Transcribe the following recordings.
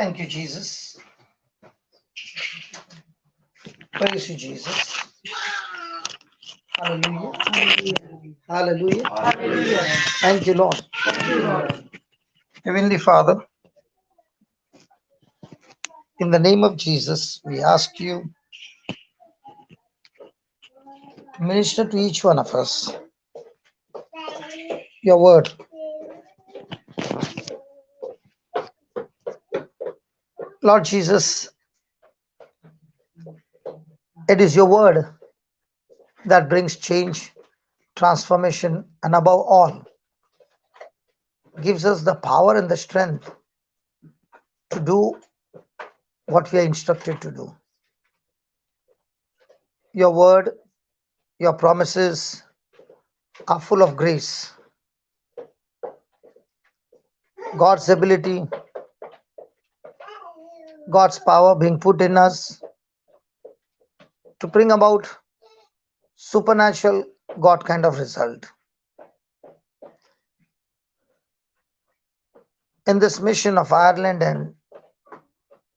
Thank you, Jesus. Praise you, Jesus. Hallelujah. Hallelujah. Hallelujah. Thank you, Lord. Thank you, Lord. Heavenly Father, in the name of Jesus, we ask you to minister to each one of us your word. Lord Jesus, it is your word that brings change, transformation, and above all, gives us the power and the strength to do what we are instructed to do. Your word, your promises are full of grace. God's ability, God's power being put in us to bring about supernatural God kind of result. In this mission of Ireland and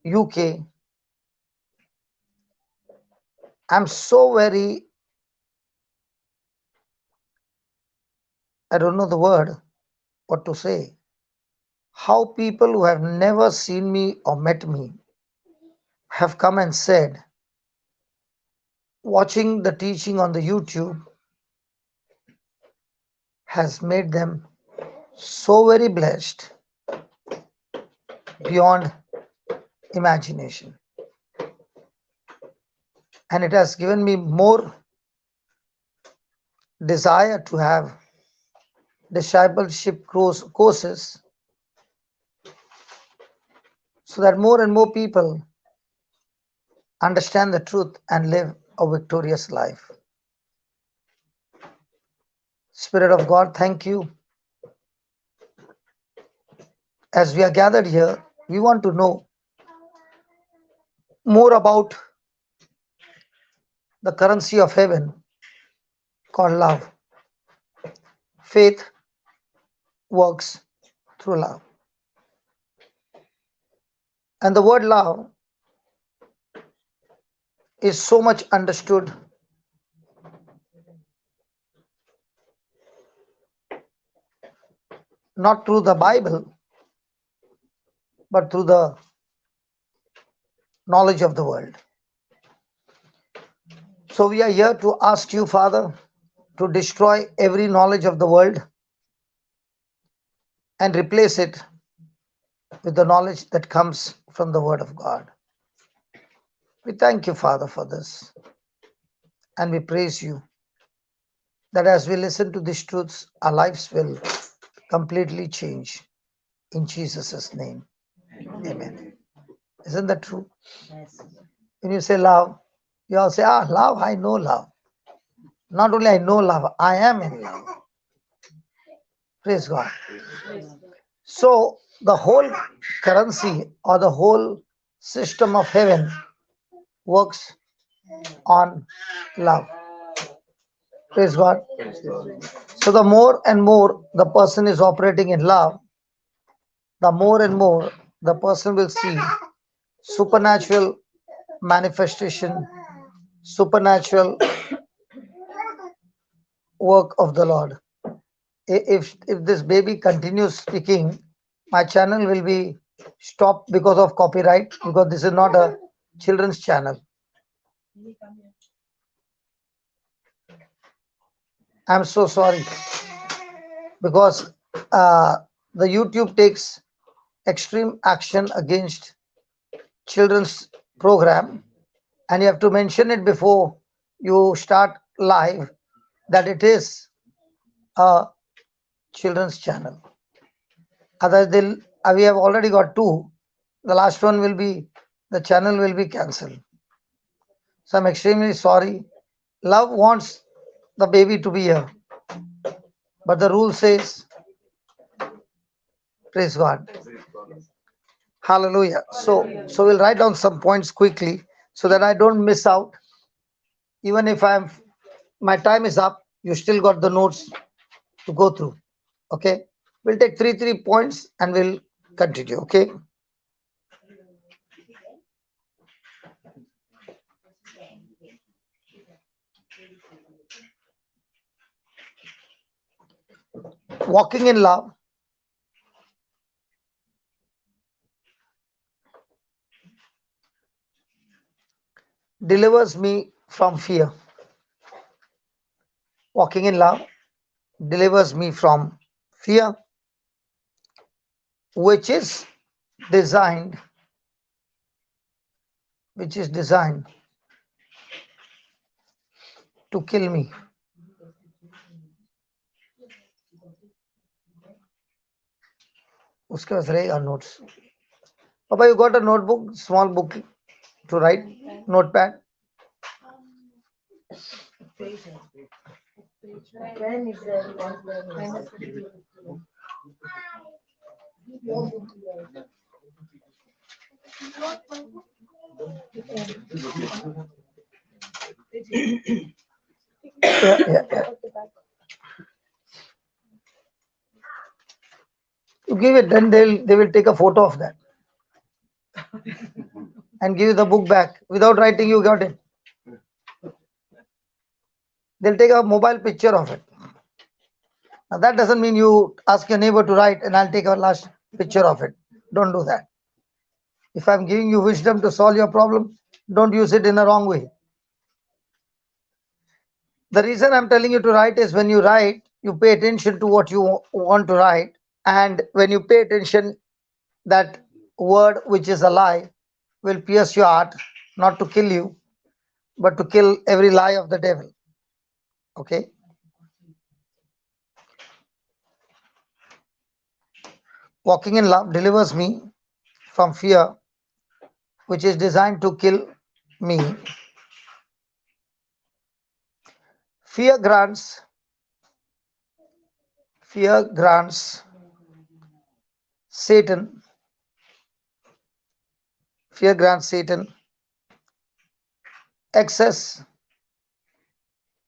UK, I'm so very, I don't know the word, what to say. How people who have never seen me or met me have come and said, watching the teaching on the YouTube has made them so very blessed beyond imagination. And it has given me more desire to have discipleship courses so that more and more people understand the truth and live a victorious life. Spirit of God, thank you. As we are gathered here, we want to know more about the currency of heaven called love. Faith works through love. And the word love is so much understood not through the Bible, but through the knowledge of the world. So we are here to ask you, Father, to destroy every knowledge of the world and replace it with the knowledge that comes from the Word of God. We thank you, Father, for this. And we praise you that as we listen to these truths, our lives will completely change. In Jesus' name, amen. Isn't that true? Yes. When you say love, you all say, love, I know love. Not only I know love, I am in love. Praise God. So the whole currency or the whole system of heaven works on love. Praise God. So the more and more the person is operating in love, the more and more the person will see supernatural manifestation, supernatural work of the Lord. If this baby continues speaking, my channel will be stopped because of copyright, because this is not a children's channel. I'm so sorry, because the YouTube takes extreme action against children's program, and you have to mention it before you start live that it is a children's channel. Otherwise, we have already got two. The last one will be, the channel will be cancelled. So I'm extremely sorry. Love wants the baby to be here, but the rule says, praise God. Hallelujah. So we'll write down some points quickly so that I don't miss out. Even if my time is up, you still got the notes to go through. Okay. We'll take three points and we'll continue. Okay. Walking in love delivers me from fear. Walking in love delivers me from fear, which is designed, which is designed to kill me. उसके पास रहेगा notes. Papa, you got a notebook, small book to write, notepad. Yeah. You give it, then they will take a photo of that and give you the book back. Without writing, you got it. They'll take a mobile picture of it. Now that doesn't mean you ask your neighbor to write and I'll take a last picture of it. Don't do that. If I'm giving you wisdom to solve your problem, don't use it in a wrong way. The reason I'm telling you to write is when you write, you pay attention to what you want to write. And when you pay attention, that word which is a lie will pierce your heart, not to kill you, but to kill every lie of the devil. Okay? Walking in love delivers me from fear, which is designed to kill me. Fear grants Satan, fear grants Satan access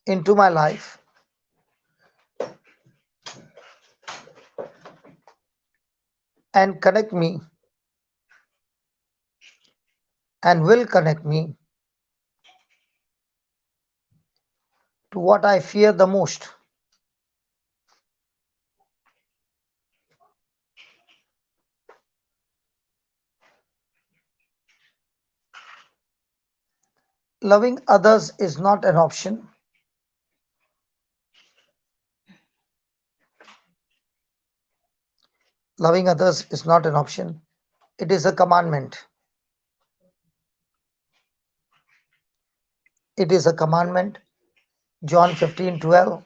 into my life and connect me and will connect me to what I fear the most. Loving others is not an option. Loving others is not an option. It is a commandment. It is a commandment. John 15:12.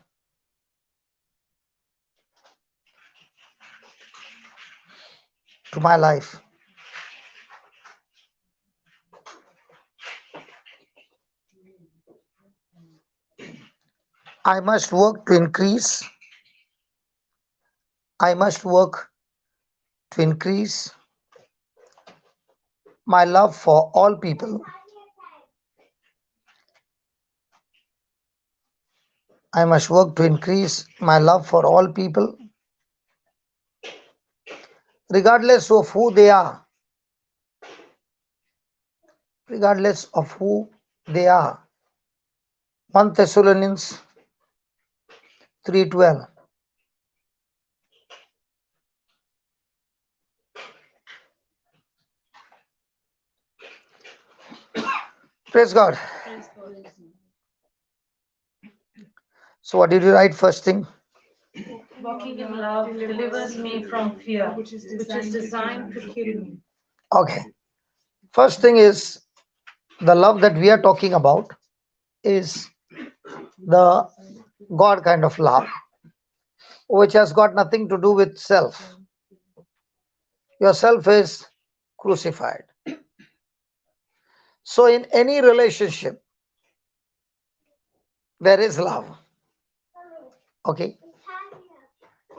To my life. I must work to increase. I must work to increase my love for all people. I must work to increase my love for all people, regardless of who they are. Regardless of who they are. 1 Thessalonians 3:12. Praise God. So what did you write first thing? Walking in love delivers me from fear, which is designed to kill me. Okay. First thing is the love that we are talking about is the God kind of love, which has got nothing to do with self. Yourself is crucified. So in any relationship, there is love. Okay.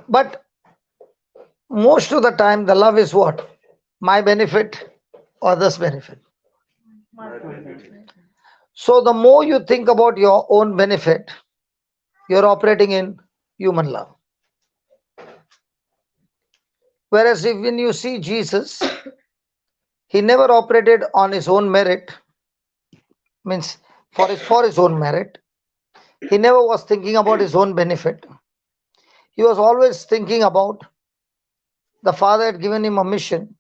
But most of the time, the love is what? My benefit, others' benefit. So the more you think about your own benefit, you're operating in human love. Whereas if when you see Jesus, he never operated on his own merit, means for his own merit. He never was thinking about his own benefit. He was always thinking about the Father had given him a mission.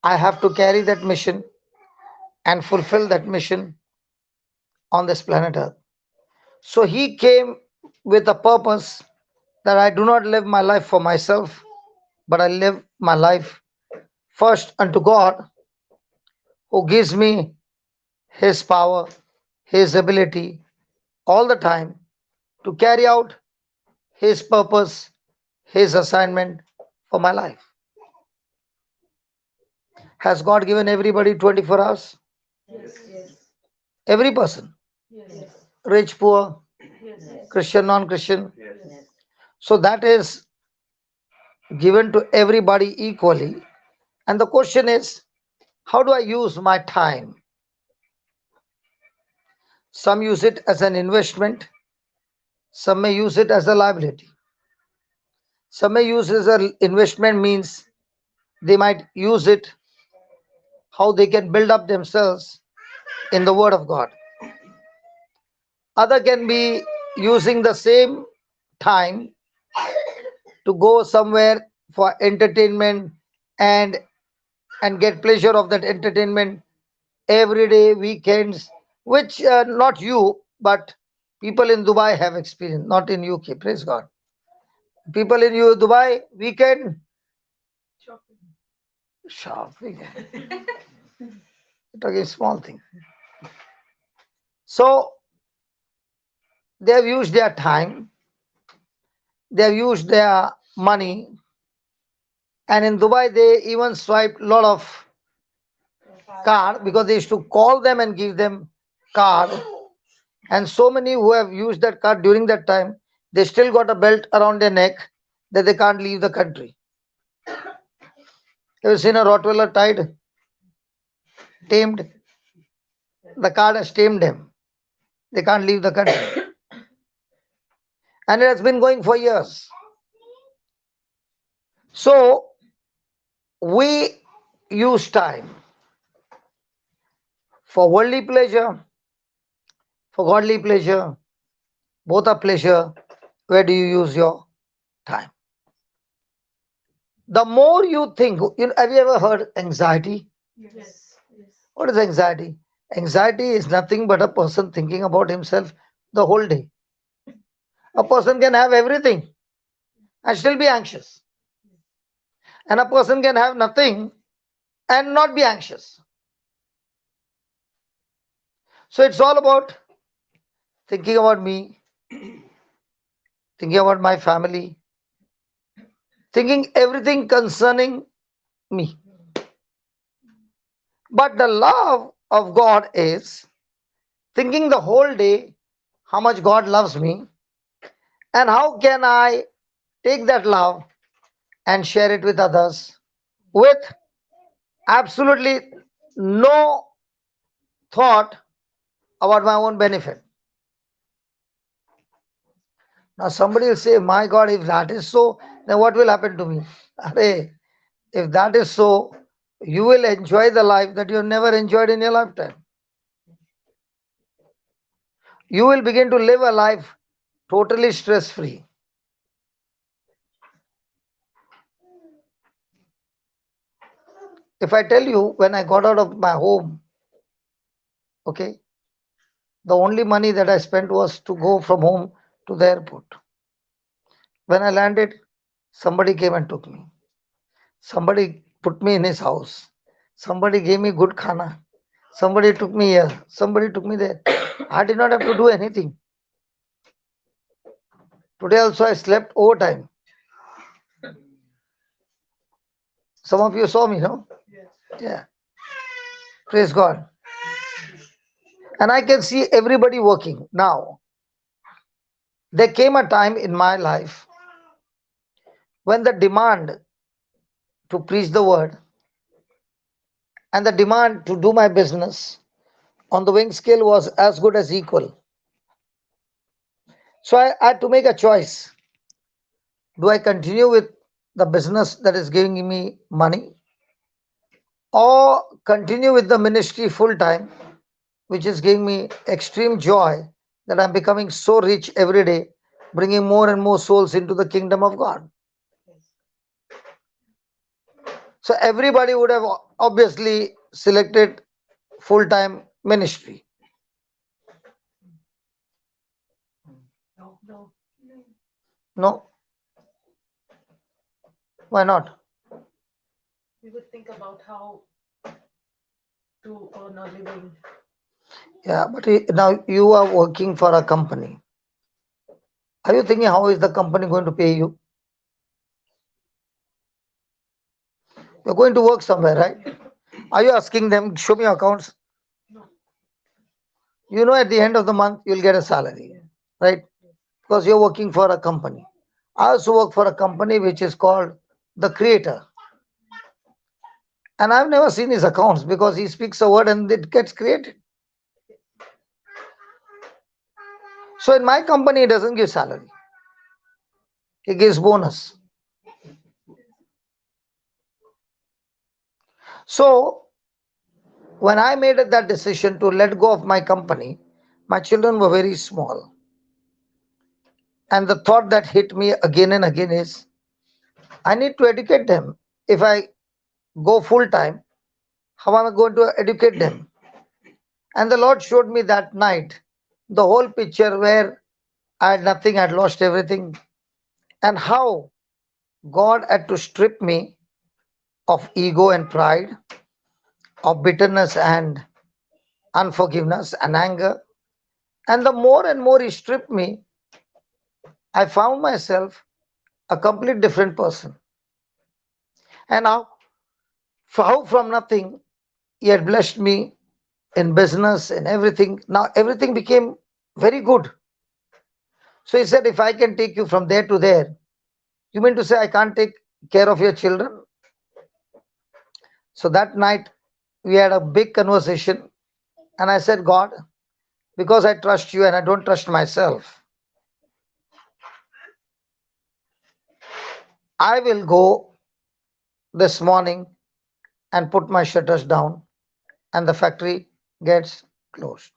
I have to carry that mission and fulfill that mission on this planet Earth. So he came with a purpose that I do not live my life for myself, but I live my life first unto God, who gives me His power, His ability all the time to carry out His purpose, His assignment for my life. Has God given everybody 24 hours? Yes. Every person, Yes. rich, poor, Yes. Christian, non Christian. So that is given to everybody equally. And the question is, how do I use my time? Some use it as an investment, some may use it as a liability. Some may use it as an investment, means they might use it how they can build up themselves in the Word of God. Other can be using the same time to go somewhere for entertainment and get pleasure of that entertainment every day, weekends, which not you, but people in Dubai have experienced, not in UK. Praise God. People in Dubai, weekend shopping. It is small thing. So they have used their time, they have used their money, and in Dubai they even swiped a lot of card because they used to call them and give them card. And so many who have used that card during that time, they still got a belt around their neck that they can't leave the country. Have you seen a Rottweiler tied, tamed? The card has tamed them. They can't leave the country. And it has been going for years. So we use time for worldly pleasure, for godly pleasure. Both are pleasure. Where do you use your time? The more you think, have you ever heard anxiety? Yes. What is anxiety? Anxiety is nothing but a person thinking about himself the whole day. A person can have everything and still be anxious. And a person can have nothing and not be anxious. So it's all about thinking about me, thinking about my family, thinking everything concerning me. But the love of God is thinking the whole day how much God loves me and how can I take that love and share it with others with absolutely no thought about my own benefit. Now somebody will say, my God, if that is so, then what will happen to me? Arey, if that is so, you will enjoy the life that you have never enjoyed in your lifetime. You will begin to live a life totally stress free. If I tell you, when I got out of my home, okay, the only money that I spent was to go from home to the airport. When I landed, somebody came and took me. Somebody put me in his house. Somebody gave me good khana. Somebody took me here. Somebody took me there. I did not have to do anything. Today also I slept overtime. Some of you saw me, no? Yeah. Praise God. And I can see everybody working. Now, there came a time in my life when the demand to preach the word and the demand to do my business on the wing scale was as good as equal. So I had to make a choice. Do I continue with the business that is giving me money or continue with the ministry full time, which is giving me extreme joy that I'm becoming so rich every day bringing more and more souls into the kingdom of God. So everybody would have obviously selected full-time ministry. No? Why not? We would think about how to earn a living. Yeah, but now you are working for a company. Are you thinking how is the company going to pay you? You're going to work somewhere, right? Are you asking them, show me your accounts? No. You know, at the end of the month, you'll get a salary, right? Because you're working for a company. I also work for a company which is called the Creator. And I've never seen his accounts because he speaks a word and it gets created. So in my company, he doesn't give salary. He gives bonus. So when I made that decision to let go of my company, my children were very small. And the thought that hit me again and again is I need to educate them. If I go full time, how am I going to educate them? And the Lord showed me that night the whole picture where I had nothing, I had lost everything, and how God had to strip me of ego and pride, of bitterness and unforgiveness and anger. And the more and more He stripped me, I found myself a complete different person. And how from nothing He had blessed me in business and everything. Now everything became very good. So He said, if I can take you from there to there, you mean to say I can't take care of your children? So that night we had a big conversation, and I said, God, because I trust you and I don't trust myself, I will go this morning and put my shutters down and the factory gets closed.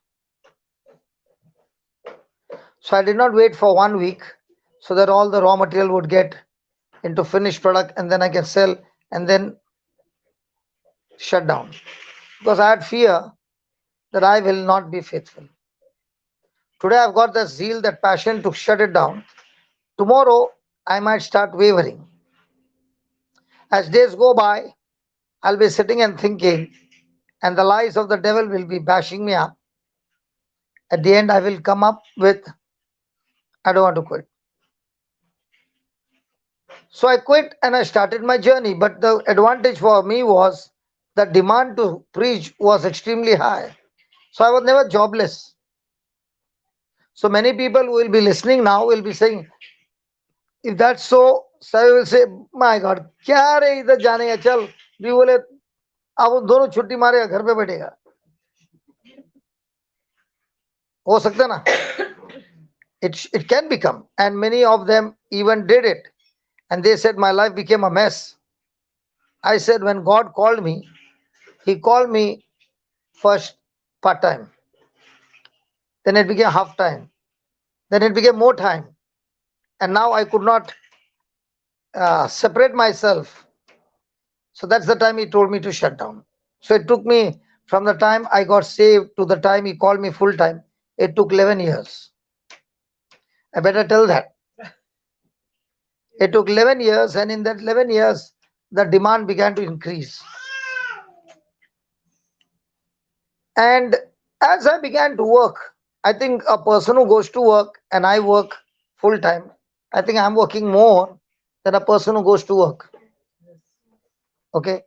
So I did not wait for 1 week so that all the raw material would get into finished product and then I can sell and then shut down. Because I had fear that I will not be faithful. Today I've got the zeal, that passion to shut it down. Tomorrow I might start wavering. As days go by, I'll be sitting and thinking, and the lies of the devil will be bashing me up. At the end, I will come up with, I don't want to quit. So I quit and I started my journey. But the advantage for me was the demand to preach was extremely high. So I was never jobless. So many people who will be listening now will be saying, if that's so, I will say, my God, क्या रे इधर जाने का चल भी बोले अब वो दोनों छुट्टी मारेगा घर पे बैठेगा हो सकता है ना it can become, and many of them even did it, and they said my life became a mess. I said when God called me, He called me first part time, then it became half time, then it became more time, and now I could not separate myself. So that's the time He told me to shut down. So it took me from the time I got saved to the time He called me full time. It took 11 years. I better tell that. It took 11 years, and in that 11 years, the demand began to increase. And as I began to work, I think a person who goes to work and I work full time, I think I'm working more than a person who goes to work. Okay.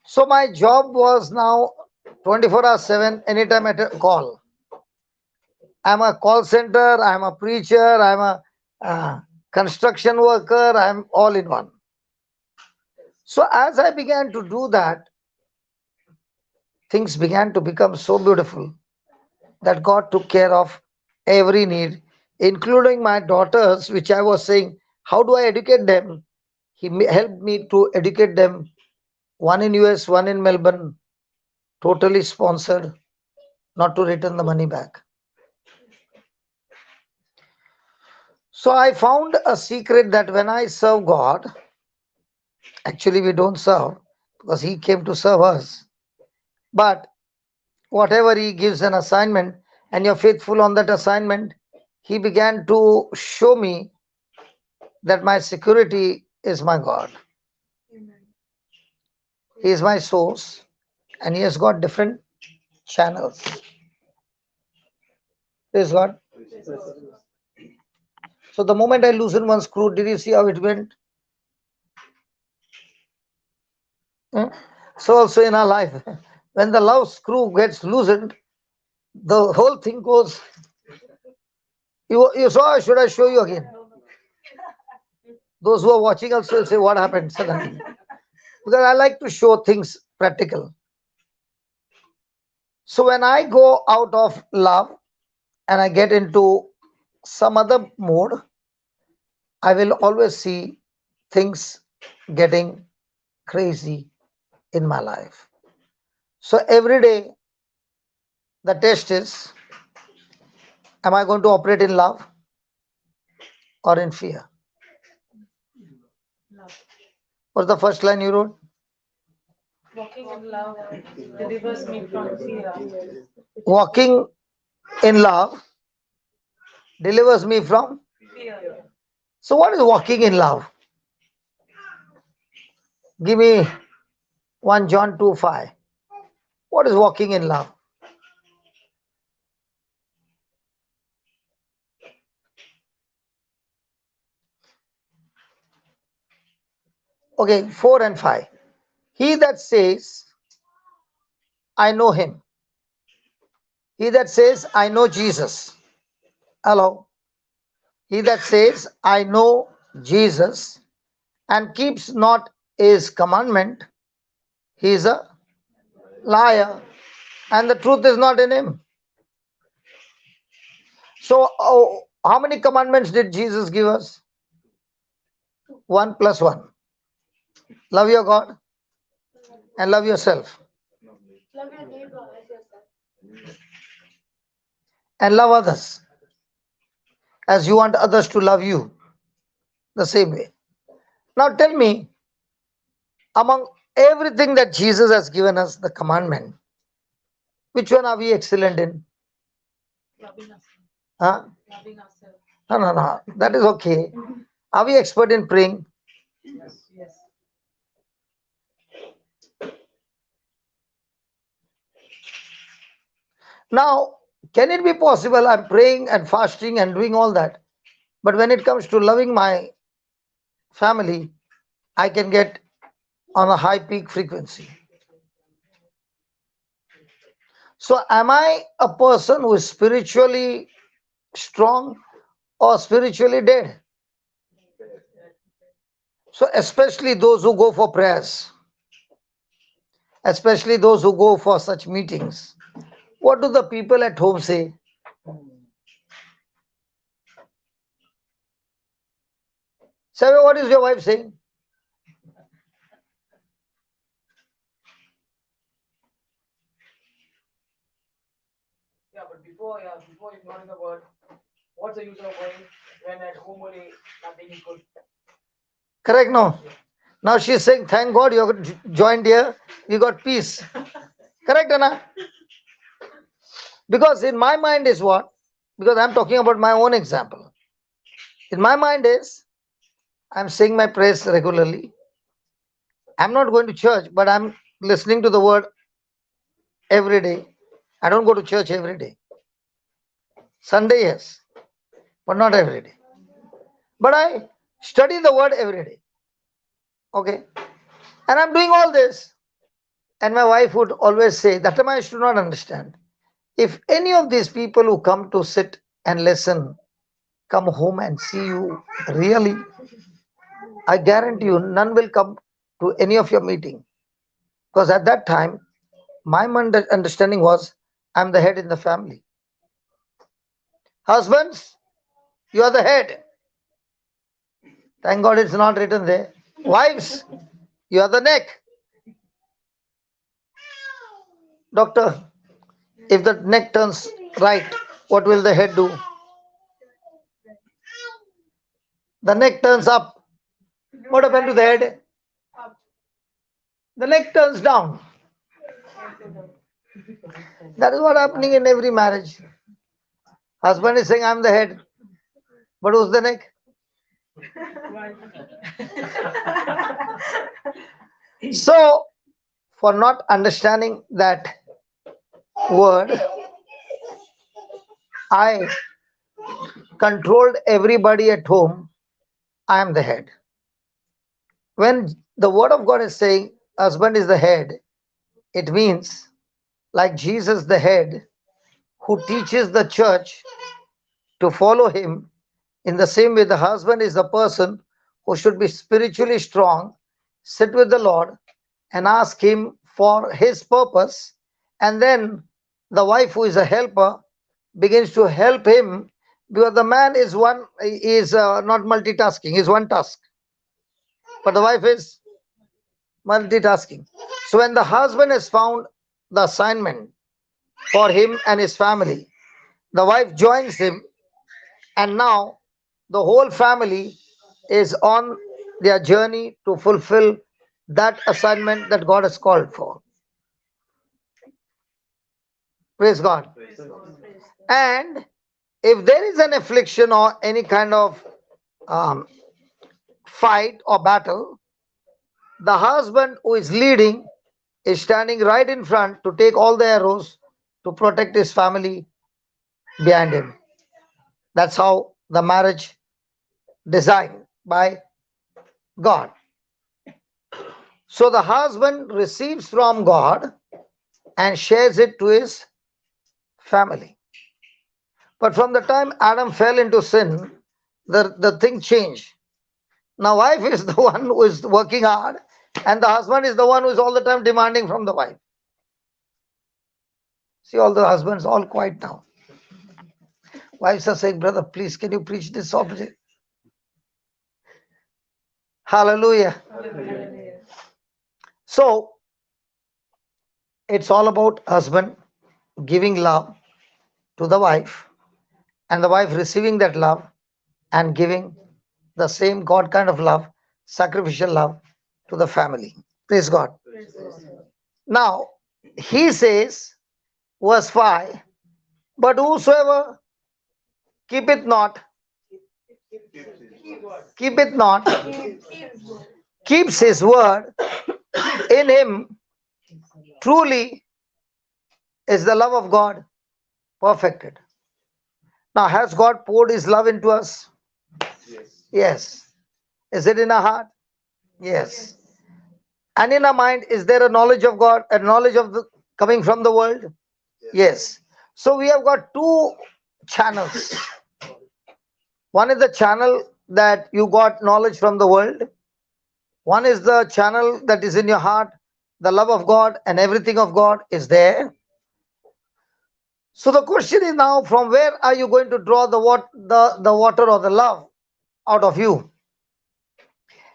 So my job was now 24 hours 7, anytime at a call. I'm a call center, I'm a preacher, I'm a construction worker, I'm all in one. So as I began to do that, things began to become so beautiful that God took care of every need, including my daughters, which I was saying, how do I educate them? He helped me to educate them, one in US, one in Melbourne, totally sponsored, not to return the money back. So I found a secret that when I serve God, actually we don't serve because He came to serve us. But whatever He gives an assignment and you're faithful on that assignment, He began to show me that my security is my God. He is my source and He has got different channels. Praise God. So the moment I loosen one screw, did you see how it went? Hmm? So also in our life, when the love screw gets loosened, the whole thing goes. You saw, should I show you again? Those who are watching also will say, what happened suddenly? Because I like to show things practical. So when I go out of love and I get into some other mode, I will always see things getting crazy in my life. So every day the test is, am I going to operate in love or in fear? Love. What's the first line you wrote? Walking in love delivers me from fear. Walking in love delivers me from. Fear. So, what is walking in love? Give me 1 John 2 5. What is walking in love? Okay, 4 and 5. He that says, I know him. He that says, I know Jesus. Hello. He that says, I know Jesus and keeps not his commandment, he is a liar, and the truth is not in him. So, how many commandments did Jesus give us? 1 plus 1. Love your God and love yourself and love others as you want others to love you the same way. Now, tell me, among everything that Jesus has given us, the commandment, which one are we excellent in? Loving ourselves. Huh? Loving ourselves. No, no, no. That is okay. Are we expert in praying? Yes. Yes. Now, can it be possible I'm praying and fasting and doing all that, but when it comes to loving my family, I can get on a high peak frequency? So, am I a person who is spiritually strong or spiritually dead? So, especially those who go for prayers, especially those who go for such meetings, what do the people at home say? Say, what is your wife saying? Yeah, but before ignoring the word, what's the use of going when at home only nothing is good? Correct, no? Now she's saying, thank God you joined here, we got peace. Correct, Anna? Because in my mind is what? Because I'm talking about my own example. In my mind is, I'm saying my prayers regularly. I'm not going to church, but I'm listening to the word every day. I don't go to church every day. Sunday, yes, but not every day. But I study the word every day. Okay? And I'm doing all this. And my wife would always say, that time I used to not understand. If any of these people who come to sit and listen come home and see you really, I guarantee you none will come to any of your meeting. Because at that time, my understanding was I'm the head in the family. Husbands, you are the head. Thank God it's not written there. Wives, you are the neck. Doctor, if the neck turns right, what will the head do? The neck turns up. What happened to the head? The neck turns down. That is what happening in every marriage. Husband is saying, I'm the head. But who's the neck? So, for not understanding that word, I controlled everybody at home. I am the head. When the word of God is saying husband is the head, it means like Jesus the head who teaches the church to follow him. In the same way, the husband is the person who should be spiritually strong, sit with the Lord, and ask him for his purpose. And then the wife, who is a helper, begins to help him because the man is not multitasking, is one task, but the wife is multitasking. So when the husband has found the assignment for him and his family, the wife joins him, and now the whole family is on their journey to fulfill that assignment that God has called for. Praise God. And if there is an affliction or any kind of um, fight or battle, the husband who is leading is standing right in front to take all the arrows to protect his family behind him. That's how the marriage designed by God. So the husband receives from God and shares it to his family. But from the time Adam fell into sin, the thing changed. Now wife is the one who is working hard, and the husband is the one who is all the time demanding from the wife. See, all the husbands all quiet now. Wives are saying, brother, please, can you preach this object? Hallelujah. So, it's all about husband giving love to the wife and the wife receiving that love and giving the same God kind of love, sacrificial love to the family. Praise God. Now, he says, verse 5, but whosoever keepeth not, keepeth not, keeps his word, in him truly is the love of God perfected. Now, has God poured his love into us? Yes. Is it in our heart? Yes. And in our mind, is there a knowledge of God, a knowledge of the coming from the world? Yes. So we have got two channels. One is the channel that you got knowledge from the world. One is the channel that is in your heart. The love of God and everything of God is there. So the question is now, from where are you going to draw the water or the love out of you?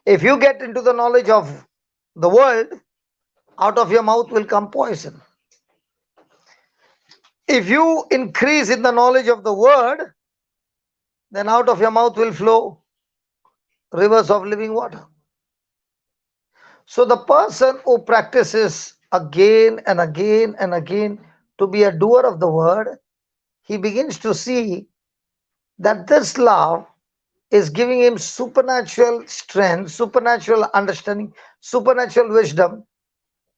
If you get into the knowledge of the world, out of your mouth will come poison. If you increase in the knowledge of the word, then out of your mouth will flow rivers of living water. So the person who practices again and again and again to be a doer of the word, he begins to see that this love is giving him supernatural strength, supernatural understanding, supernatural wisdom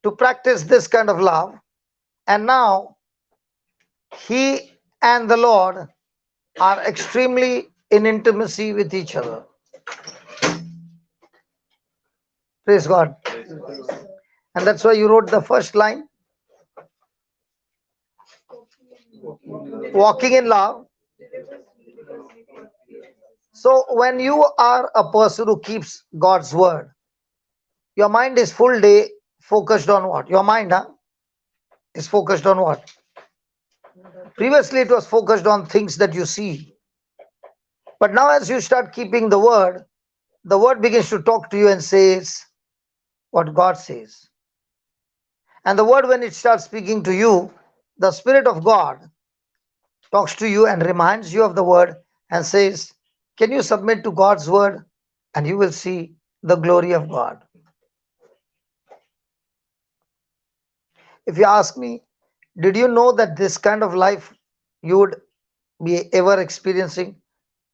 to practice this kind of love. And now he and the Lord are extremely in intimacy with each other. Praise God. And that's why you wrote the first line, walking in love. So when you are a person who keeps God's word, your mind is full day focused on what? Your mind is focused on what? Previously it was focused on things that you see. But now as you start keeping the word begins to talk to you and says what God says. And the word, when it starts speaking to you, the Spirit of God talks to you and reminds you of the word and says, Can you submit to God's word and you will see the glory of God? If you ask me, did you know that this kind of life you would be ever experiencing?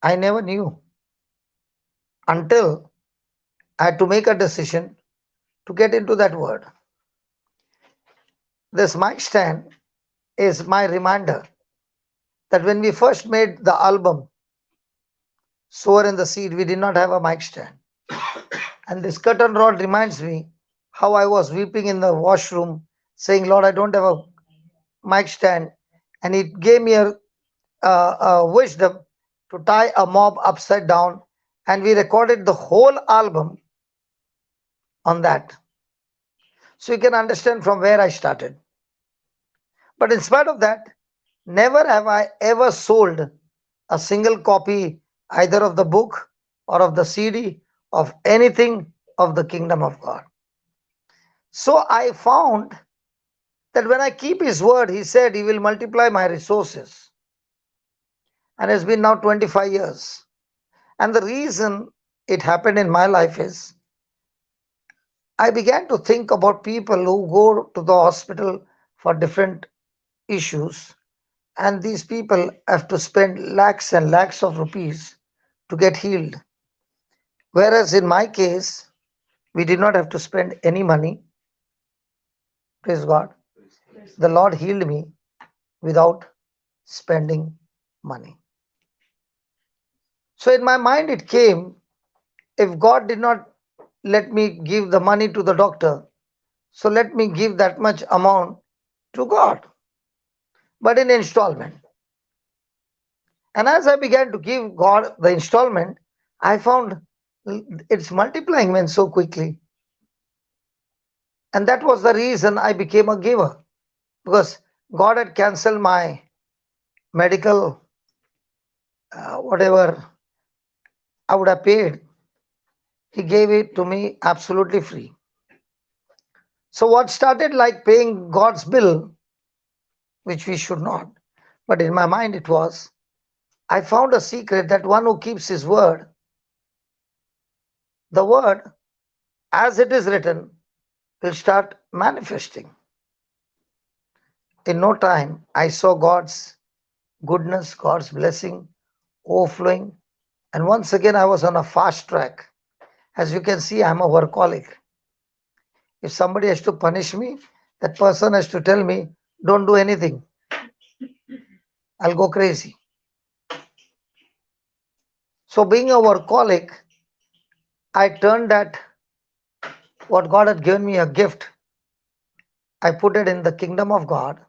I never knew until I had to make a decision to get into that word. This mic stand is my reminder that when we first made the album, Sower in the Seed, we did not have a mic stand. And this curtain rod reminds me how I was weeping in the washroom, saying, Lord, I don't have a mic stand. And it gave me a wisdom to tie a mob upside down. And we recorded the whole album on that. So you can understand from where I started. But in spite of that, never have I ever sold a single copy either of the book or of the CD of anything of the kingdom of God. So I found that when I keep his word, he said he will multiply my resources. And it's been now 25 years. And the reason it happened in my life is I began to think about people who go to the hospital for different issues, and these people have to spend lakhs and lakhs of rupees to get healed. Whereas in my case, we did not have to spend any money. Praise God. The Lord healed me without spending money. So in my mind, it came, if God did not let me give the money to the doctor, so let me give that much amount to God, but in installment. And as I began to give God the installment, I found it's multiplying when so quickly. And that was the reason I became a giver, because God had cancelled my medical, whatever I would have paid. He gave it to me absolutely free. So what started like paying God's bill, which we should not, but in my mind it was, I found a secret that one who keeps his word, the word as it is written, will start manifesting. In no time, I saw God's goodness, God's blessing overflowing. And once again, I was on a fast track. As you can see, I'm a workaholic. If somebody has to punish me, that person has to tell me, don't do anything. I'll go crazy. So, being a workaholic, I turned that what God had given me a gift, I put it in the kingdom of God,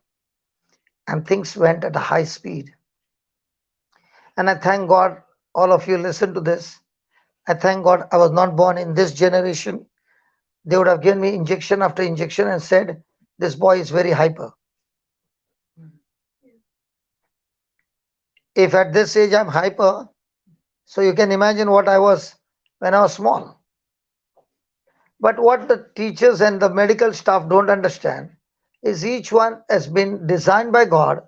and things went at a high speed. And I thank God, all of you listen to this. I thank God I was not born in this generation. They would have given me injection after injection and said, this boy is very hyper. If at this age I'm hyper, so you can imagine what I was when I was small. But what the teachers and the medical staff don't understand is each one has been designed by God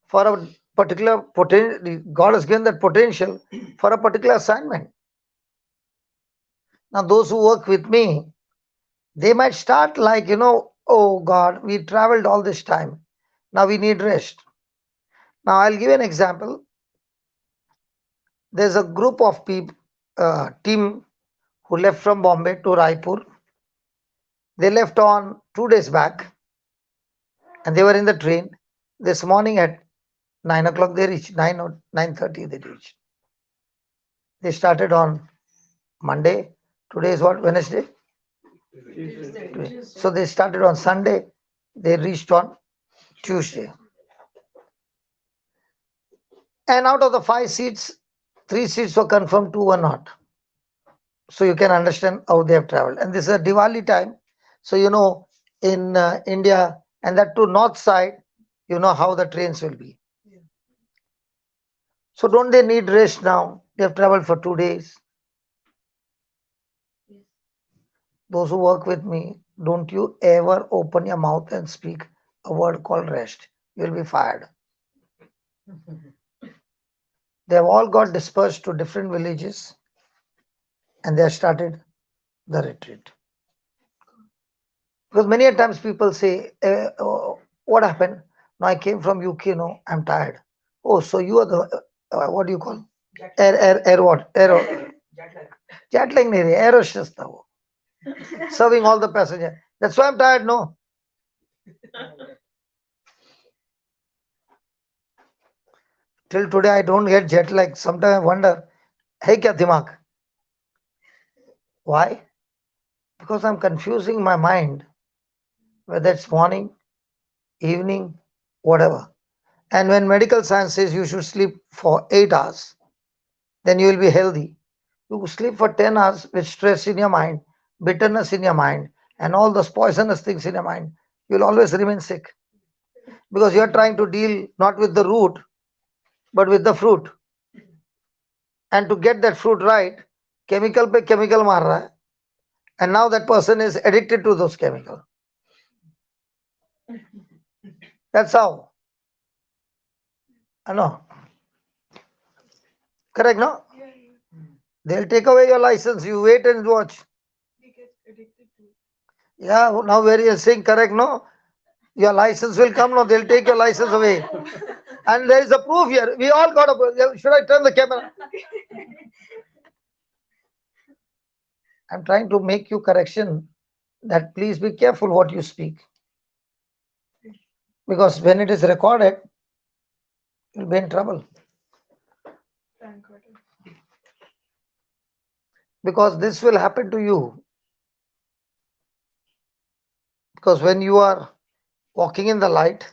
for a particular potential. God has given that potential for a particular assignment. Now, those who work with me, they might start like, oh God, we traveled all this time. Now we need rest. Now, I'll give an example. There's a group of people, team who left from Bombay to Raipur. They left on 2 days back and they were in the train. This morning at 9 o'clock they reached, 9 or 9:30 they reached. They started on Monday. Today is what, Wednesday? Tuesday. So they started on Sunday. They reached on Tuesday. And out of the 5 seats, 3 seats were confirmed, 2 were not. So you can understand how they have traveled. And this is a Diwali time. So in India, and that to north side, how the trains will be. So don't they need rest now? They have traveled for 2 days. Those who work with me, don't you ever open your mouth and speak a word called rest. You'll be fired. They have all got dispersed to different villages and they have started the retreat. Because many a times people say, oh, what happened? No, I came from UK, no, I'm tired. Oh, so you are the, what do you call? Air what? Air, jet lag nahi re, air hostess tha wo. Serving all the passengers. That's why I'm tired, no. Till today I don't get jet lag. Sometimes I wonder, hey kya dimag? Why? Because I'm confusing my mind, whether it's morning, evening, whatever. And when medical science says you should sleep for 8 hours, then you will be healthy. You sleep for 10 hours with stress in your mind, bitterness in your mind, and all those poisonous things in your mind, you'll always remain sick. Because you're trying to deal not with the root, but with the fruit. And to get that fruit right, chemical pe chemical maar raha hai. And now that person is addicted to those chemicals. That's how. I know. Correct, no? They'll take away your license. You wait and watch. Yeah, now where you are saying correct, no? Your license will come, no? They'll take your license away. And there is a proof here. We all got a proof. Should I turn the camera? I'm trying to make you correction that please be careful what you speak. Because when it is recorded, you'll be in trouble. Because this will happen to you. Because when you are walking in the light,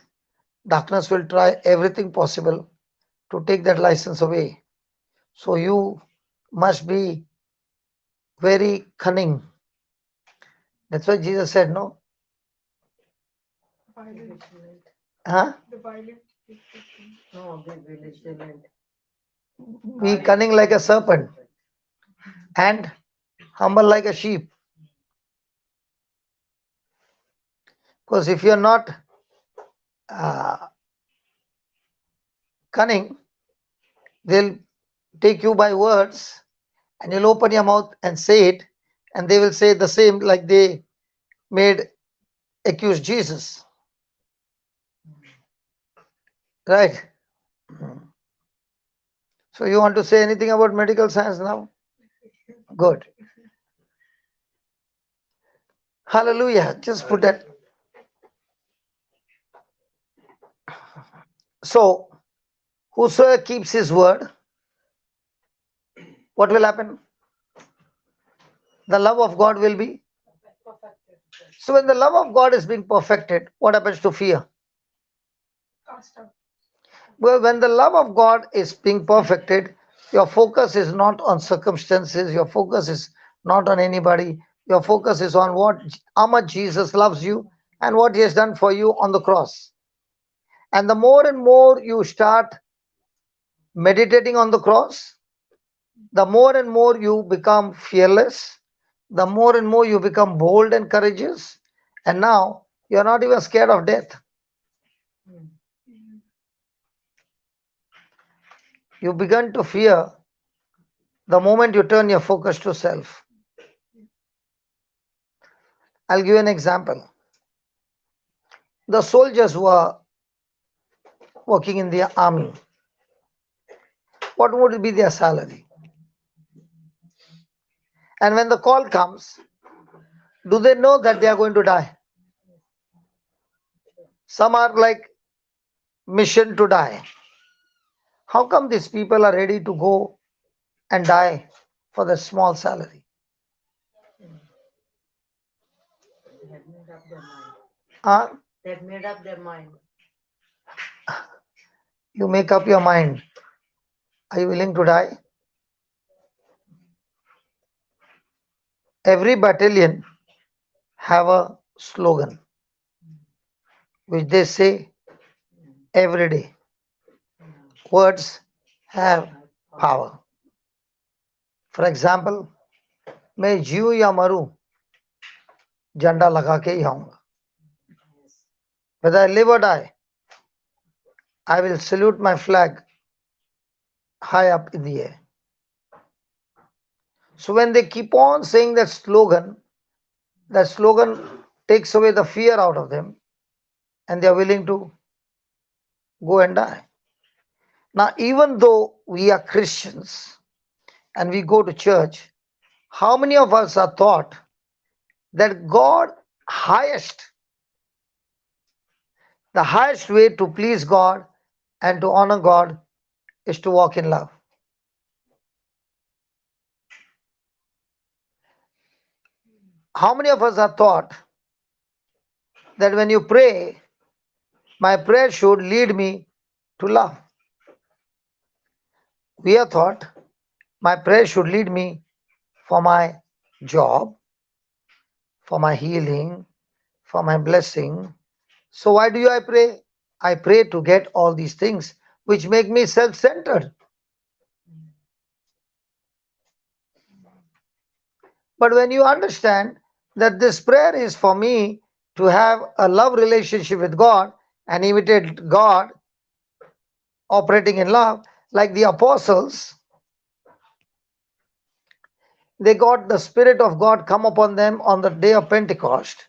darkness will try everything possible to take that license away. So you must be very cunning. That's why Jesus said, no? Huh? No, be vigilant. Be cunning like a serpent and humble like a sheep. Because if you're not uh, cunning, they'll take you by words and you'll open your mouth and say it, and they will say the same like they made accuse Jesus. Right? So you want to say anything about medical science now? Good. Hallelujah. Just put that. So, whosoever keeps his word, what will happen? The love of God will be. So, when the love of God is being perfected, what happens to fear? Well, when the love of God is being perfected, your focus is not on circumstances, your focus is not on anybody, your focus is on what how much Jesus loves you and what he has done for you on the cross. And the more and more you start meditating on the cross, the more and more you become fearless, the more and more you become bold and courageous, and now you're not even scared of death. You begin to fear the moment you turn your focus to self. I'll give you an example. The soldiers who are working in the army, what would be their salary? And when the call comes, do they know that they are going to die? Some are like mission to die. How come these people are ready to go and die for the small salary? They had made up their mind. Huh? They had made up their mind. You make up your mind. Are you willing to die? Every battalion have a slogan which they say every day. Words have power. For example, मैं जीऊं या मरूं, झंडा लगा के ही आऊंगा. Whether I live or die, I will salute my flag high up in the air. So when they keep on saying that slogan takes away the fear out of them and they are willing to go and die. Now, even though we are Christians and we go to church, how many of us are taught that highest, the highest way to please God and to honor God is to walk in love? How many of us are taught that when you pray, my prayer should lead me to love? We are taught my prayer should lead me for my job, for my healing, for my blessing. So why do I pray? I pray to get all these things which make me self-centered. But when you understand that this prayer is for me to have a love relationship with God and imitate God operating in love, like the apostles, they got the Spirit of God come upon them on the day of Pentecost.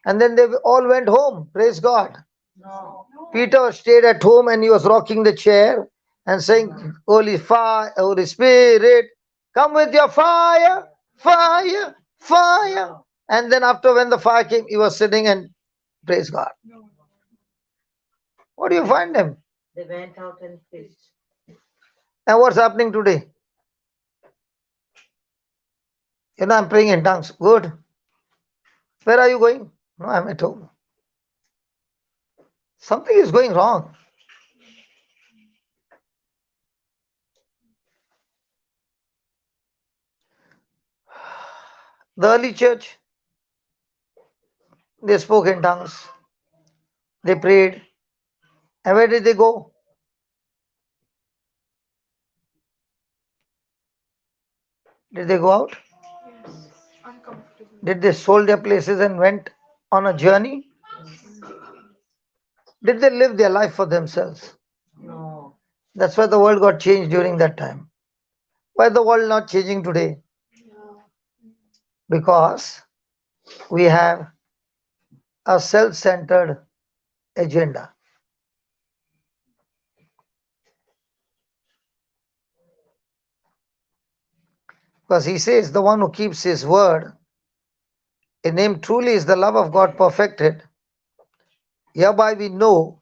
And then they all went home. Praise God. No. Peter stayed at home and he was rocking the chair and saying, Holy Fire, Holy Spirit, come with your fire, fire, fire. And then after when the fire came, he was sitting and praise God. What do you find him? They went out and preached. And what's happening today? I'm praying in tongues. Good. Where are you going? No, I'm at home. Something is going wrong. The early church, they spoke in tongues. They prayed. And where did they go? Did they go out? Did they sold their places and went on a journey? Did they live their life for themselves? No. That's why the world got changed during that time. Why the world not changing today? Because we have a self-centered agenda. Because he says the one who keeps his word, in him truly is the love of God perfected. Hereby we know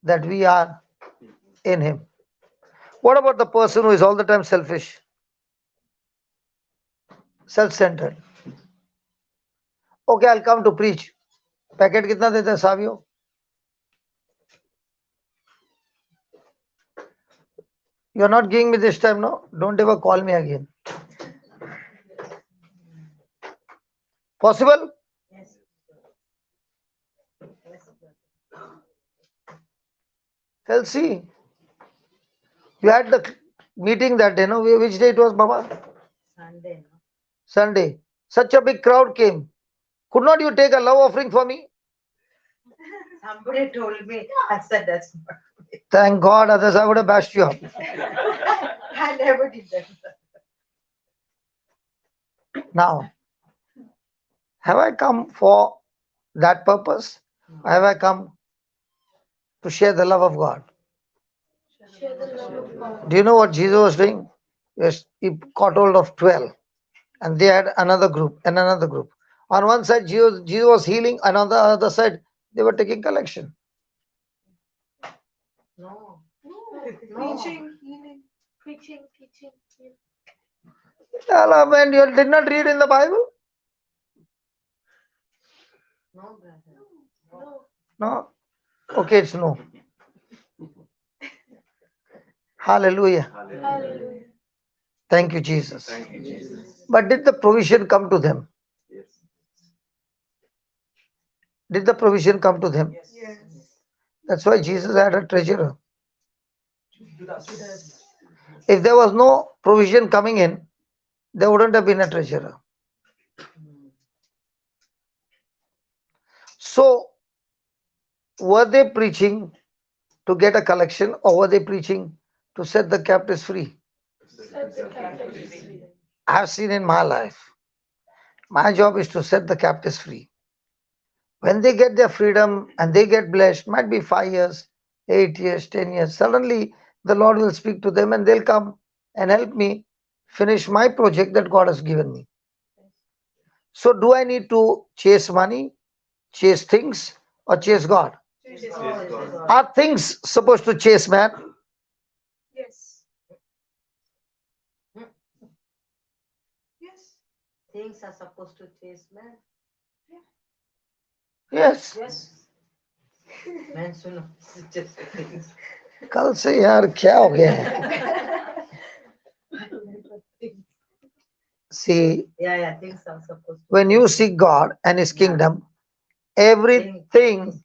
that we are in him. What about the person who is all the time selfish? Self-centered. Okay, I'll come to preach. Packet कितना देते हैं Savio? You're not giving me this time, no? Don't ever call me again. Possible? Yes. Well, see. You had the meeting that day, no? Which day it was, Baba? Sunday. No? Sunday. Such a big crowd came. Could not you take a love offering for me? Somebody told me. I said that's not me. Thank God, others I would have bashed you up. I never did that. Now, have I come for that purpose? Or have I come to share the love of God? Share the love of God. Do you know what Jesus was doing? Yes, he caught hold of 12 and they had another group and another group. On one side, Jesus was healing, and on the other side, they were taking collection. No. Preaching, healing, preaching, teaching. Allah, man, you did not read in the Bible? No, brother. No. No? Okay, it's no. Hallelujah. Hallelujah. Thank you, Jesus. But did the provision come to them? Did the provision come to them? Yes. That's why Jesus had a treasurer. If there was no provision coming in, there wouldn't have been a treasurer. So, were they preaching to get a collection, or were they preaching To set the captives free. I have seen in my life. My job is to set the captives free. When they get their freedom and they get blessed, might be 5 years, 8 years, 10 years, suddenly the Lord will speak to them and they'll come and help me finish my project that God has given me. So, do I need to chase money, chase things, or chase God? Are things supposed to chase man? Yes. Yes. Things are supposed to chase man. Yes. Yes. Man should not chase things. कल से यार क्या हो गया है? See, Yeah, things are supposed to when you chase seek God and His kingdom, everything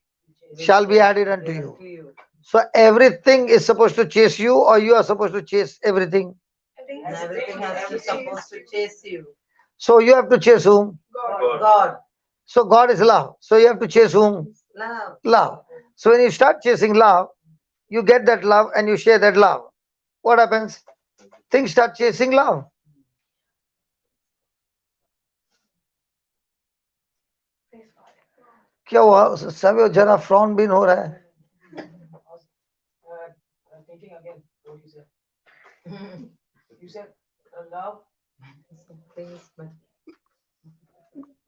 shall be added unto you. So everything is supposed to chase you, or you are supposed to chase everything. And everything has to supposed to chase you. So you have to chase whom? God. So God is love. So you have to chase whom? Love. Love. So when you start chasing love, you get that love and you share that love. What happens? Things start chasing love. क्या हुआ? सब जरा frown बिन हो रहा है. Thinking again what you said. You said love. Things, but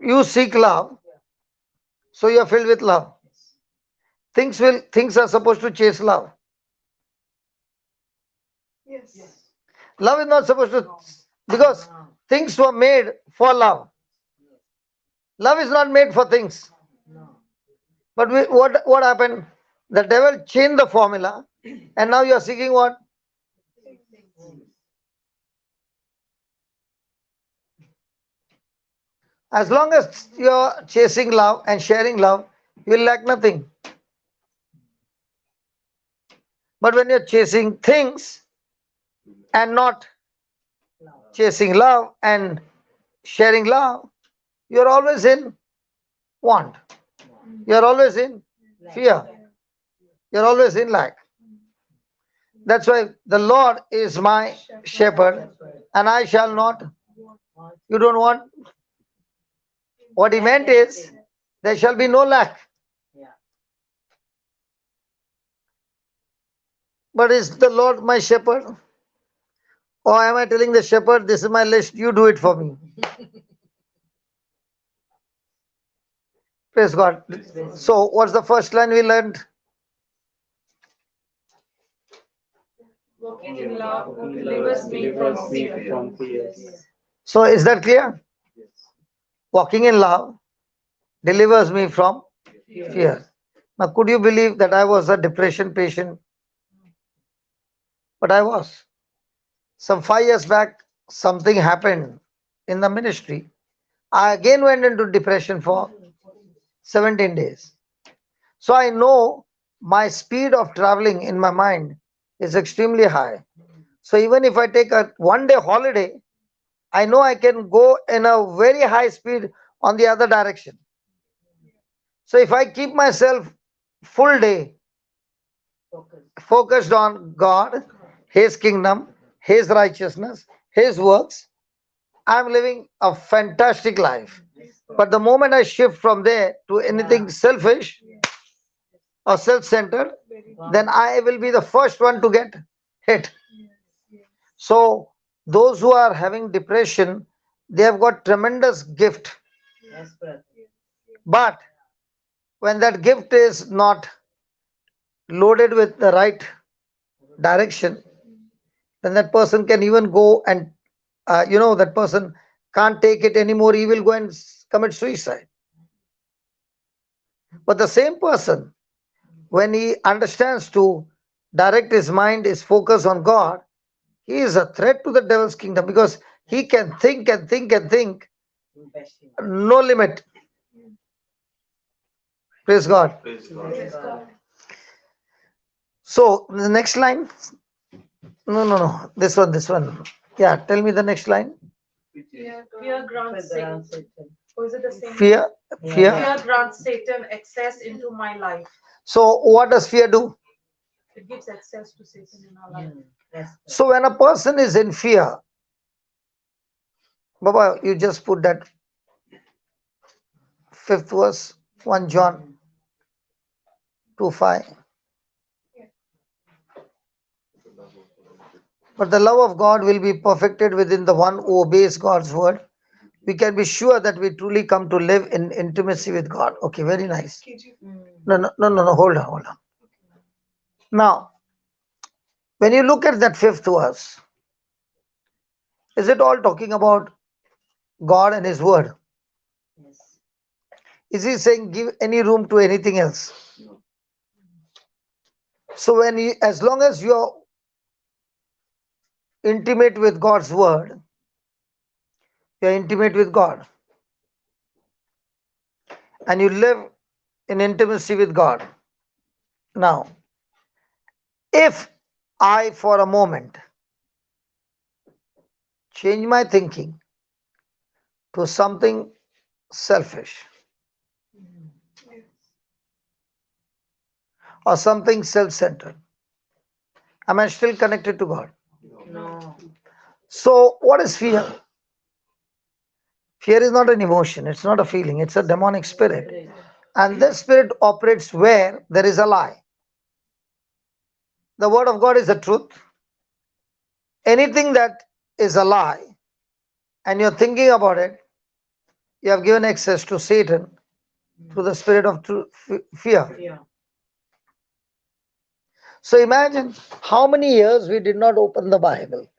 You seek love, so you are filled with love. Things are supposed to chase love. Yes. Love is not supposed to, because things were made for love. Love is not made for things. no. But what happened? The devil changed the formula, and now you are seeking what? As long as you are chasing love and sharing love, you will lack nothing. But when you're chasing things and not chasing love and sharing love, you're always in want. You're always in fear. You're always in lack. That's why the Lord is my shepherd, and I shall not. You don't want. What he meant is, there shall be no lack. Yeah. But is the Lord my shepherd? Or am I telling the shepherd, this is my list, you do it for me? Praise God. So, what's the first line we learned? Walking in love delivers me from fear. So, is that clear? Walking in love delivers me from fear. Now, could you believe that I was a depression patient? But I was. Some 5 years back, something happened in the ministry. I again went into depression for 17 days. So I know my speed of traveling in my mind is extremely high. So even if I take a 1 day holiday, I know I can go in a very high speed on the other direction. So if I keep myself full day focused on God, His kingdom, His righteousness, His works, I'm living a fantastic life. But the moment I shift from there to anything selfish or self-centered, then I will be the first one to get hit. So those who are having depression, they have got tremendous gift. Yes, brother. But when that gift is not loaded with the right direction, then that person can even go and that person can't take it anymore. He will go and commit suicide. But the same person, when he understands to direct his mind, his focus on God, he is a threat to the devil's kingdom, because he can think and think and think, no limit. Praise God. Praise God. So the next line. No. This one. Yeah, tell me the next line. Fear grants Satan. Or is it the same? Fear. Fear grants Satan access into my life. So what does fear do? It gives access to Satan in our life. Yes. So when a person is in fear, Baba, you just put that fifth verse, 1 John 2:5. But the love of God will be perfected within the one who obeys God's word. We can be sure that we truly come to live in intimacy with God. Okay, very nice. No, hold on. Now, when you look at that fifth verse, is it all talking about God and His word? Yes. Is He saying give any room to anything else? So when you, as long as you're intimate with God's word, you're intimate with God, and you live in intimacy with God. Now, if I for a moment change my thinking to something selfish or something self centered, am I still connected to God? No. So, what is fear? Fear is not an emotion, it's not a feeling, it's a demonic spirit. And this spirit operates where there is a lie. The word of God is the truth. Anything that is a lie and you're thinking about it, you have given access to Satan through the spirit of fear. Yeah. So imagine how many years we did not open the Bible.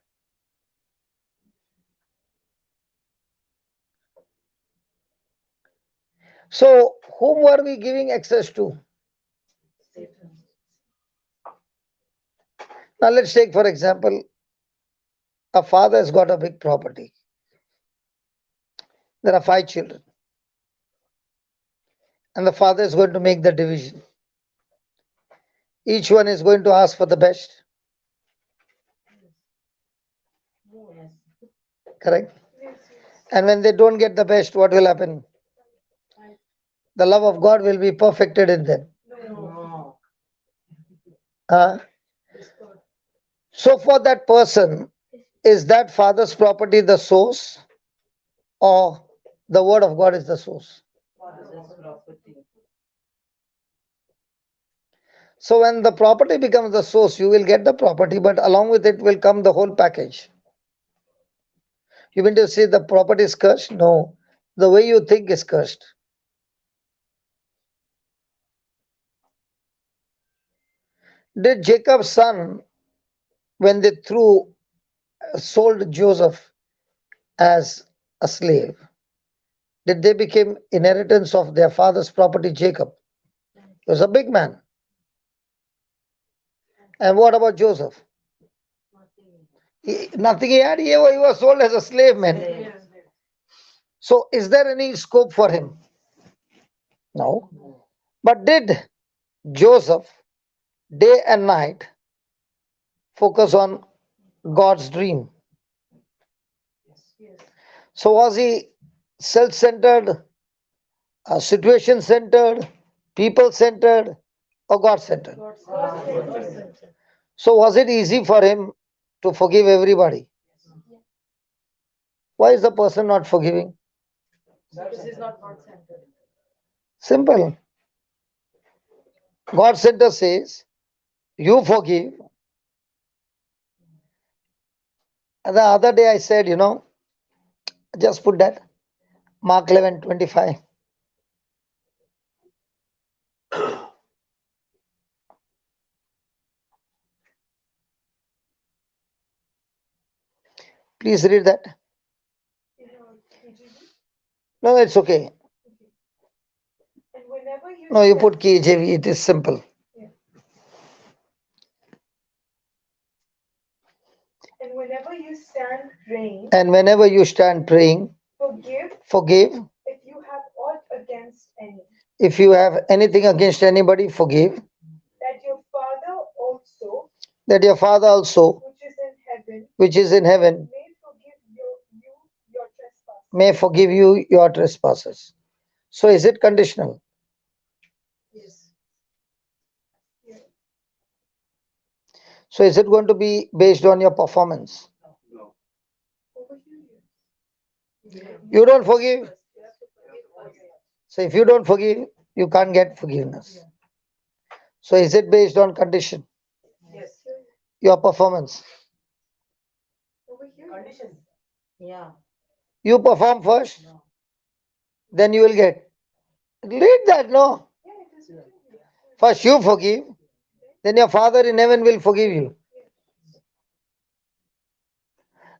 So whom were we giving access to? Now let's take for example, a father has got a big property. There are 5 children, and the father is going to make the division. Each one is going to ask for the best, Yes. correct? And when they don't get the best, what will happen? The love of God will be perfected in them. No. Uh, so for that person, is that father's property the source, or the word of God is the source? Father's property. So when the property becomes the source, you will get the property, but along with it will come the whole package. You mean to say the property is cursed? No. The way you think is cursed. Did Jacob's son, when they threw sold Joseph as a slave, did they become inheritance of their father's property, Jacob? He was a big man. And what about Joseph? Nothing he had. He was sold as a slave man. Slave. So is there any scope for him? No. But did Joseph day and night focus on God's dream? So was he self centered, situation centered, people centered, or God centered? So was it easy for him to forgive everybody? Why is the person not forgiving? Because he's not God-centered. Simple. God center says, you forgive. And the other day I said, just put that. Mark 11:25. Please read that. No, it's okay. No, you put KJV, it is simple. And whenever you stand praying, And whenever you stand praying, forgive. if you have aught against any, If you have anything against anybody, forgive. that your Father also, That your Father also, which is in heaven, which is in heaven, may forgive you your trespasses. may forgive you your trespasses. So is it conditional? Yes. So is it going to be based on your performance? No. You don't forgive. So if you don't forgive, you can't get forgiveness. So is it based on condition? Yes. Your performance. Condition. Yeah. You perform first, then you will get. Read that, no? First you forgive, then your Father in heaven will forgive you.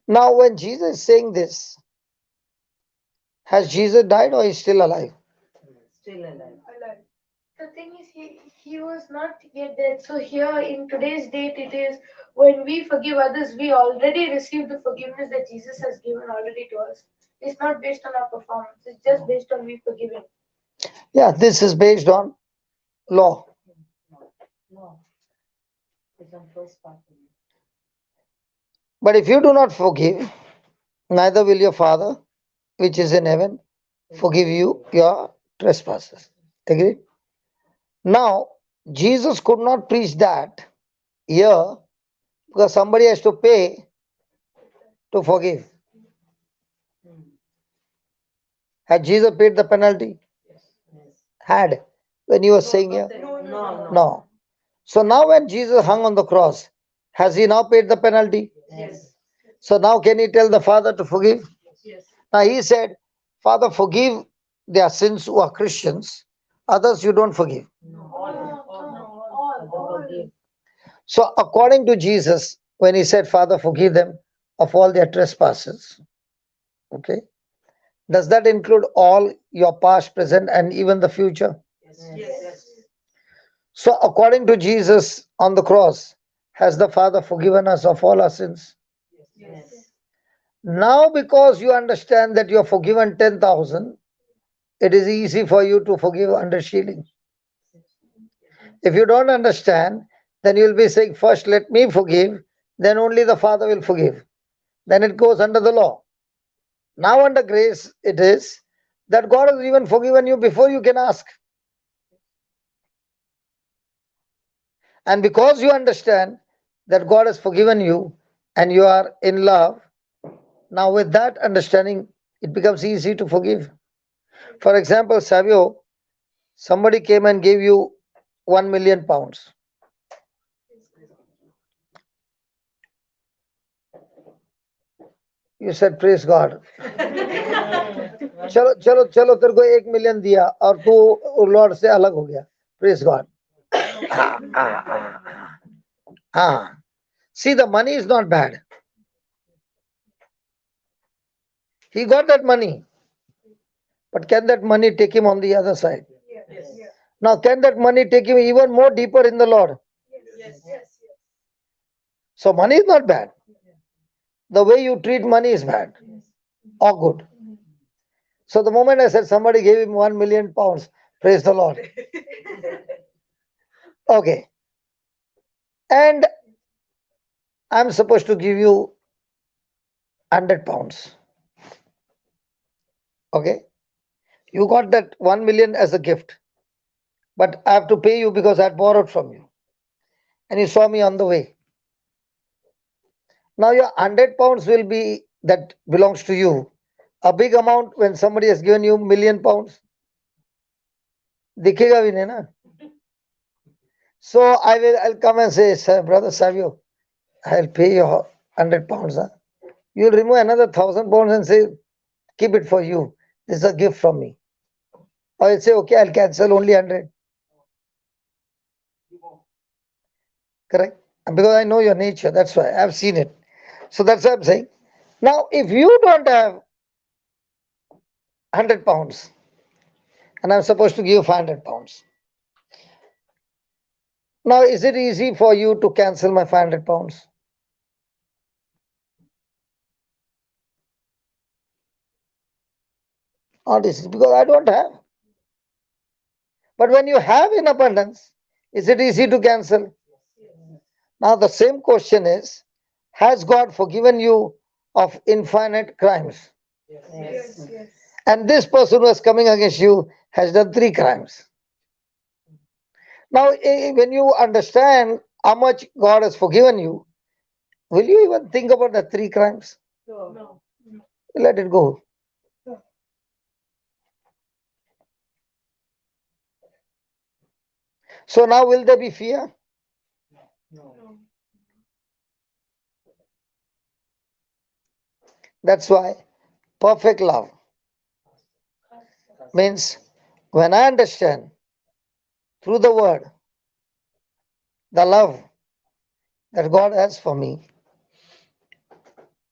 Now when Jesus is saying this, has Jesus died or is still alive? Still alive. The thing is, he was not yet dead. So here in today's date, it is when we forgive others, we already receive the forgiveness that Jesus has given already to us. It's not based on our performance. It's just based on we forgiving. Yeah, this is based on law. No. It's on first part. But if you do not forgive, neither will your Father, which is in heaven, forgive you your trespasses. Agree? Now, Jesus could not preach that here because somebody has to pay to forgive. Had Jesus paid the penalty? Had. When he was saying here? No. No. So now when Jesus hung on the cross, has he now paid the penalty? Yes. So now can he tell the Father to forgive? Yes. Now he said, Father, forgive their sins who are Christians, others you don't forgive. Forgive. So according to Jesus, when he said, Father, forgive them of all their trespasses, okay, does that include all your past, present, and even the future? Yes. So according to Jesus on the cross, has the Father forgiven us of all our sins? Yes. Now, because you understand that you are forgiven 10,000, it is easy for you to forgive 100 shillings. If you don't understand, then you will be saying, first let me forgive, then only the Father will forgive. Then it goes under the law. Now, under grace, it is that God has even forgiven you before you can ask. And because you understand that God has forgiven you and you are in love, now with that understanding, it becomes easy to forgive. For example, Savio, somebody came and gave you 1 million pounds. You said, praise God. चलो चलो चलो तेरे को 1 million दिया और तू Lord से अलग हो गया. Praise God. See, the money is not bad. He got that money. But can that money take him on the other side? Yes. Now, can that money take him even more deeper in the Lord? Yes. So, money is not bad. The way you treat money is bad or good. So, the moment I said somebody gave him 1 million pounds, praise the Lord. Okay. And I'm supposed to give you 100 pounds. Okay. You got that 1 million as a gift. But I have to pay you because I borrowed from you. And you saw me on the way. Now your 100 pounds will be that belongs to you. A big amount when somebody has given you million pounds. दिखेगा भी नहीं ना. So I'll come and say, Sir, brother Savio, I'll pay you 100 pounds. Huh? You'll remove another 1,000 pounds and say, keep it for you. This is a gift from me. Or I'll say, okay, I'll cancel only 100. Correct? And because I know your nature, that's why I've seen it. So that's what I'm saying. Now, if you don't have 100 pounds and I'm supposed to give you 500 pounds, now is it easy for you to cancel my 500 pounds? Not easy because I don't have. But when you have in abundance, is it easy to cancel? Now, the same question is, has God forgiven you of infinite crimes? Yes. And this person who is coming against you has done 3 crimes. Now, when you understand how much God has forgiven you, will you even think about the three crimes? No. Let it go. So now will there be fear? That's why perfect love means when I understand through the word the love that God has for me,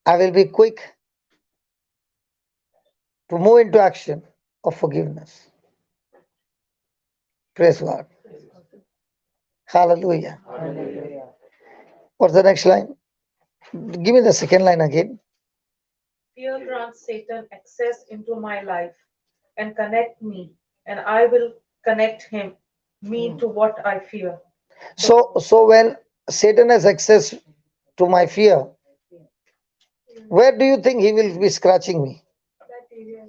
I will be quick to move into action of forgiveness. Praise God. Hallelujah. What's the next line? Give me the second line again. Fear grants Satan access into my life and connect me, and I will connect me to what I fear. So when Satan has access to my fear, where do you think he will be scratching me? That area.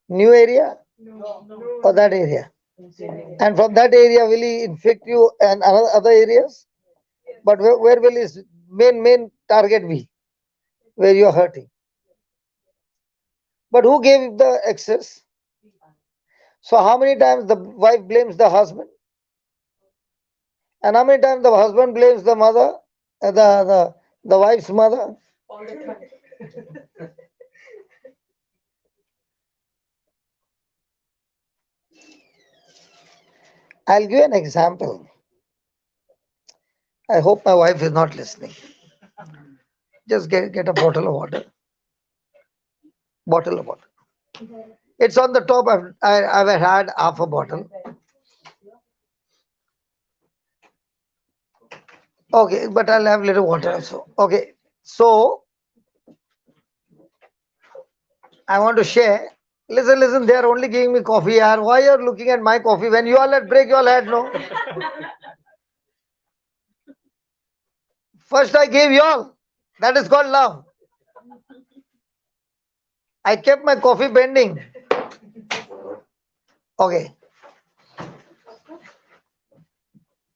New area No. or that area? And from that area, will he infect you and other areas? But where will his main target be? Where you are hurting. But who gave the access? So how many times the wife blames the husband? And how many times the husband blames the mother, the wife's mother? All the time. I'll give you an example. I hope my wife is not listening. Just get a bottle of water. Bottle of water. It's on the top. I've had half a bottle. Okay, but I'll have little water also. Okay, so I want to share. Listen, they are only giving me coffee. Yaar. Why are you looking at my coffee when you all at break, you all had no? First I gave you all. That is called love. I kept my coffee pending. Okay.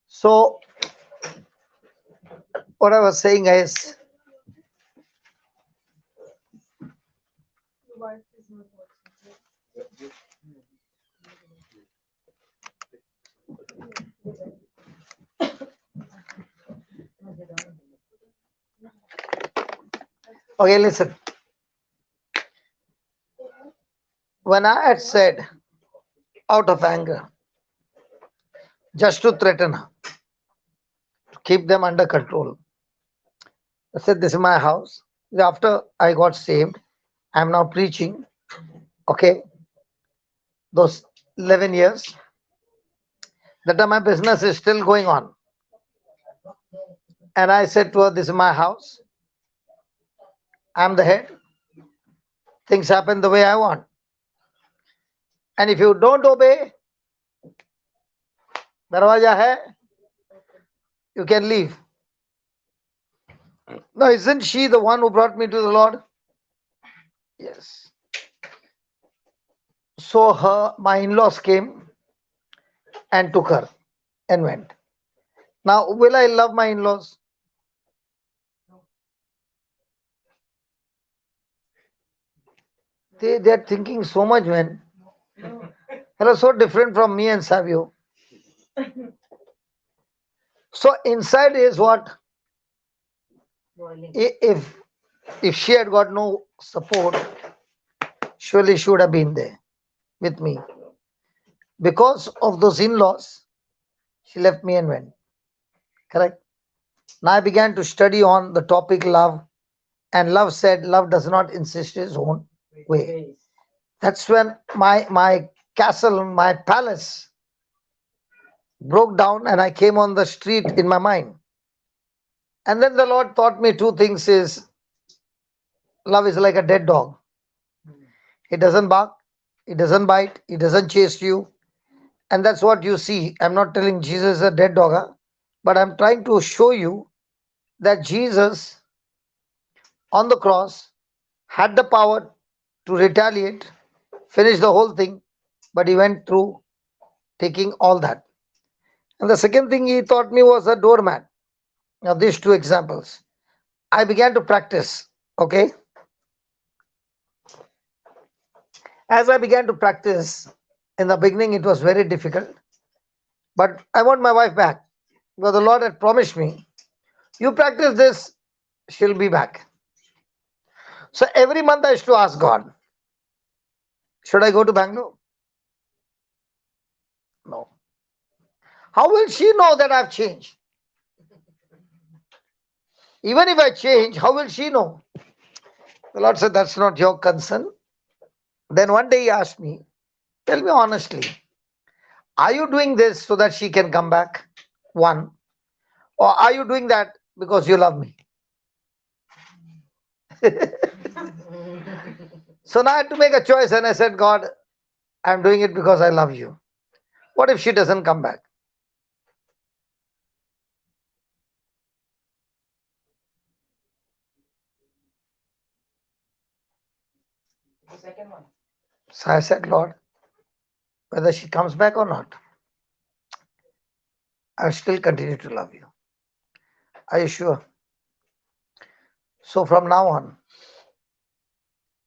So what I was saying is, okay, listen. When I had said out of anger, just to threaten her, to keep them under control, I said, this is my house. After I got saved, I'm now preaching. Okay, those 11 years, that time my business is still going on. And I said to her, this is my house. I'm the head. Things happen the way I want. And if you don't obey, darwaja hai, you can leave. Now, isn't she the one who brought me to the Lord? Yes. So my in-laws came and took her and went. Now, will I love my in-laws? They're thinking so much, man. Hello, so different from me and Savio. So inside is what? If she had got no support, surely she would have been there with me. Because of those in-laws, she left me and went. Correct? Now I began to study on the topic love, and love said love does not insist his own way. That's when my castle, my palace broke down and I came on the street in my mind. And then the Lord taught me two things is love is like a dead dog. It doesn't bark, it doesn't bite, it doesn't chase you. And that's what you see. I'm not telling Jesus is a dead dog, huh? But I'm trying to show you that Jesus on the cross had the power to retaliate, finish the whole thing, but he went through taking all that. And the second thing he taught me was a doormat. Now, these two examples. I began to practice. Okay. As I began to practice, in the beginning, it was very difficult. But I want my wife back because the Lord had promised me, you practice this, she'll be back. So every month I used to ask God, should I go to Bangalore? No. How will she know that I've changed? Even if I change, how will she know? The Lord said, that's not your concern. Then one day he asked me, tell me honestly, are you doing this so that she can come back? One. Or are you doing that because you love me? So now I had to make a choice, and I said, God, I'm doing it because I love you. What if she doesn't come back? The second one. So I said, Lord, whether she comes back or not, I still continue to love you. Are you sure? So from now on,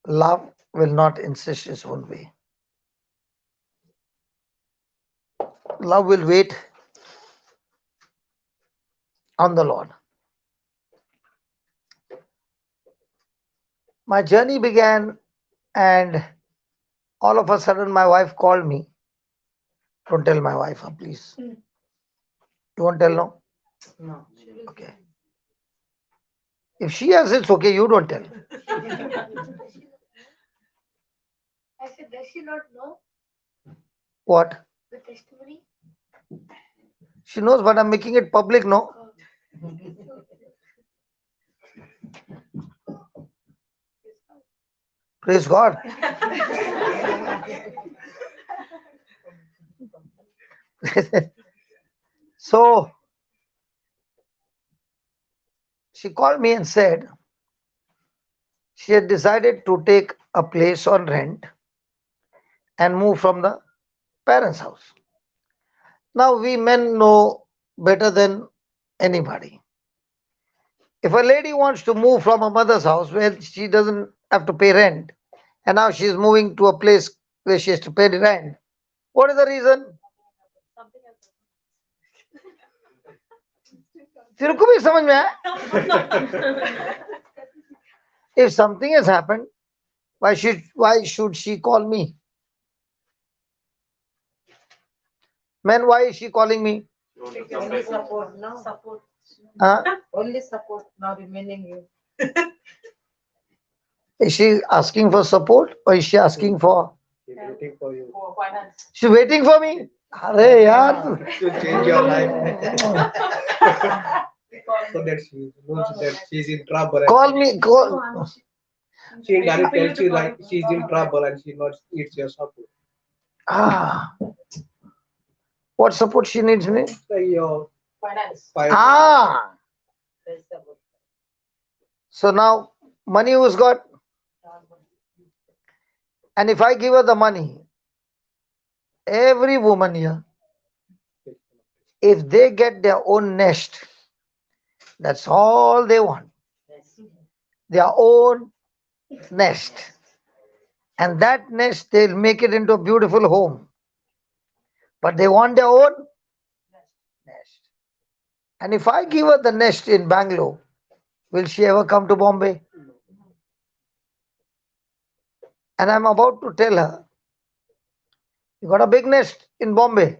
love will not insist its own way. Love will wait on the Lord. My journey began, and all of a sudden, my wife called me. Don't tell my wife, please. You won't tell, no? No. Okay. If she has, it's okay. You don't tell. I said, does she not know What? the testimony? She knows, but I'm making it public, no? Praise God. So she called me and said she had decided to take a place on rent and move from the parents' house. Now, we men know better than anybody. If a lady wants to move from a mother's house where she doesn't have to pay rent, and now she's moving to a place where she has to pay the rent, what is the reason? तेरे को भी समझ में आया? If something has happened, why should she call me? Man, why is she calling me? Only support, no? Support. Huh? Only support, now remaining you. Is she asking for support or is she asking for? He's waiting for you For finance. She's waiting for me. अरे यार. to change your life. So that she knows that she's in trouble. Call me. Call. She indirectly tells you that she's in trouble and she needs your support. Ah. What support she needs me? Like your Finance. fire. Ah. That's support. So now money who's got? And if I give her the money, every woman here, if they get their own nest, that's all they want. Yes. Their own nest. And that nest, they'll make it into a beautiful home. But they want their own nest. And if I give her the nest in Bangalore, will she ever come to Bombay? And I'm about to tell her, you got a big nest in Bombay.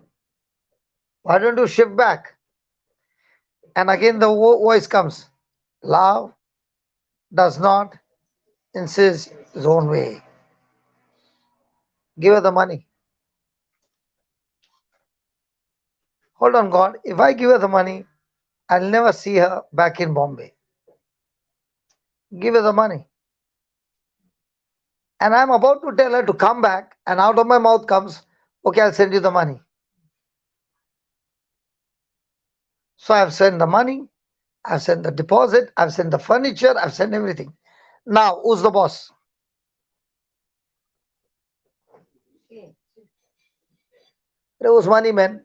Why don't you shift back? And again the voice comes, love does not insist his own way. Give her the money. Hold on, God. If I give her the money, I'll never see her back in Bombay. Give her the money. And I'm about to tell her to come back, and out of my mouth comes, okay, I'll send you the money. So I've sent the money, I've sent the deposit, I've sent the furniture, I've sent everything. Now, who's the boss? Okay. There was money, man.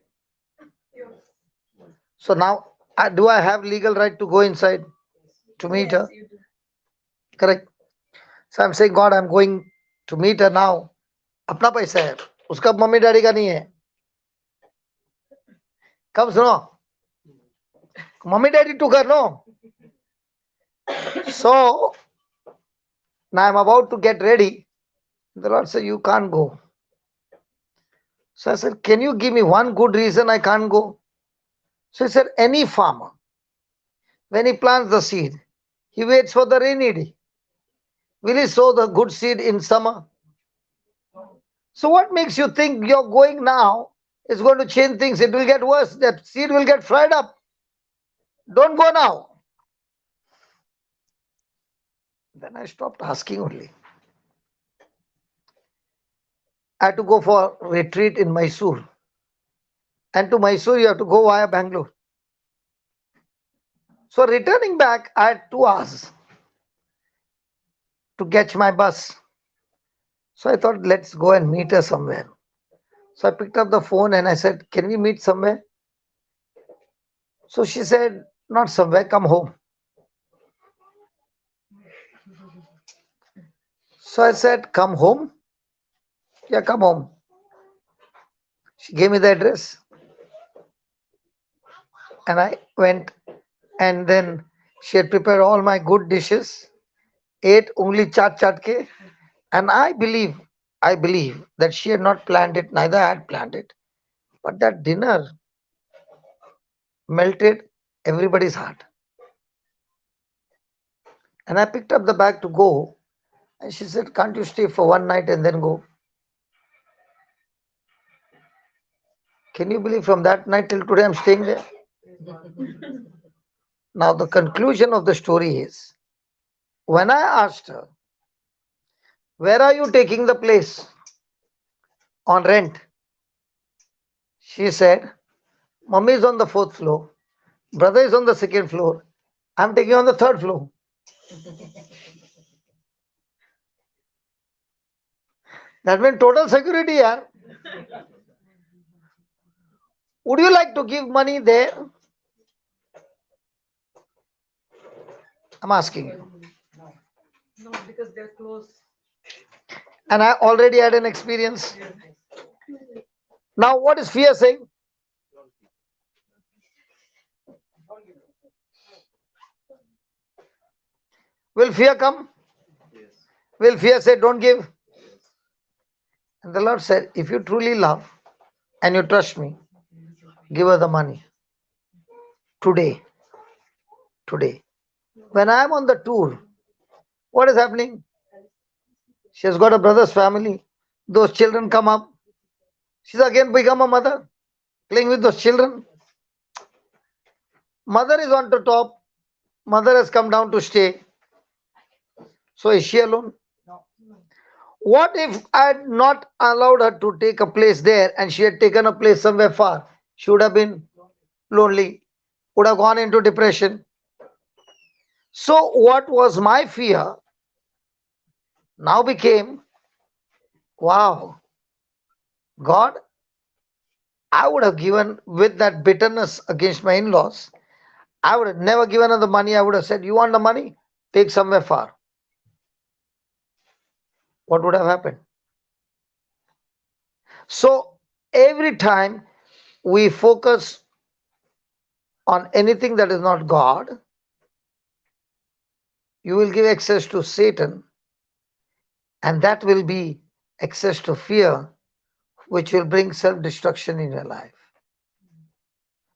So now, do I have legal right to go inside to meet her? Yes, you do. Correct. So I'm saying, God, I'm going to meet her now. अपना पैसा है, उसका mummy daddy का नहीं है. कब सुनो, mummy daddy to कर no. So now I'm about to get ready. The Lord said, you can't go. So I said, can you give me one good reason I can't go? So he said, any farmer, when he plants the seed, he waits for the rainy day. Will he sow the good seed in summer? So what makes you think you're going now is going to change things? It will get worse. That seed will get fried up. Don't go now. Then I stopped asking only. I had to go for retreat in Mysore. And to Mysore, you have to go via Bangalore. So returning back, I had 2 hours to catch my bus. So I thought, let's go and meet her somewhere. So I picked up the phone and I said, can we meet somewhere? So she said, not somewhere, come home. So I said, come home? Yeah, come home. She gave me the address. And I went, and then she had prepared all my good dishes, ate only chat ke. And I believe that she had not planned it, neither I had planned it. But that dinner melted everybody's heart. And I picked up the bag to go, and she said, can't you stay for one night and then go? Can you believe from that night till today I'm staying there? Now, the conclusion of the story is when I asked her, where are you taking the place on rent? She said, Mummy is on the 4th floor, brother is on the 2nd floor, I'm taking on the 3rd floor. That means total security, yaar. Would you like to give money there? I'm asking you. No, because they're close. And I already had an experience. Now, what is fear saying? Will fear come? Will fear say, don't give? And the Lord said, if you truly love and you trust me, give her the money. Today. Today. When I am on the tour, what is happening? She has got a brother's family. Those children come up. She's again become a mother, playing with those children. Mother is on the top. Mother has come down to stay. So is she alone? What if I had not allowed her to take a place there and she had taken a place somewhere far? She would have been lonely, would have gone into depression. So what was my fear now became, wow, God, I would have given with that bitterness against my in-laws. I would have never given her the money. I would have said, you want the money? Take somewhere far. What would have happened? So every time we focus on anything that is not God, you will give access to Satan, and that will be access to fear, which will bring self-destruction in your life.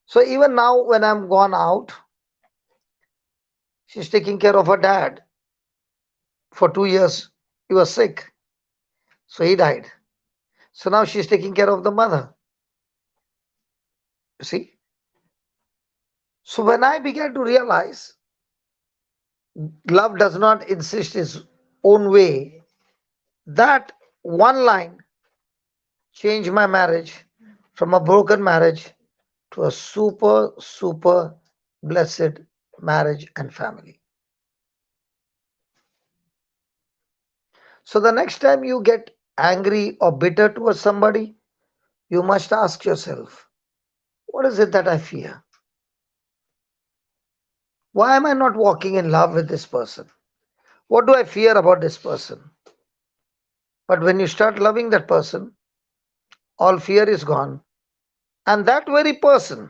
So even now, when I'm gone out, she's taking care of her dad. For 2 years, he was sick, so he died. So now she's taking care of the mother. You see? So when I began to realize love does not insist its own way, that one line changed my marriage from a broken marriage to a super, super blessed marriage and family. So the next time you get angry or bitter towards somebody, you must ask yourself, what is it that I fear? Why am I not walking in love with this person? What do I fear about this person? But when you start loving that person, all fear is gone. And that very person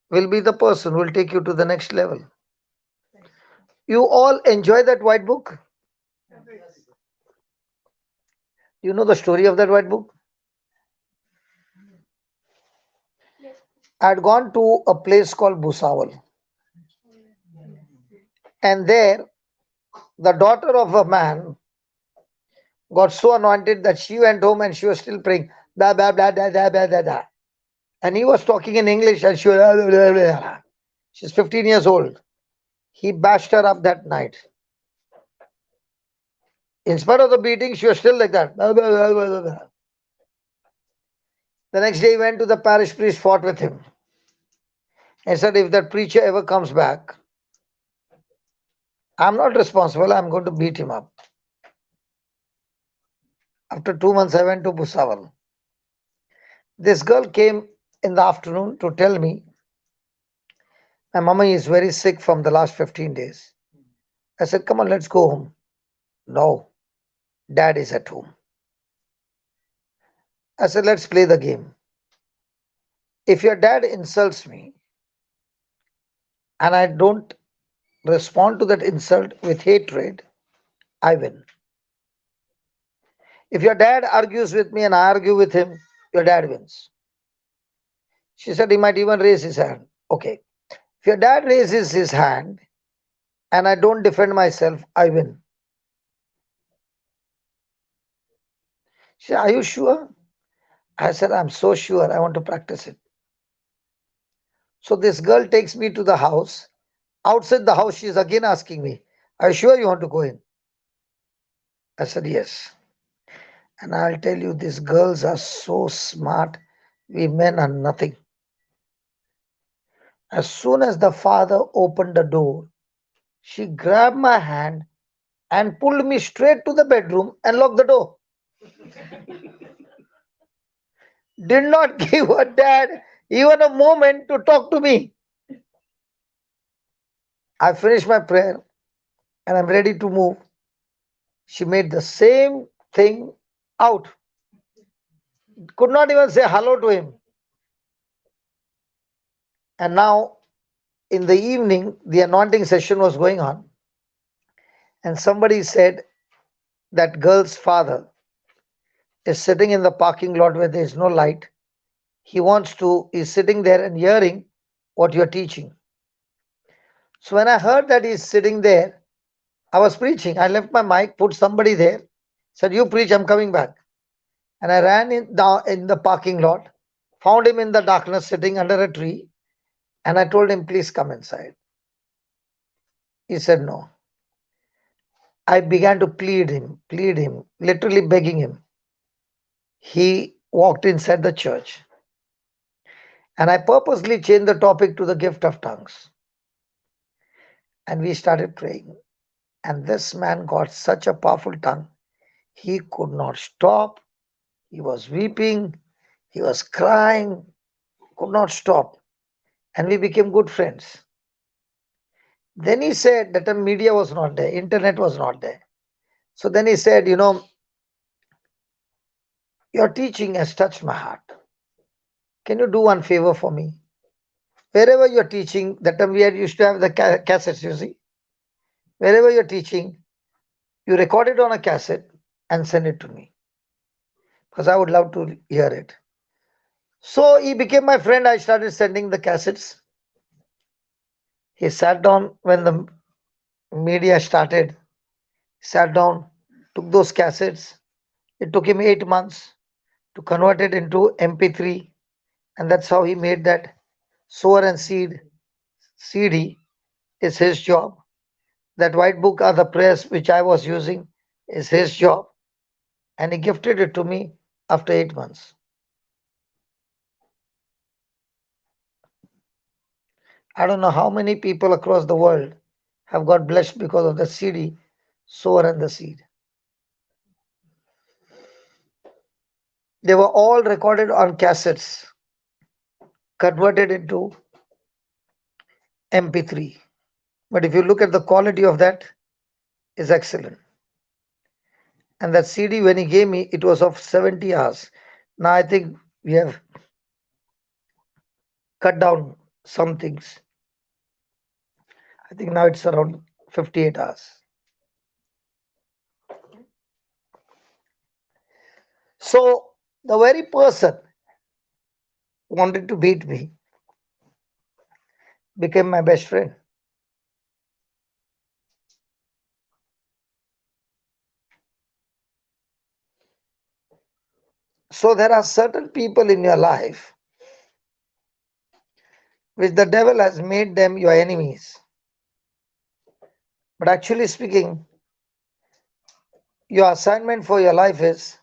will be the person who will take you to the next level. You all enjoy that white book? You know the story of that white book? I had gone to a place called Busawal, and there the daughter of a man got so anointed that she went home and she was still praying. Da, da, da, da, da, da, da, da. And he was talking in English and she was. Da, da, da, da, da. She's 15 years old. He bashed her up that night. In spite of the beating, she was still like that. Da, da, da, da, da, da. The next day, he went to the parish priest, fought with him, and said, if that preacher ever comes back, I'm not responsible. I'm going to beat him up. After 2 months, I went to Busawal. This girl came in the afternoon to tell me my mummy is very sick from the last 15 days. I said, come on, let's go home. No, dad is at home. I said, let's play the game. If your dad insults me and I don't respond to that insult with hatred, I win. If your dad argues with me and I argue with him, your dad wins. She said he might even raise his hand. Okay. If your dad raises his hand and I don't defend myself, I win. She said, are you sure? I said, I'm so sure. I want to practice it. So this girl takes me to the house. Outside the house, she's again asking me, are you sure you want to go in? I said, yes. And I'll tell you, these girls are so smart. We men are nothing. As soon as the father opened the door, she grabbed my hand and pulled me straight to the bedroom and locked the door. Did not give her dad even a moment to talk to me. I finished my prayer and I'm ready to move. She made the same thing out. Could not even say hello to him. And now, in the evening, the anointing session was going on. And somebody said that girl's father is sitting in the parking lot where there is no light. Is sitting there and hearing what you're teaching. So when I heard that he's sitting there, I was preaching. I left my mic, put somebody there, said, you preach, I'm coming back. And I ran down in the parking lot, found him in the darkness sitting under a tree, and I told him, please come inside. He said, no. I began to plead him, literally begging him. He walked inside the church. And I purposely changed the topic to the gift of tongues. And we started praying. And this man got such a powerful tongue. He could not stop. He was weeping. He was crying. Could not stop. And we became good friends. Then he said that the media was not there. Internet was not there. So then he said, your teaching has touched my heart. Can you do one favor for me? Wherever you're teaching, that time we used to have the cassettes, you see. Wherever you're teaching, you record it on a cassette and send it to me. Because I would love to hear it. So he became my friend. I started sending the cassettes. He sat down when the media started. Sat down, took those cassettes. It took him 8 months to convert it into MP3. And that's how he made that sower and seed CD is his job. That white book are the prayers which I was using is his job. And he gifted it to me after 8 months. I don't know how many people across the world have got blessed because of the CD, sower and the seed. They were all recorded on cassettes, converted into MP3. But if you look at the quality of that, is excellent. And that CD when he gave me, it was of 70 hours. Now I think we have cut down some things. I think now it's around 58 hours. So the very person wanted to beat me became my best friend. So there are certain people in your life which the devil has made them your enemies. But actually speaking, your assignment for your life is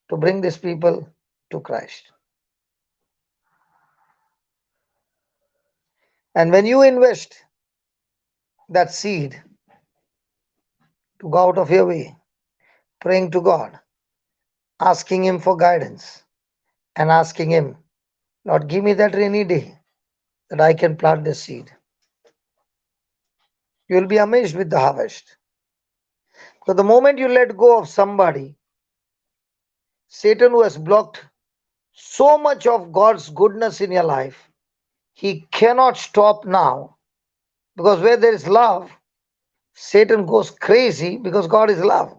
to bring these people to Christ. And when you invest that seed to go out of your way, praying to God, asking Him for guidance, and asking Him, Lord, give me that rainy day that I can plant this seed. You will be amazed with the harvest. Because the moment you let go of somebody, Satan, who has blocked so much of God's goodness in your life, he cannot stop now. Because where there is love, Satan goes crazy because God is love.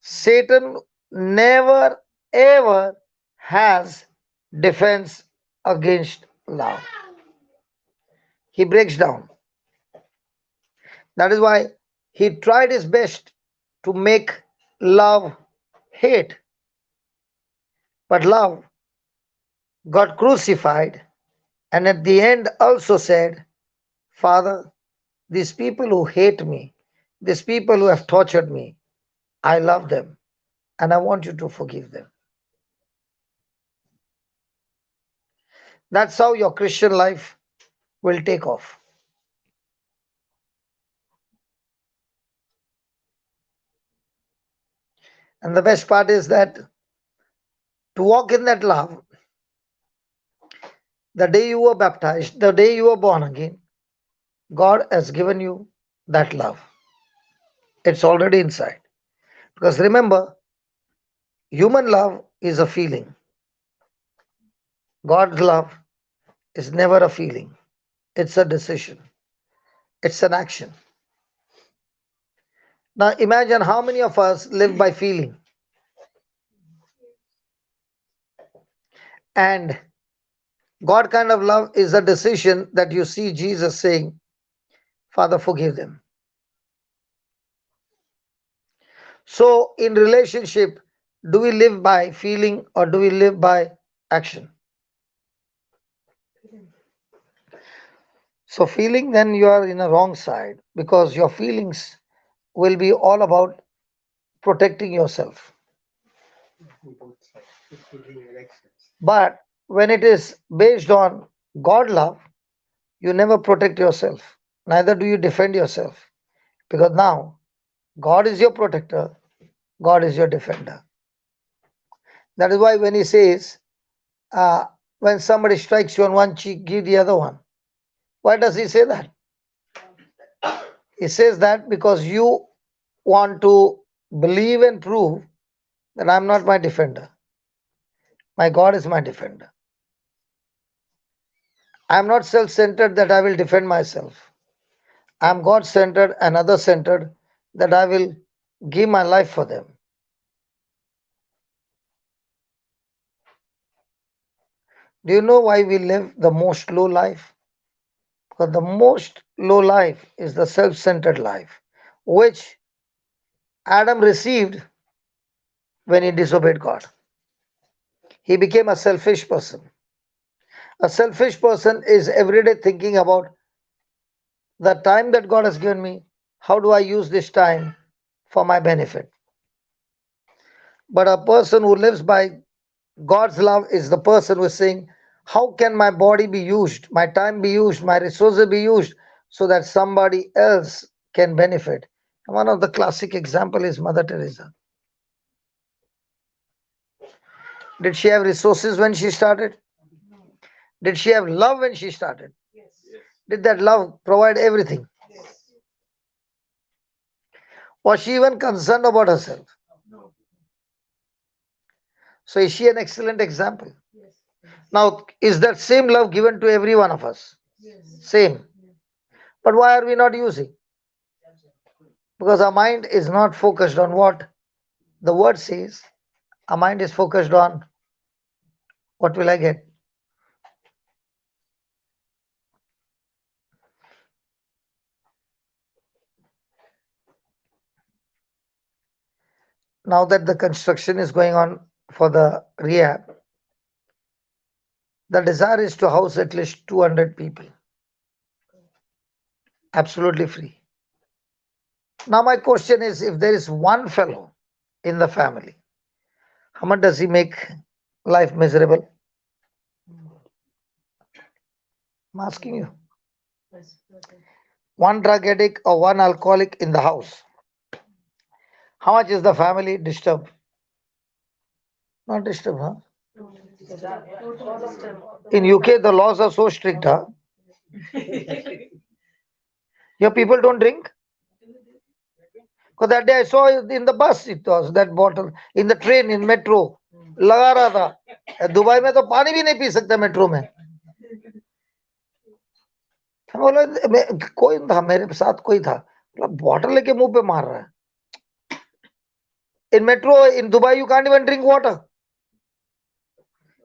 Satan never ever has defense against love. He breaks down. That is why he tried his best to make love hate. But love got crucified and at the end also said, Father, these people who hate me, these people who have tortured me, I love them and I want you to forgive them. That's how your Christian life will take off. And the best part is that to walk in that love, the day you were baptized, the day you were born again, God has given you that love. It's already inside. Because remember, human love is a feeling. God's love is never a feeling, it's a decision, it's an action. Now imagine how many of us live by feeling. And God kind of love is a decision that you see Jesus saying, Father, forgive them. So in relationship, do we live by feeling or do we live by action? So feeling, then you are in a wrong side because your feelings will be all about protecting yourself. But when it is based on God love, you never protect yourself. Neither do you defend yourself. Because now God is your protector, God is your defender. That is why when he says, uh, when somebody strikes you on one cheek, give the other one. Why does he say that? He says that because you want to believe and prove that I'm not my defender. My God is my defender. I'm not self centered that I will defend myself. I'm God centered and other centered that I will give my life for them. Do you know why we live the most low life? Because the most low life is the self centered life, which Adam received when he disobeyed God. He became a selfish person. A selfish person is every day thinking about the time that God has given me. How do I use this time for my benefit? But a person who lives by God's love is the person who is saying, how can my body be used, my time be used, my resources be used so that somebody else can benefit? And one of the classic example is Mother Teresa. Did she have resources when she started? Did she have love when she started? Yes. Did that love provide everything? Was she even concerned about herself? So is she an excellent example? Now, is that same love given to every one of us? Same. But why are we not using? Because our mind is not focused on what the word says. Our mind is focused on what will I get? Now that the construction is going on for the rehab, the desire is to house at least 200 people. Absolutely free. Now, my question is, if there is one fellow in the family, how much does he make life miserable? I'm asking you. One drug addict or one alcoholic in the house, how much is the family disturbed? Not disturbed, huh? In UK, the laws are so strict, huh? Your people don't drink? Because that day I saw in the bus, it was that bottle, in the train, in metro, लगा रहा था. Dubai में तो पानी भी नहीं P सकता metro में. हम बोला कोई था मेरे साथ, कोई था, बॉटल लेके मुंह पे मार रहा है. In metro in Dubai you can't even drink water.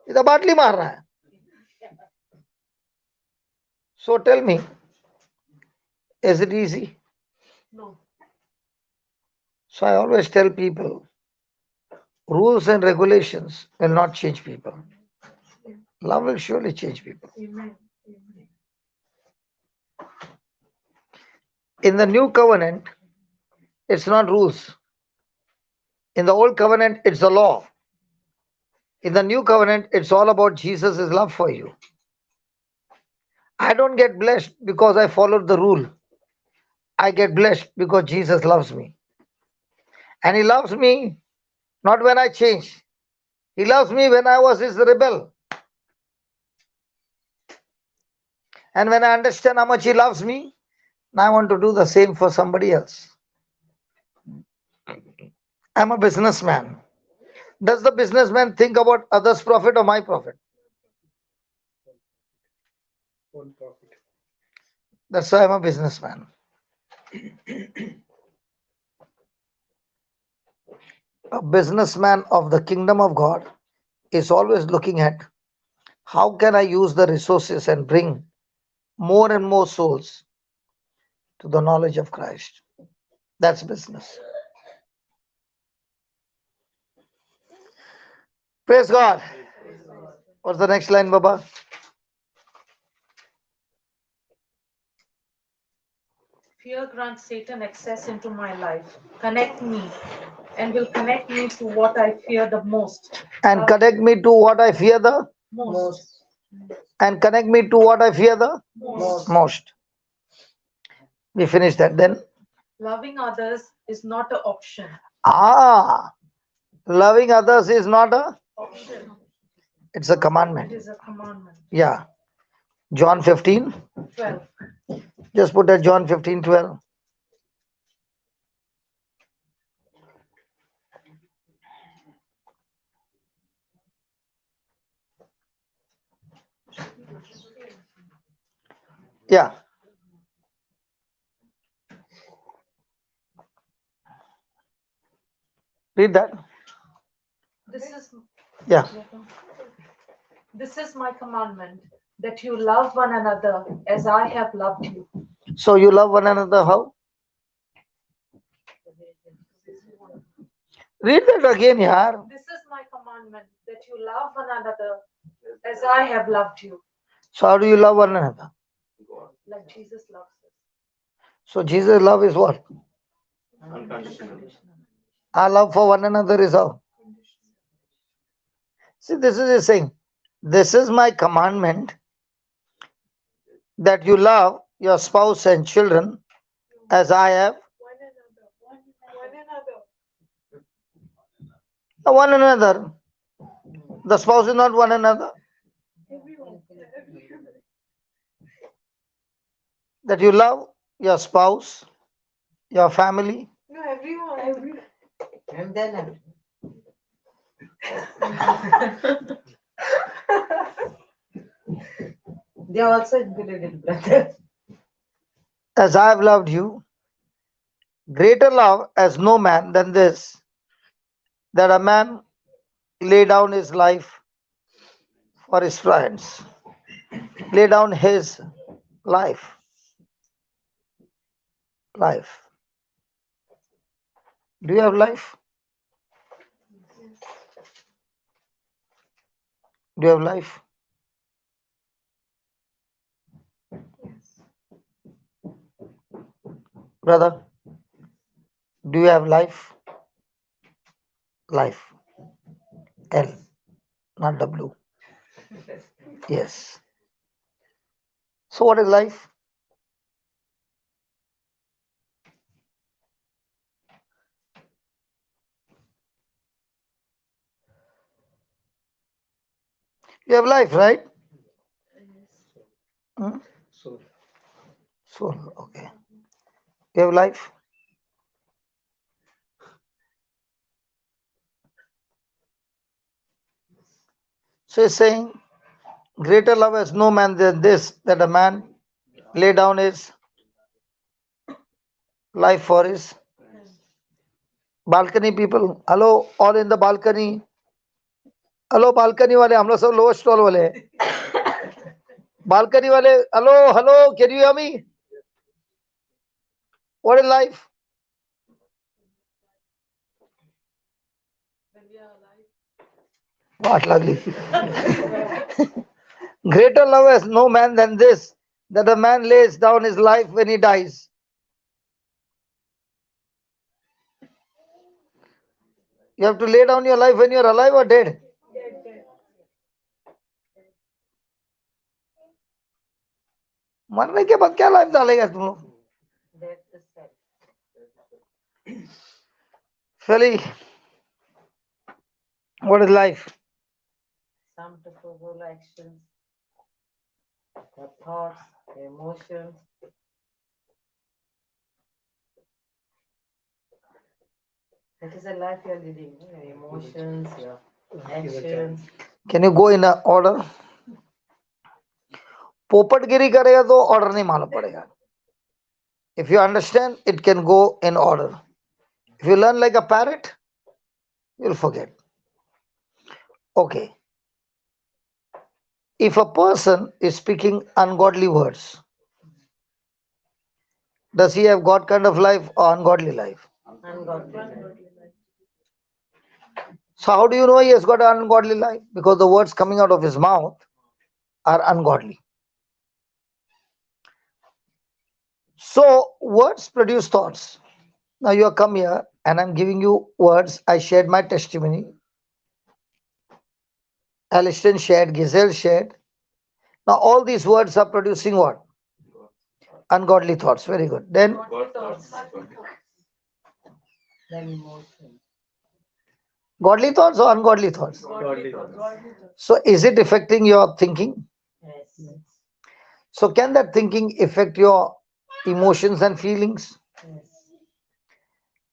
इधर बाटली मार रहा है. So tell me, is it easy? No. So I always tell people, rules and regulations will not change people. Love will surely change people. Amen. In the new covenant, it's not rules. In the old covenant, it's the law. In the new covenant, it's all about Jesus' love for you. I don't get blessed because I followed the rule. I get blessed because Jesus loves me. And He loves me not when I change. He loves me when I was His rebel. And when I understand how much He loves me, now I want to do the same for somebody else. I'm a businessman. Does the businessman think about others' profit or my profit? Own profit. That's why I'm a businessman. A businessman of the kingdom of God is always looking at how can I use the resources and bring more and more souls to the knowledge of Christ. That's business. Praise God. What's the next line, Baba? Fear grants Satan access into my life. Connect me and will connect me to what I fear the most. And connect me to what I fear the Most. and connect me to what I fear the most. We finish that then. Loving others is not an option. Loving others is not a, Option. it's a It commandment. is a commandment. Yeah. John 15. 12. Just put that John 15:12. Yeah. Read that. This is Yeah. This is my commandment, that you love one another as I have loved you. So you love one another how? Read that again, yaar. This is my commandment, that you love one another as I have loved you, So how do you love one another? like Jesus loves us. So Jesus' love is what? Our love for one another is how? See, this is his saying. This is my commandment, that you love your spouse and children as I have one another. The spouse is not one another. That you love your spouse, your family, No, everyone. And then they also included brother. as I have loved you. Greater love has no man than this, that a man lay down his life for his friends. Lay down his life. Life. Do you have life? Do you have life? Brother, do you have life? Life. L, not W. Yes. So, what is life? You have life, right? Hmm? So Soul. Okay. You have life. So, he's saying, greater love has no man than this, that a man lay down his life for his balcony people. Hello, all in the balcony. Hello balcony वाले हम लोग सब lower stall वाले balcony वाले hello hello can you hear me what is life what lovely greater love has no man than this that a man lays down his life when he dies you have to lay down your life when you're alive or dead मरने के बाद क्या life डालेगा तुम लोग That's the self. Philly, what is life? Some to follow actions, your thoughts, your emotions. That is the life you are leading. Your emotions, your actions. Can you go in a order? पोपटगिरी करेगा तो order नहीं मालूम पड़ेगा if you understand it can go in order if you learn like a parrot you'll forget okay if a person is speaking ungodly words does he have god kind of life or ungodly life Ungodly life. so how do you know he has got an ungodly life because the words coming out of his mouth are ungodly so words produce thoughts now you have come here and I'm giving you words I shared my testimony Aliston shared, Giselle shared. Now all these words are producing what? Ungodly thoughts. Very good. Then Then emotions. godly thoughts or ungodly thoughts? godly thoughts. So is it affecting your thinking? Yes. So can that thinking affect your emotions and feelings? Yes.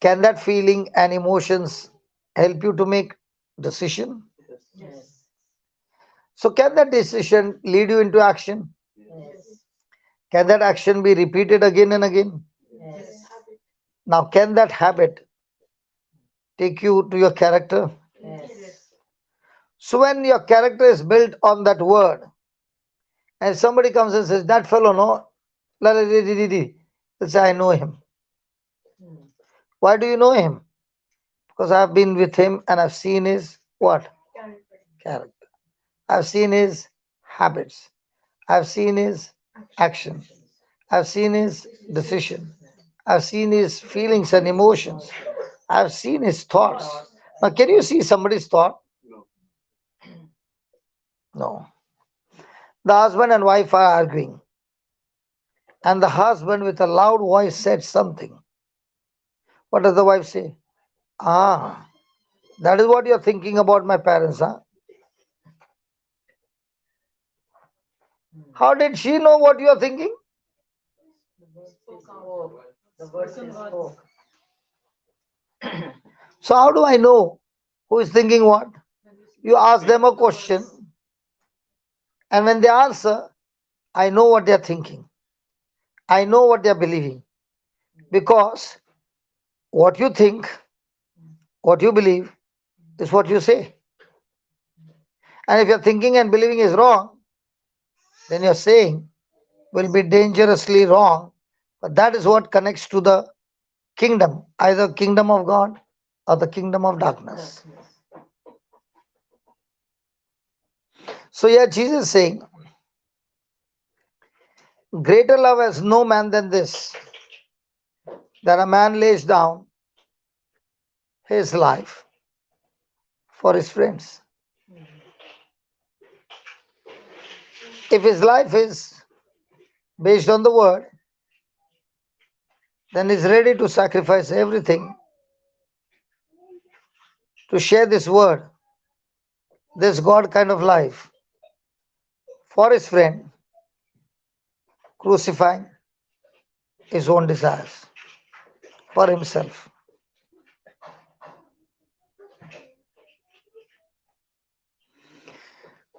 Can that feeling and emotions help you to make decision? Yes. So can that decision lead you into action? Yes. Can that action be repeated again and again? Yes. Now can that habit take you to your character? Yes. So when your character is built on that word, and somebody comes and says, that fellow, no, la la di di di di," you say, I know him. Hmm. Why do you know him? Because I've been with him and I've seen his what? Character. I've seen his habits. I've seen his action. I've seen his decision. I've seen his feelings and emotions. I've seen his thoughts. Now, can you see somebody's thought? No. The husband and wife are arguing, and the husband, with a loud voice, said something. What does the wife say? Ah, that is what you're thinking about my parents, huh? How did she know what you're thinking? Spoke. The word says spoke. So how do I know who is thinking what? You ask them a question, and when they answer, I know what they are thinking. I know what they are believing. Because what you think, what you believe, is what you say. And if your thinking and believing is wrong, then your saying will be dangerously wrong. But that is what connects to the kingdom, either kingdom of God or the kingdom of darkness. So here Jesus is saying, greater love has no man than this, that a man lays down his life for his friends. If his life is based on the word, then he's ready to sacrifice everything to share this word, this God kind of life for his friend, crucifying his own desires for himself.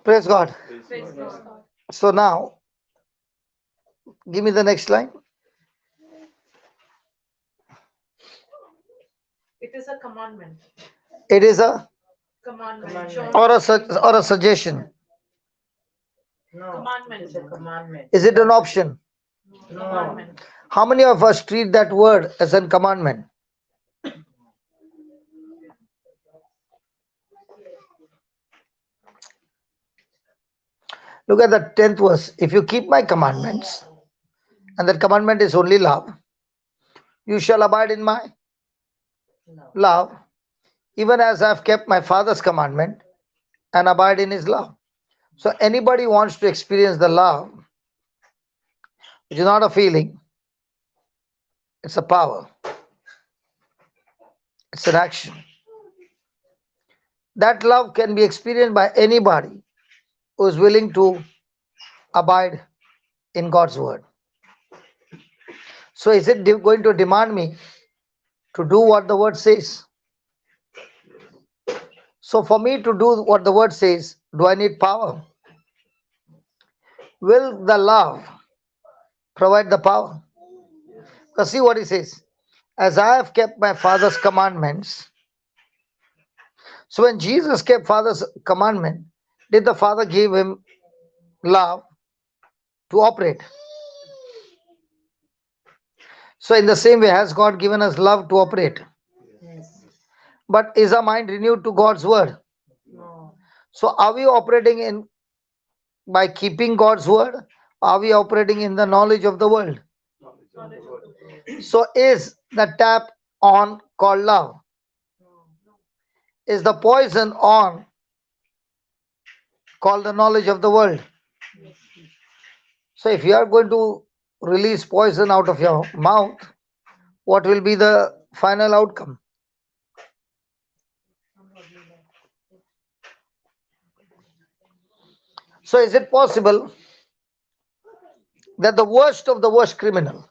Praise God. Praise God. So now, give me the next line. It is a commandment. It is a Commandment. John or a suggestion. No. Commandment. It's a commandment. Is it an option? Commandment. How many of us treat that word as a commandment? Look at the 10th verse. If you keep my commandments, and that commandment is only love, you shall abide in my No. love, even as I have kept my Father's commandment and abide in his love. So anybody wants to experience the love, which is not a feeling, it's a power, it's an action. That love can be experienced by anybody who is willing to abide in God's word. So is it going to demand me to do what the word says? So for me to do what the word says, do I need power? Will the love provide the power? Because see what he says. As I have kept my Father's commandments. So when Jesus kept Father's commandment, did the Father give him love to operate? So in the same way, has God given us love to operate? Yes. But is our mind renewed to God's word? No. So are we operating in by keeping God's word? Are we operating in the knowledge of the world? So is the tap on called love? Is the poison on called the knowledge of the world? So if you are going to release poison out of your mouth, what will be the final outcome? So is it possible that the worst of the worst criminal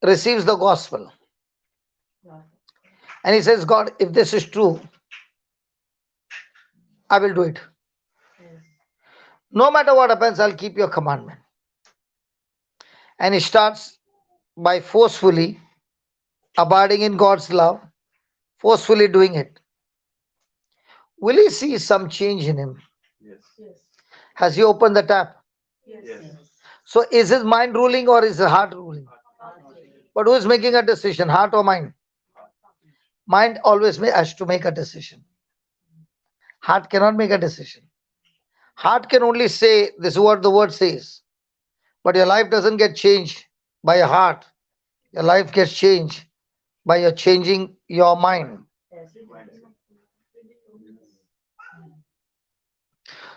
receives the gospel No. and he says, God, if this is true, I will do it. Yes. No matter what happens, I'll keep your commandment. And he starts by forcefully abiding in God's love, forcefully doing it. Will he see some change in him? Yes. Has he opened the tap? Yes. So is his mind ruling or is his heart ruling? But who is making a decision, heart or mind? Mind always has to make a decision. Heart cannot make a decision. Heart can only say this is what the word says. But your life doesn't get changed by your heart. Your life gets changed by your changing your mind. Yes.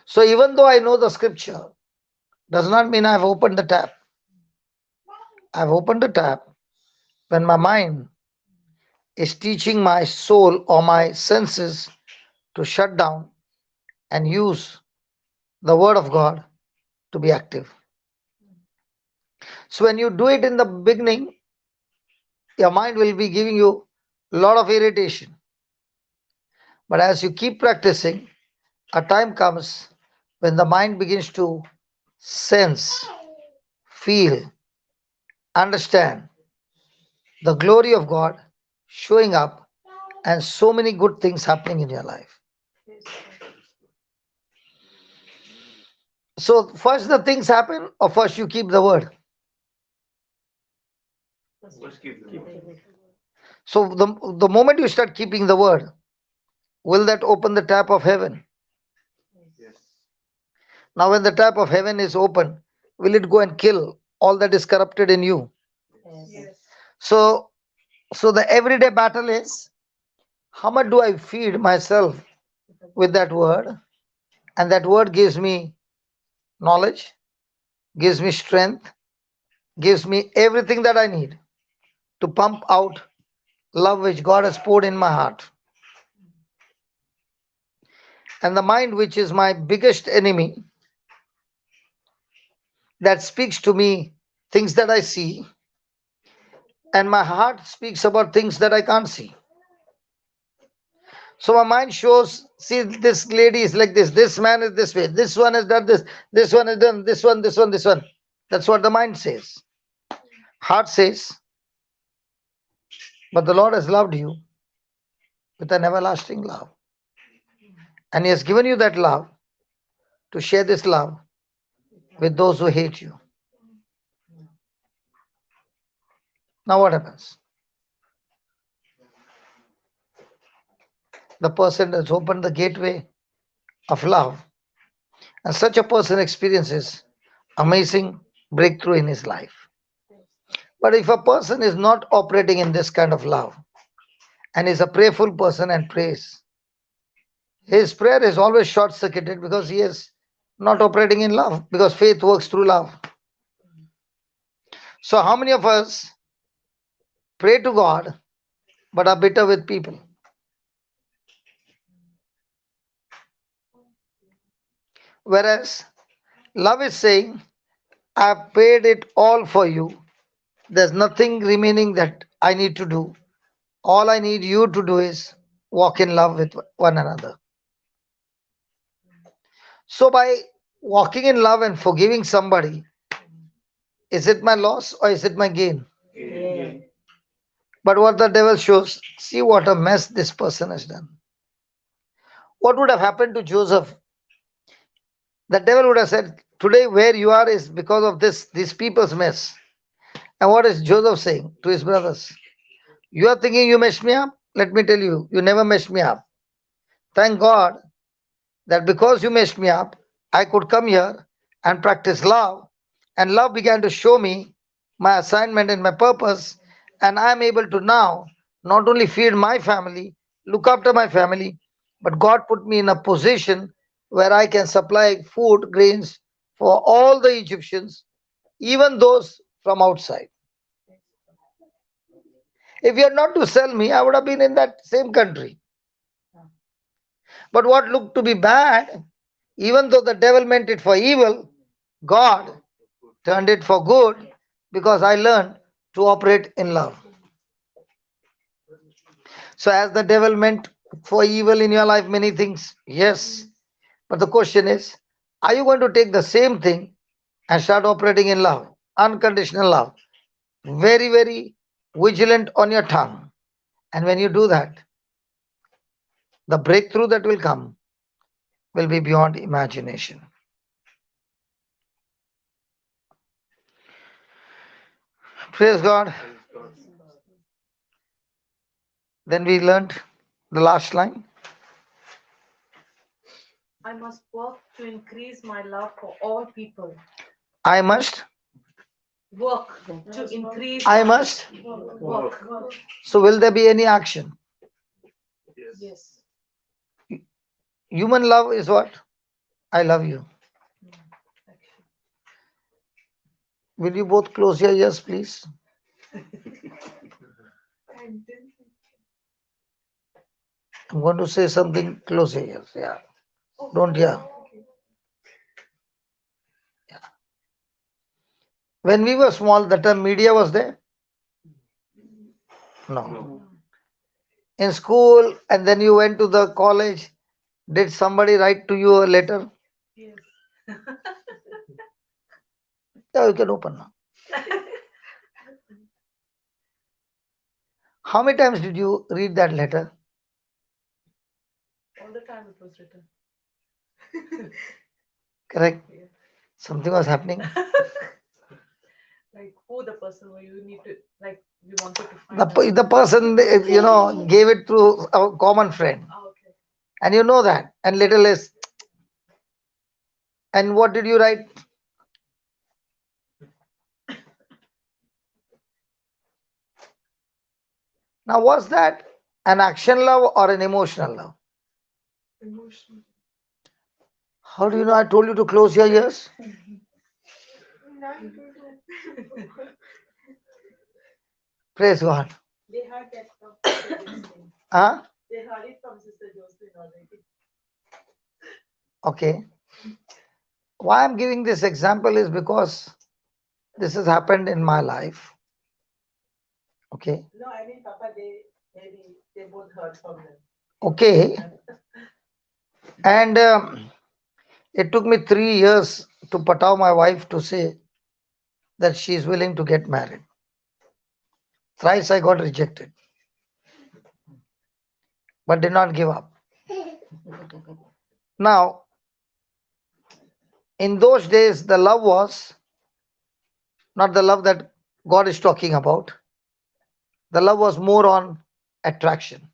So even though I know the scripture, does not mean I've opened the tap. I've opened the tap when my mind is teaching my soul or my senses to shut down and use the word of God to be active. So when you do it in the beginning, your mind will be giving you a lot of irritation. But as you keep practicing, a time comes when the mind begins to sense, feel, understand the glory of God showing up and so many good things happening in your life. So, first the things happen, or first you keep the word? So, the moment you start keeping the word, will that open the tap of heaven? Now, when the tap of heaven is open, will it go and kill all that is corrupted in you? Yes. So, so the everyday battle is how much do I feed myself with that word? And that word gives me knowledge, gives me strength, gives me everything that I need to pump out love which God has poured in my heart. And the mind, which is my biggest enemy, that speaks to me things that I see, and my heart speaks about things that I can't see. So my mind shows, see, this lady is like this man is this way, this one has done this one has done this one. That's what the mind says. Heart says, but the Lord has loved you with an everlasting love. And He has given you that love to share this love with those who hate you. Now, what happens? The person has opened the gateway of love, and such a person experiences amazing breakthrough in his life. But if a person is not operating in this kind of love and is a prayerful person and prays, his prayer is always short circuited because he is not operating in love, because faith works through love. So, how many of us pray to God but are bitter with people? Whereas love is saying, I've paid it all for you. There's nothing remaining that I need to do. All I need you to do is walk in love with one another. So, by walking in love and forgiving somebody, is it my loss or is it my gain? Yeah. But what the devil shows, see what a mess this person has done. What would have happened to Joseph? The devil would have said, today where you are is because of these people's mess. And what is Joseph saying to his brothers? You are thinking you messed me up? Let me tell you, you never messed me up. Thank God that because you messed me up, I could come here and practice love. And love began to show me my assignment and my purpose. And I'm able to now not only feed my family, look after my family, but God put me in a position where I can supply food, grains for all the Egyptians, even those from outside. If you had not to sell me, I would have been in that same country. But what looked to be bad, even though the devil meant it for evil, God turned it for good because I learned to operate in love. So, as the devil meant for evil in your life many things, yes. But the question is, are you going to take the same thing and start operating in love, unconditional love? Very, very vigilant on your tongue. And when you do that, the breakthrough that will come will be beyond imagination. Praise God. Then we learned the last line. I must work to increase my love for all people. I must. Work to increase. I must. Work. So, will there be any action? Yes. Human love is what? I love you. Will you both close your ears, please? I'm going to say something. Close your ears. Yeah. Don't hear. When we were small, the term media was there? No. In school, and then you went to the college, did somebody write to you a letter? Yes. Yeah, you can open now. How many times did you read that letter? All the time it was written. Correct? Yeah. Something was happening. Like who the person who you need to, like we wanted to find The, out. the person, gave it to a common friend. Ah, okay. And you know that. And little less. And what did you write? Now, was that an action love or an emotional love? Emotional. How do you know I told you to close your ears? Praise God. They heard that from Sister Josephine. Huh? They heard it from Sister Josephine already. Okay. Why I'm giving this example is because this has happened in my life. Okay. No, I mean, Papa, they both heard from them. Okay. And it took me 3 years to pataw my wife to say that she is willing to get married. Thrice I got rejected, but did not give up. Now, in those days, the love was not the love that God is talking about. The love was more on attraction.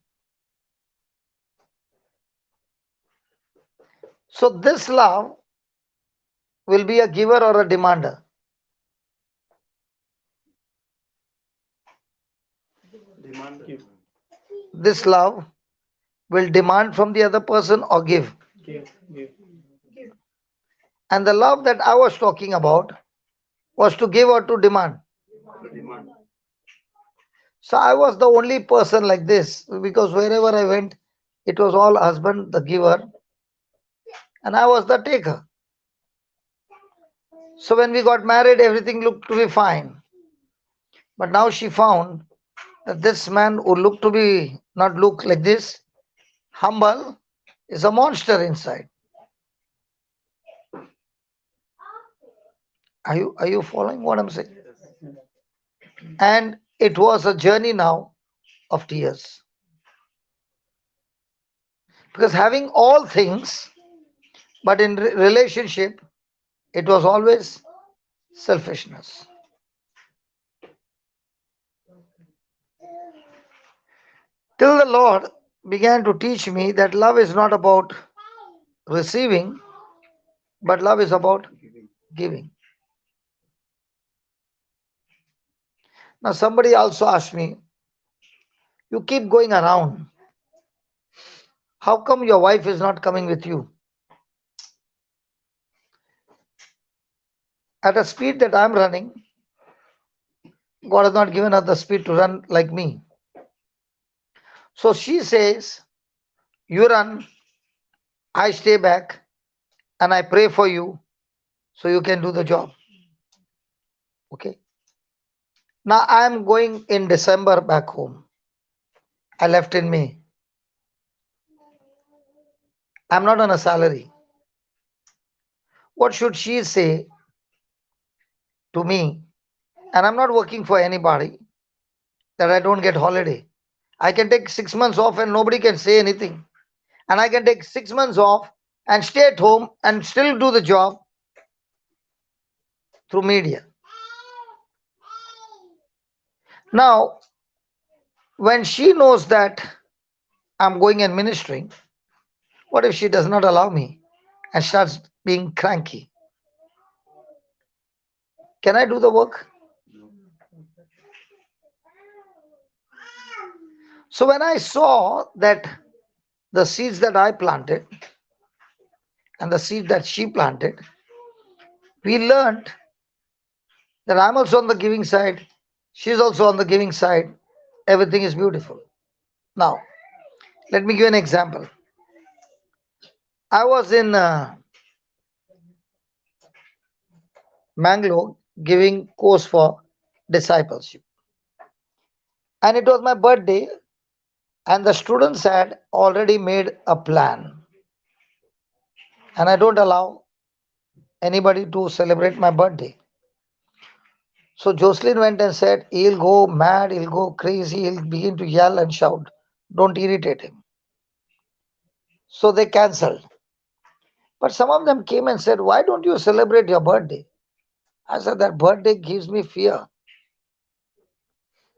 So, this love will be a giver or a demander. Give. This love will demand from the other person or give. Give. And the love that I was talking about was to give or to demand. Demand. So I was the only person like this because wherever I went, it was all husband, the giver, and I was the taker. So when we got married, everything looked to be fine. But now she found that this man who looked to be not look like this, humble, is a monster inside. Are you following what I'm saying? And it was a journey now of tears. Because having all things, but in relationship, it was always selfishness. Till the Lord began to teach me that love is not about receiving, but love is about giving. Now, somebody also asked me, you keep going around. How come your wife is not coming with you? At a speed that I'm running, God has not given her the speed to run like me. So she says, you run, I stay back, and I pray for you so you can do the job. Okay. Now I'm going in December back home. I left in May. I'm not on a salary. What should she say to me? And I'm not working for anybody that I don't get holiday. I can take 6 months off and nobody can say anything. And I can take 6 months off and stay at home and still do the job through media. Now, when she knows that I'm going and ministering, what if she does not allow me and starts being cranky? Can I do the work? So when I saw that the seeds that I planted and the seed that she planted, we learned that I'm also on the giving side, she's also on the giving side. Everything is beautiful. Now, let me give an example. I was in Mangalore giving course for discipleship. And it was my birthday, and the students had already made a plan. And I don't allow anybody to celebrate my birthday. So Jocelyn went and said, he'll go mad, he'll go crazy, he'll begin to yell and shout. Don't irritate him. So they cancelled. But some of them came and said, why don't you celebrate your birthday? I said, that birthday gives me fear.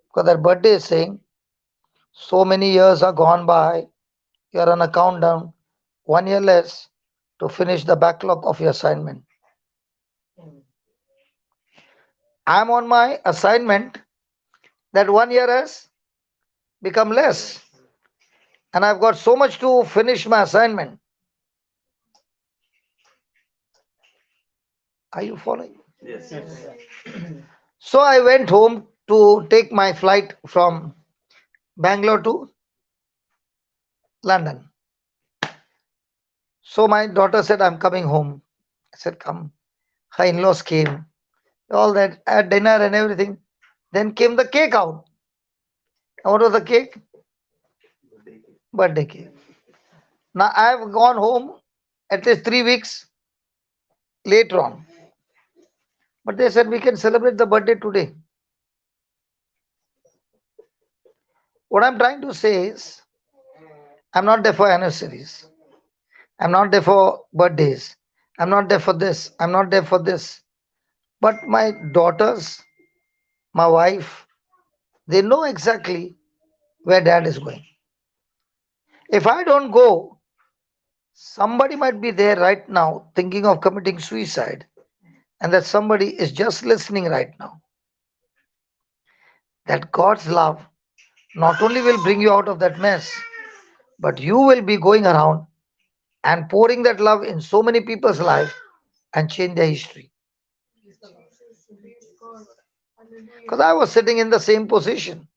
Because that birthday is saying, so many years are gone by, you're on a countdown, 1 year less to finish the backlog of your assignment. Mm. I'm on my assignment, that 1 year has become less. And I've got so much to finish my assignment. Are you following? Yes. So I went home to take my flight from Bangalore to London. So my daughter said, I'm coming home. I said, come. Her in laws came, all that, at dinner and everything. Then came the cake out. And what was the cake? Birthday cake. Now I've gone home at least 3 weeks later on. But they said we can celebrate the birthday today. What I'm trying to say is, I'm not there for anniversaries. I'm not there for birthdays. I'm not there for this. I'm not there for this. But my daughters, my wife, they know exactly where dad is going. If I don't go, somebody might be there right now thinking of committing suicide, and that somebody is just listening right now. That God's love not only will bring you out of that mess, but you will be going around and pouring that love in so many people's life and change their history. Because I was sitting in the same position.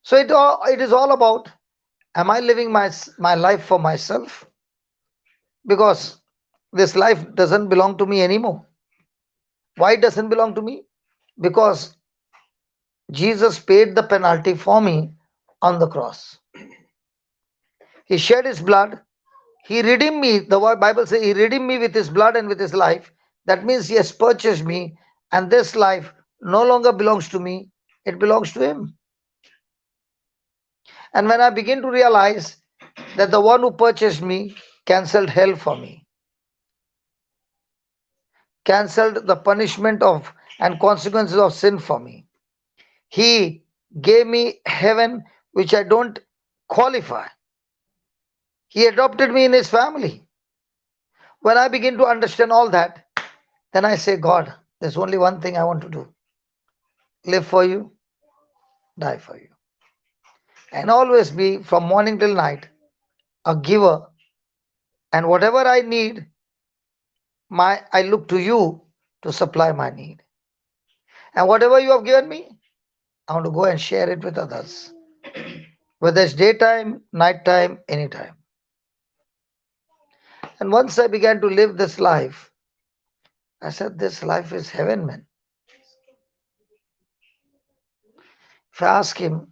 So it is all about, am I living my life for myself? Because this life doesn't belong to me anymore. Why it doesn't belong to me? Because Jesus paid the penalty for me on the cross. He shed his blood. He redeemed me. The Bible says he redeemed me with his blood and with his life. That means he has purchased me, and this life no longer belongs to me. It belongs to him. And when I begin to realize that the one who purchased me cancelled hell for me, cancelled the punishment of and consequences of sin for me, he gave me heaven which I don't qualify. He adopted me in his family. When I begin to understand all that, then I say, God, there's only one thing I want to do: live for you, die for you. And always be, from morning till night, a giver. And whatever I need, I look to you to supply my need. And whatever you have given me, I want to go and share it with others. Whether it's daytime, nighttime, anytime. And once I began to live this life, I said, this life is heaven, man. If I ask him,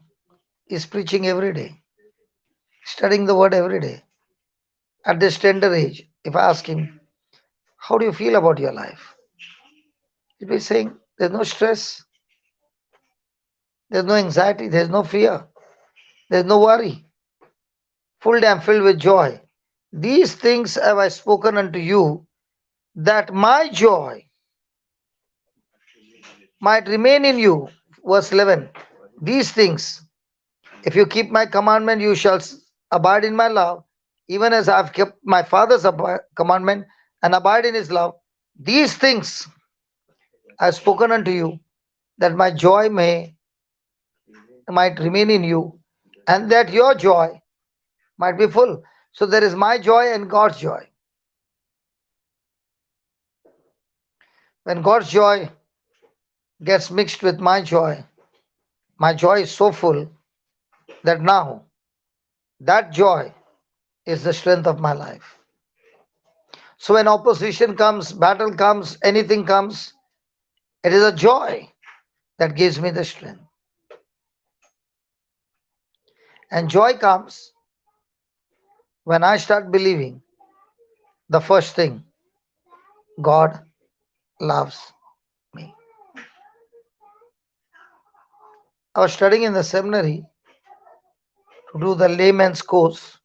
he's preaching every day, studying the word every day. At this tender age, if I ask him, how do you feel about your life? He'll be saying, there's no stress, there's no anxiety, there's no fear, there's no worry. Full day I'm filled with joy. These things have I spoken unto you, that my joy might remain in you. Verse 11. These things, if you keep my commandment, you shall abide in my love, even as I have kept my Father's commandment and abide in his love. These things I have spoken unto you, that my joy might remain in you, and that your joy might be full. So there is my joy and God's joy. When God's joy gets mixed with my joy is so full that now that joy is the strength of my life. So when opposition comes, battle comes, anything comes, it is a joy that gives me the strength. And joy comes when I start believing the first thing, God loves me. I was studying in the seminary to do the layman's course,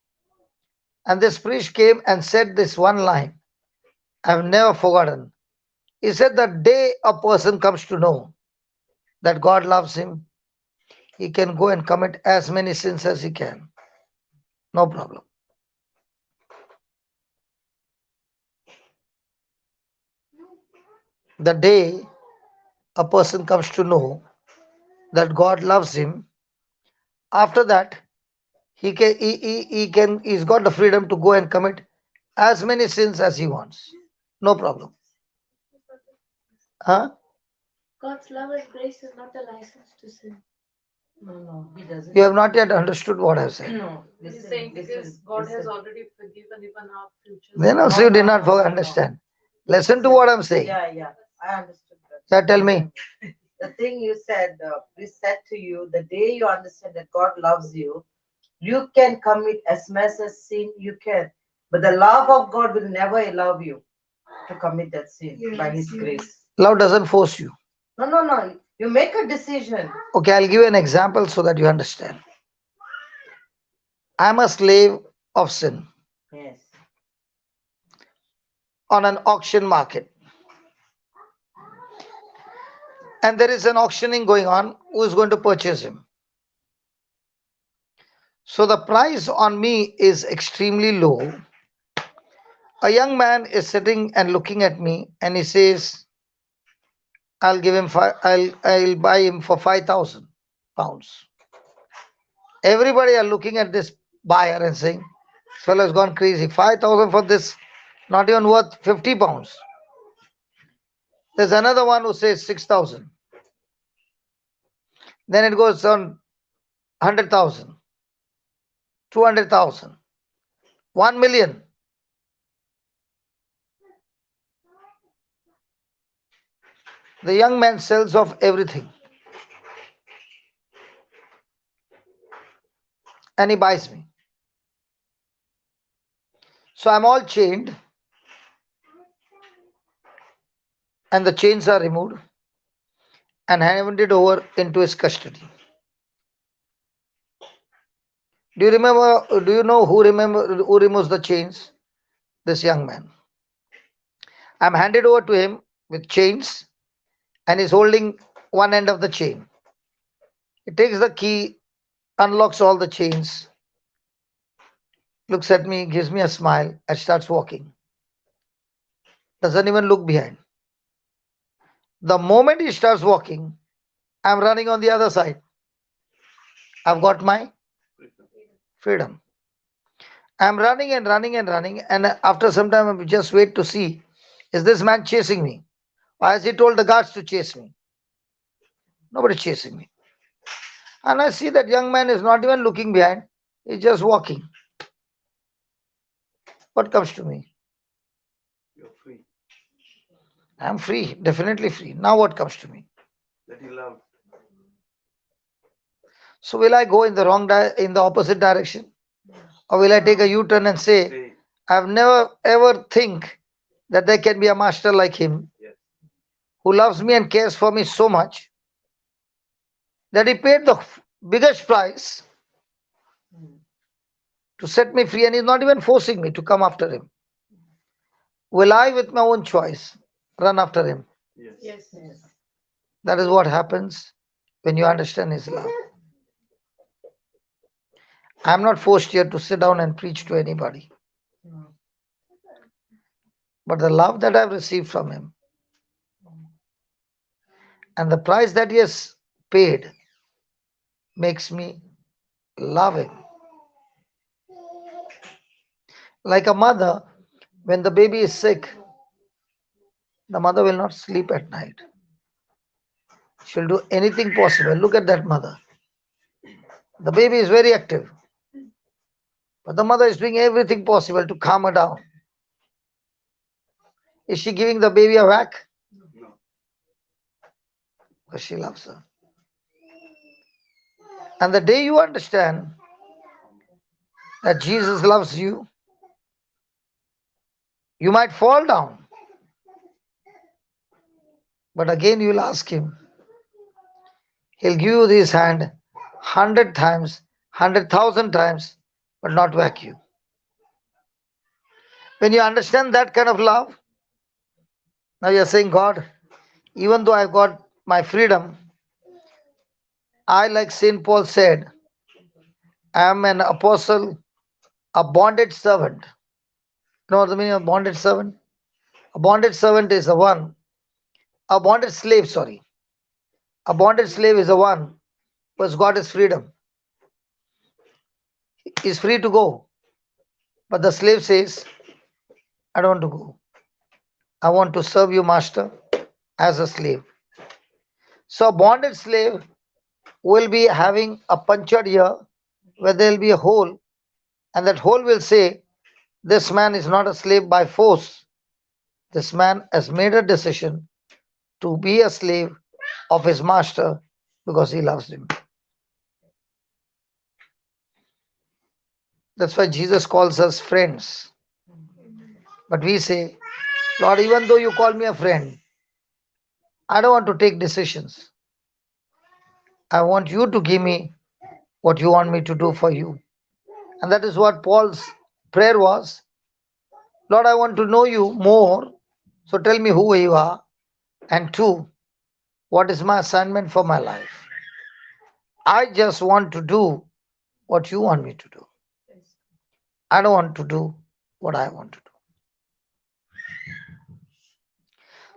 and this priest came and said this one line I've never forgotten. He said, the day a person comes to know that God loves him, he can go and commit as many sins as he can. No problem. The day a person comes to know that God loves him, after that he's got the freedom to go and commit as many sins as he wants. No problem. Huh? God's love and grace is not a license to sin. No, he doesn't. You have not yet understood what I've said. No, He's listen, saying because listen, God has listen. already forgiven even our futures. Then also you did not understand. Listen to what I'm saying. Yeah, I understood that. Yeah, tell me. The thing you said, we said to you, the day you understand that God loves you, you can commit as much as sin you can. But the love of God will never allow you to commit that sin by His grace. Love doesn't force you. No. You make a decision. Okay, I'll give you an example so that you understand. I'm a slave of sin Yes. on an auction market. And there is an auctioning going on. Who is going to purchase him? So the price on me is extremely low. A young man is sitting and looking at me and he says, I'll give him I'll buy him for £5,000. Everybody are looking at this buyer and saying, this fellow has gone crazy. 5,000 for this, not even worth £50. There's another one who says 6,000. Then it goes on 100,000, 200,000, 1,000,000. The young man sells off everything and he buys me. So I'm all chained and the chains are removed and handed over into his custody. Do you remember? Do you know who removes the chains? This young man. I'm handed over to him with chains and he's holding one end of the chain. He takes the key, unlocks all the chains, looks at me, gives me a smile, and starts walking. Doesn't even look behind. The moment he starts walking, I'm running on the other side. I've got my freedom. I'm running and running and running, and after some time, I just wait to see, is this man chasing me? Or has he told the guards to chase me? Nobody chasing me. And I see that young man is not even looking behind, he's just walking. What comes to me? You're free. I'm free, definitely free. Now what comes to me? That you love. So will I go in the opposite direction? Or will I take a U-turn and say, Say, I've never ever think that there can be a master like him yes. who loves me and cares for me so much that he paid the biggest price to set me free and he's not even forcing me to come after him. Will I, with my own choice, run after him? Yes. That is what happens when you understand his love. I'm not forced here to sit down and preach to anybody. But the love that I've received from him and the price that he has paid makes me love him. Like a mother, when the baby is sick, the mother will not sleep at night. She'll do anything possible. Look at that mother. The baby is very active, but the mother is doing everything possible to calm her down. Is she giving the baby a whack? Because she loves her. And the day you understand that Jesus loves you, you might fall down, but again you'll ask Him. He'll give you this hand 100 times, 100,000 times, but not whack you. When you understand that kind of love, now you're saying, God, even though I've got my freedom, I, like St. Paul said, am an apostle, a bonded servant. You know what the meaning of bonded servant? A bonded servant is a bonded slave, sorry. A bonded slave is the one who has got his freedom. He is free to go. But the slave says, I don't want to go. I want to serve you, master, as a slave. So a bonded slave will be having a punctured ear where there will be a hole, and that hole will say, this man is not a slave by force. This man has made a decision to be a slave of his master because he loves him. That's why Jesus calls us friends. But we say, Lord, even though you call me a friend, I don't want to take decisions. I want you to give me what you want me to do for you. And that is what Paul's prayer was. Lord, I want to know you more. So tell me who you are. And two, what is my assignment for my life? I just want to do what you want me to do. I don't want to do what I want to do.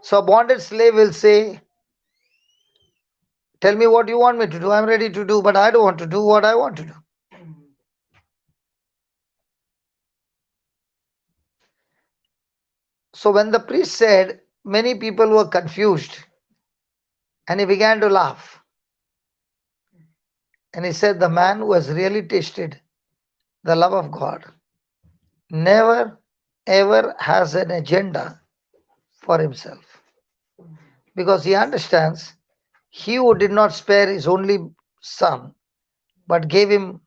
So a bonded slave will say, tell me what you want me to do. I'm ready to do, but I don't want to do what I want to do. So when the priest said, many people were confused, and he began to laugh. And he said, the man who has really tasted the love of God never ever has an agenda for himself. Because he understands he who did not spare his only son, but gave him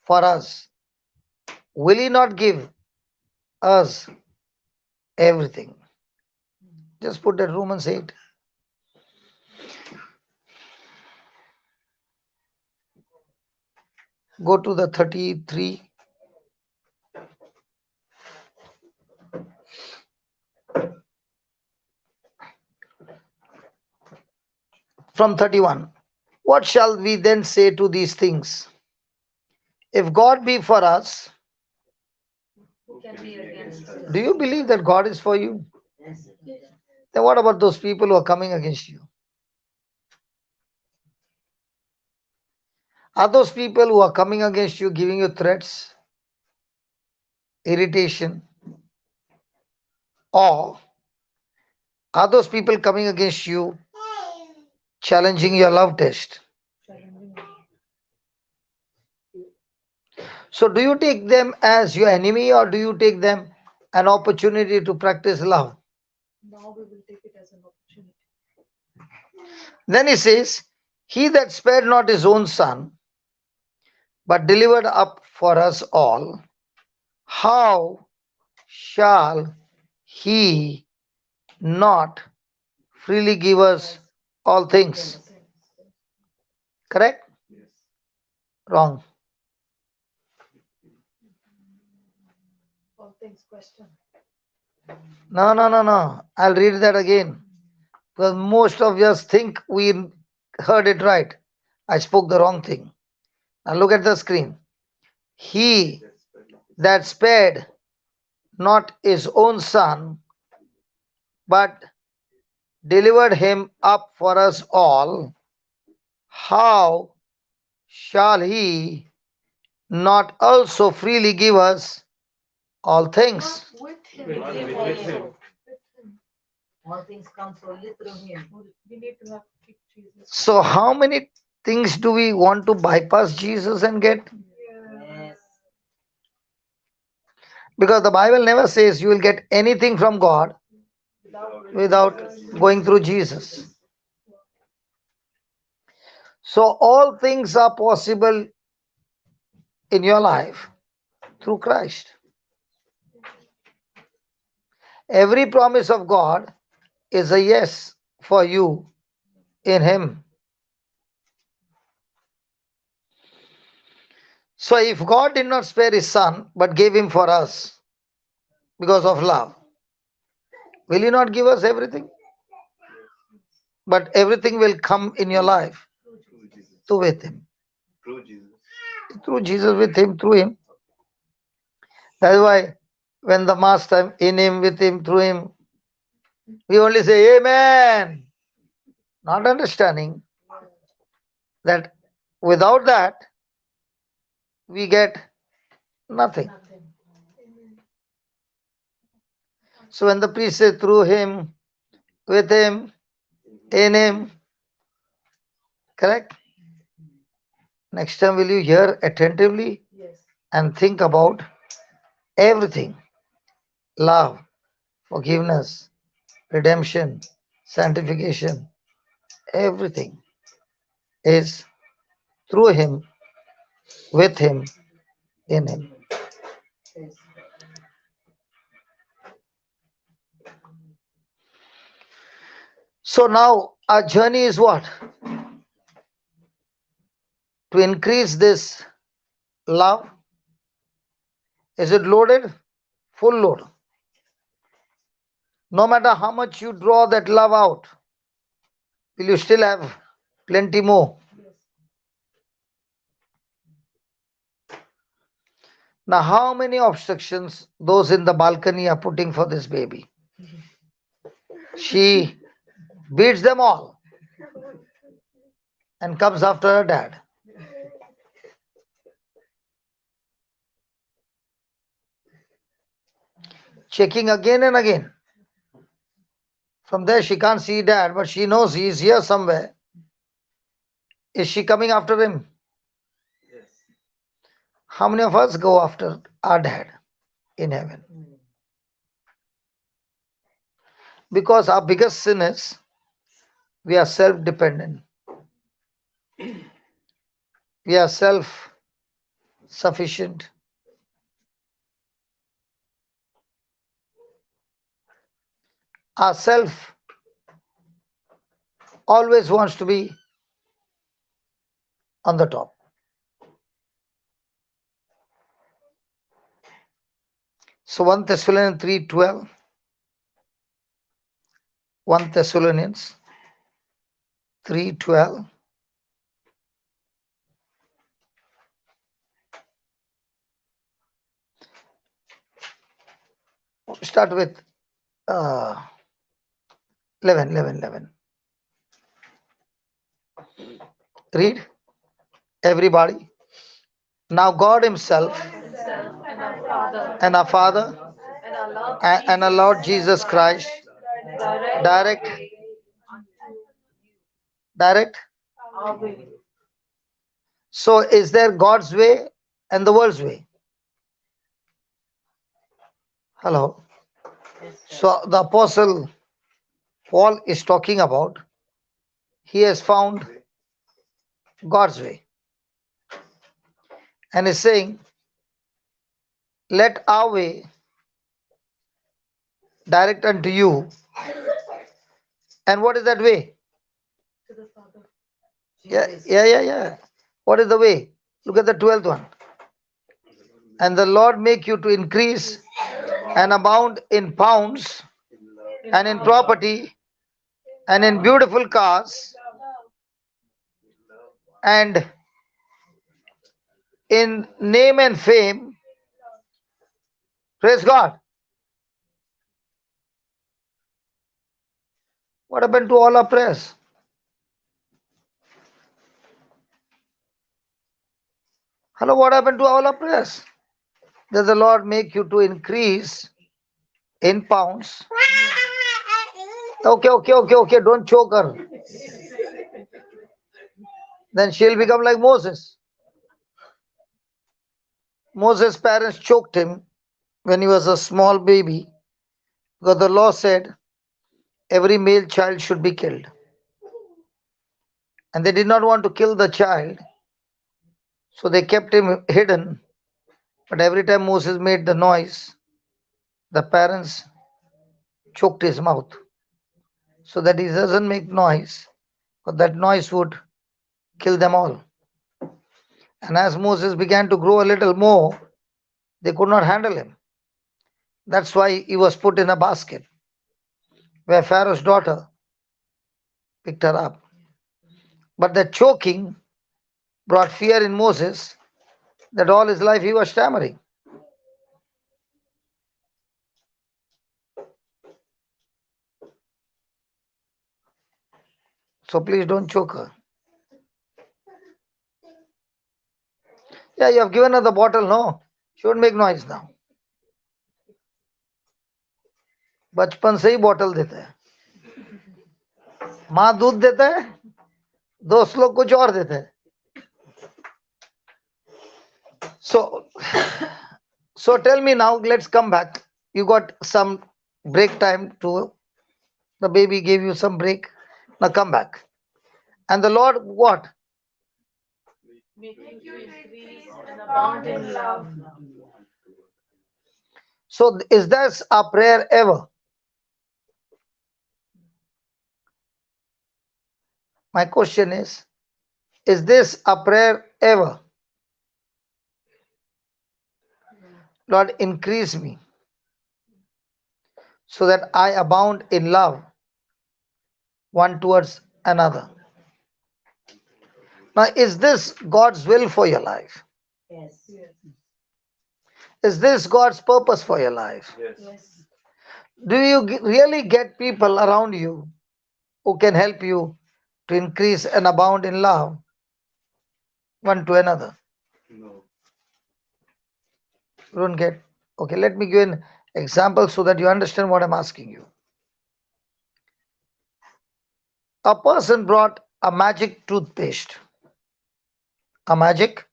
for us, will he not give us everything? Just put that Romans 8. Go to the 33. From 31. What shall we then say to these things? If God be for us, Who can be against us? do you believe that God is for you? Yes. Then what about those people who are coming against you? Are those people who are coming against you giving you threats, irritation, or are those people coming against you challenging your love test? So do you take them as your enemy or do you take them an opportunity to practice love? Now we will take it as an opportunity. Then he says, he that spared not his own son, but delivered up for us all, how shall he not freely give us all things? Correct? Wrong. All things question. No. I'll read that again. Because most of us think we heard it right. I spoke the wrong thing. Now look at the screen. He that spared not his own son, but delivered him up for us all, how shall he not also freely give us all things? With him. With him also. All things come solely through him. We need to have keep Jesus. So, how many things do we want to bypass Jesus and get? Yes. Because the Bible never says you will get anything from God without going through Jesus. So all things are possible in your life through Christ. Every promise of God is a yes for you in Him. So if God did not spare His Son but gave Him for us because of love, will He not give us everything? But everything will come in your life through with Him. Through Jesus, with Him, through Him. That's why when the Master, in Him, with Him, through Him, we only say Amen. Not understanding that without that, we get nothing. So when the priest says through Him, with Him, in Him, correct? Next time, will you hear attentively and think about everything? Love, forgiveness, redemption, sanctification, everything is through Him, with Him, in Him. So now our journey is what? To increase this love. Is it loaded? Full load. No matter how much you draw that love out, will you still have plenty more? Now, how many obstructions those in the balcony are putting for this baby? She beats them all and comes after her dad. Checking again and again. From there, she can't see dad, but she knows he is here somewhere. Is she coming after him? How many of us go after our dad in heaven? Because our biggest sin is we are self dependent, we are self sufficient. Our self always wants to be on the top. So 1 Thessalonians 3:12. 1 Thessalonians 3:12. Start with 11. Read, everybody. Now God Himself and our Father and our Lord Jesus Christ direct. So is there God's way and the world's way? Hello. So the apostle Paul is talking about he has found God's way and is saying, let our way direct unto you. And what is that way? Yeah. What is the way? Look at the 12th one. And the Lord make you to increase and abound in pounds and in property and in beautiful cars and in name and fame. Praise God. What happened to all our prayers? Hello, what happened to all our prayers? Does the Lord make you to increase in pounds? Okay. Don't choke her. Then she'll become like Moses. Moses' parents choked him when he was a small baby because the law said every male child should be killed. And they did not want to kill the child, so they kept him hidden. But every time Moses made the noise, the parents choked his mouth so that he doesn't make noise, but that noise would kill them all. And as Moses began to grow a little more, they could not handle him. That's why he was put in a basket where Pharaoh's daughter picked her up. But the choking brought fear in Moses that all his life he was stammering. So please don't choke her. Yeah, you have given her the bottle, no? She won't make noise now. बचपन से ही bottle देते हैं. माँ दूध देते हैं, दोस्त लोग कुछ और देते हैं. So tell me now, let's come back. You got some break time to, the baby gave you some break. Now come back. And the Lord what? Make you increase and abound in love. So is this our prayer ever? My question is this a prayer ever? Lord, increase me so that I abound in love one towards another. Now, is this God's will for your life? Yes. Is this God's purpose for your life? Yes. Do you really get people around you who can help you to increase and abound in love one to another? No. You don't get. Okay, let me give an example so that you understand what I'm asking you. A person brought a magic toothpaste. A magic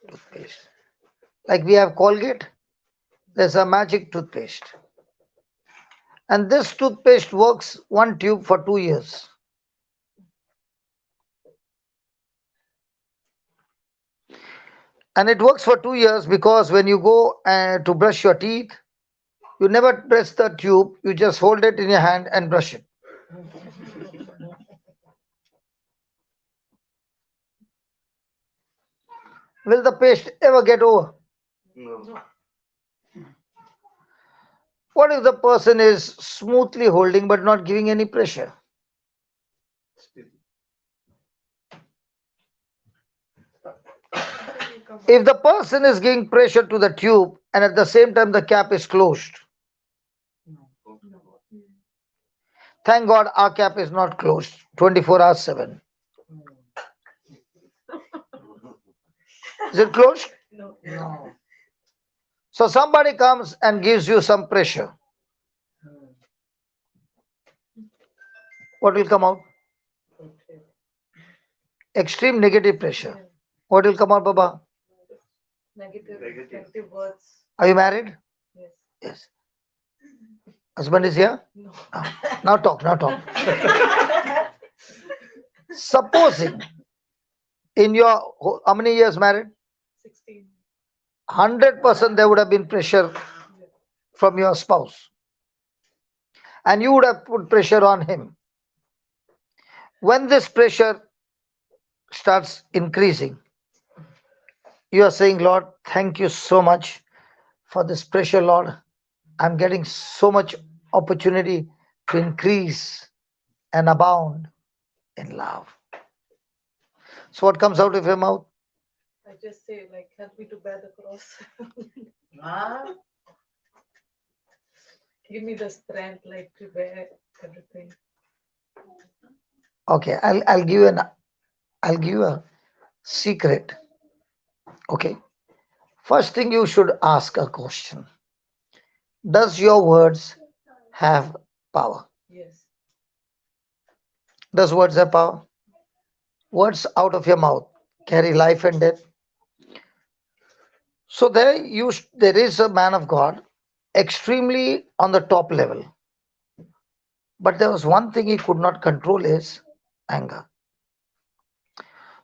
toothpaste. Like we have Colgate, there's a magic toothpaste. And this toothpaste works one tube for 2 years. And it works for 2 years because when you go to brush your teeth, you never press the tube, you just hold it in your hand and brush it. Will the paste ever get over? No. What if the person is smoothly holding but not giving any pressure? If the person is giving pressure to the tube and at the same time the cap is closed, thank God our cap is not closed 24 hours 7. Is it closed? No. So somebody comes and gives you some pressure. What will come out? Extreme negative pressure. What will come out, Baba? Negative words. Are you married? Yes. Yes. Husband is here? No. Now talk, now talk. Supposing in your, how many years married? 16. 100% there would have been pressure from your spouse. And you would have put pressure on him. When this pressure starts increasing, you are saying, Lord, thank you so much for this pressure, Lord. I'm getting so much opportunity to increase and abound in love. So what comes out of your mouth? I just say, like, help me to bear the cross. Ah, Give me the strength, like, to bear everything. Okay, I'll give you a secret. Okay. First thing you should ask a question. Does your words have power? Yes. Does words have power? Words out of your mouth carry life and death. So there is a man of God extremely on the top level. But there was one thing he could not control, is anger.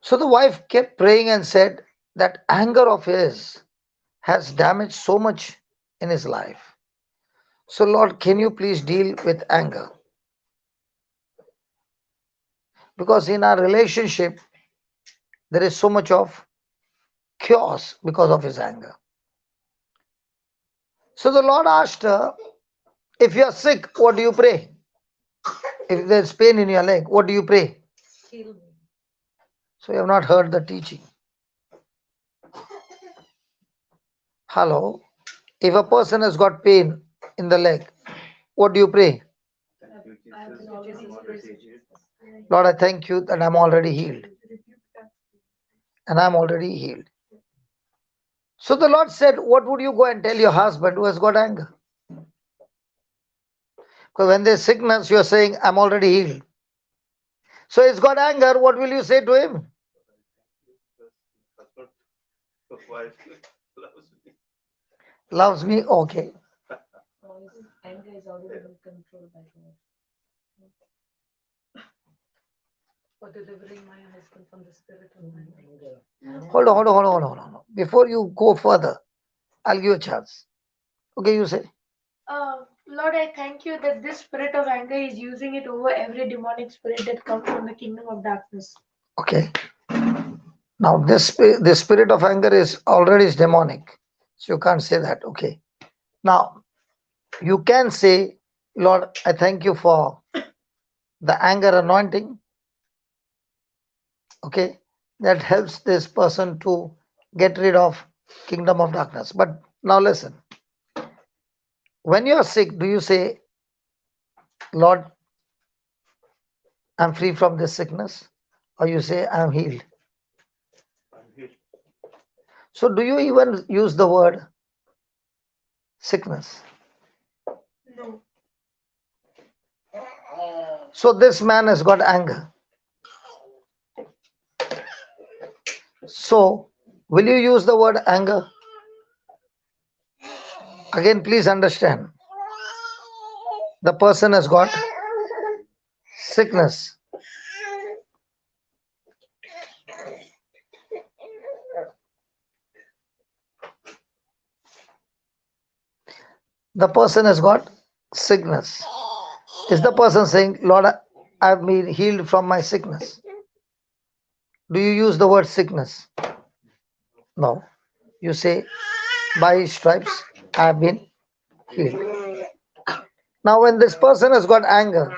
So the wife kept praying and said that anger of his has damaged so much in his life. So Lord, can you please deal with anger? Because in our relationship, there is so much of chaos because of his anger. So the Lord asked her, if you are sick, what do you pray? If there's pain in your leg, what do you pray? Heal me. So you have not heard the teaching. Hello. If a person has got pain in the leg, what do you pray? Lord, I thank you that I'm already healed. And I'm already healed. So the Lord said, what would you go and tell your husband who has got anger? Because when there's sickness, you're saying, I'm already healed. So he's got anger, what will you say to him? Loves me? Okay. Anger is already been controlled by God. For delivering my husband from the spirit of anger. Hold on. Before you go further, I'll give you a chance. Okay, you say. Lord, I thank you that this spirit of anger is using it over every demonic spirit that comes from the kingdom of darkness. Okay. Now this spirit of anger is already demonic. So you can't say that. Okay. Now you can say, Lord, I thank you for the anger anointing. Okay. That helps this person to get rid of kingdom of darkness. But now listen. When you are sick, do you say, Lord, I'm free from this sickness? Or you say, I'm healed? So do you even use the word sickness? No. So this man has got anger. So will you use the word anger? Again, please understand. The person has got sickness. The person has got sickness. Is the person saying, Lord, I've been healed from my sickness? Do you use the word sickness? No. You say, by his stripes, I have been healed. Now, when this person has got anger,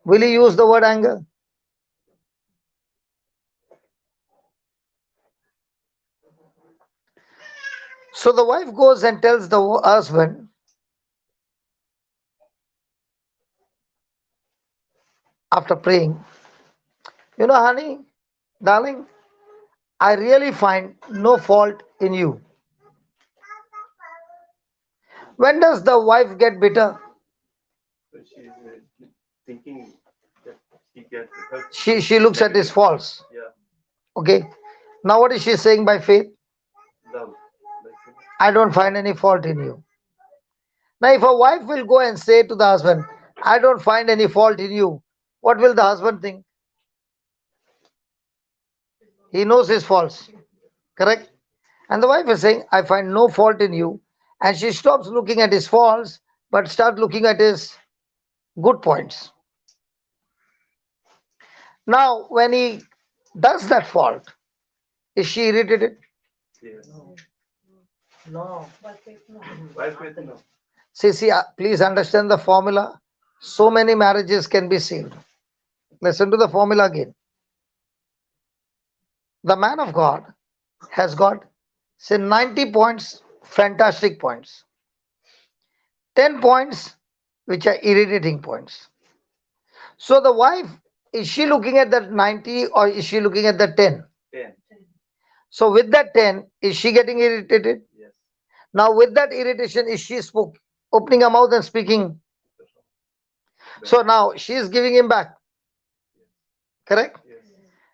will he use the word anger? So the wife goes and tells the husband, after praying, honey, darling, I really find no fault in you. When does the wife get bitter? She's thinking that she gets hurt. She looks at his faults. Yeah, Okay. Now what is she saying by faith? love. I don't find any fault in you. Now if a wife will go and say to the husband, I don't find any fault in you, what will the husband think? He knows his faults. Correct? And the wife is saying, I find no fault in you. And she stops looking at his faults, but start looking at his good points. Now, when he does that fault, is she irritated? Yes. No. By faith, no. Why faith? No. See, please understand the formula. So many marriages can be saved. Listen to the formula again. The man of God has got, say, 90 points, fantastic points. 10 points, which are irritating points. So the wife, is she looking at that 90 or is she looking at the 10? 10. So with that 10, is she getting irritated? Yes. Now with that irritation, is she opening her mouth and speaking? So now she is giving him back. Correct? Yes.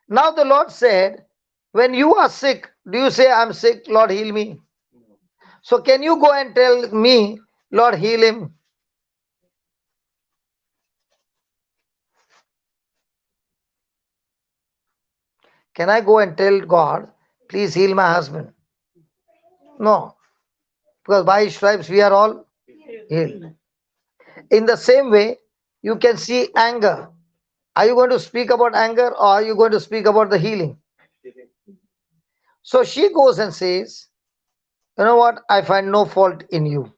Now the Lord said, when you are sick, do you say, I'm sick, Lord, heal me? No. So can you go and tell me, Lord, heal him? Can I go and tell God, please heal my husband? No, because by his stripes we are all healed. In the same way, you can see anger. Are you going to speak about anger or are you going to speak about the healing? So she goes and says, you know what? I find no fault in you.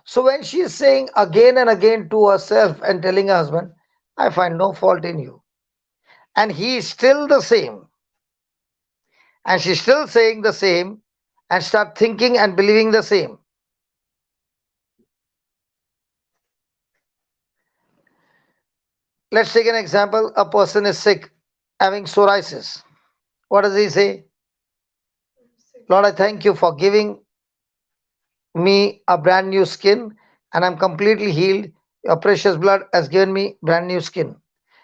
So when she is saying again and again to herself and telling her husband, I find no fault in you, and he is still the same, and she's still saying the same, and start thinking and believing the same. Let's take an example. A person is sick, having psoriasis. What does he say? Lord, I thank you for giving me a brand new skin, and I'm completely healed. Your precious blood has given me brand new skin.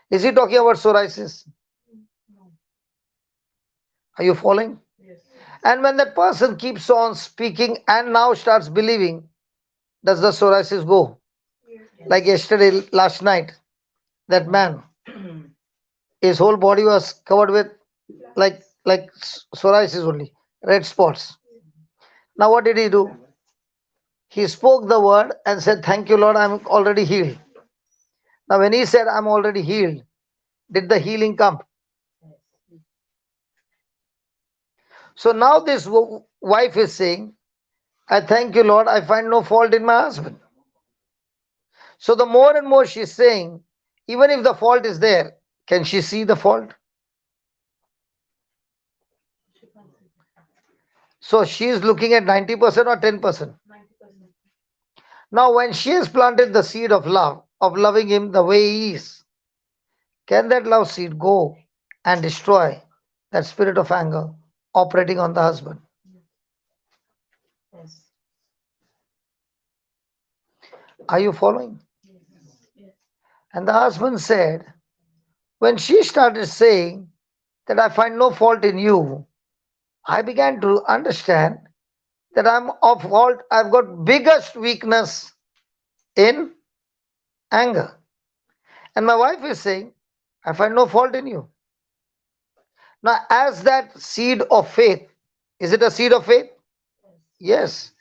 Is he talking about psoriasis? Are you following? Yes. And when that person keeps on speaking and now starts believing, does the psoriasis go? Like yesterday, last night, that man, his whole body was covered with psoriasis only, red spots. Now what did he do? He spoke the word and said, thank you, Lord, I'm already healed. Now, when he said, I'm already healed, did the healing come? So now this wife is saying, I thank you, Lord, I find no fault in my husband. So the more and more she's saying, even if the fault is there, can she see the fault? So she is looking at 90% or 10%. 90%. Now, when she has planted the seed of love, of loving him the way he is, can that love seed go and destroy that spirit of anger operating on the husband? Yes. Are you following? Yes. And the husband said, when she started saying that I find no fault in you, I began to understand that I'm of fault. I've got biggest weakness in anger. And my wife is saying, I find no fault in you. Now, as that seed of faith, is it a seed of faith? Yes.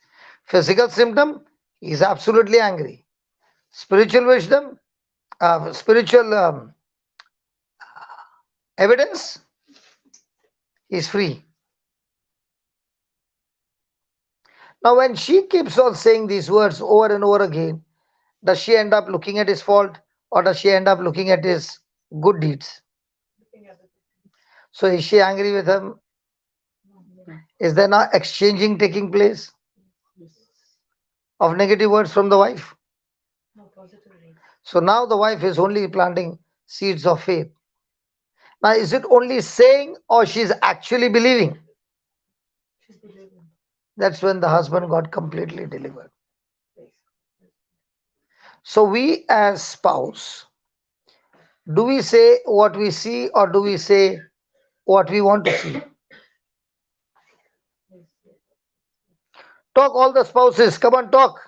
Physical symptom, he is absolutely angry. Spiritual wisdom, spiritual evidence, he is free. Now, when she keeps on saying these words over and over again, does she end up looking at his fault or does she end up looking at his good deeds? Looking at it. So, is she angry with him? Is there now exchanging taking place of negative words from the wife? No, positively. So, now the wife is only planting seeds of faith. Now, is it only saying or she's actually believing? She's believing. That's when the husband got completely delivered. So, we as spouse, do we say what we see or do we say what we want to see? Talk, all the spouses, come on, talk.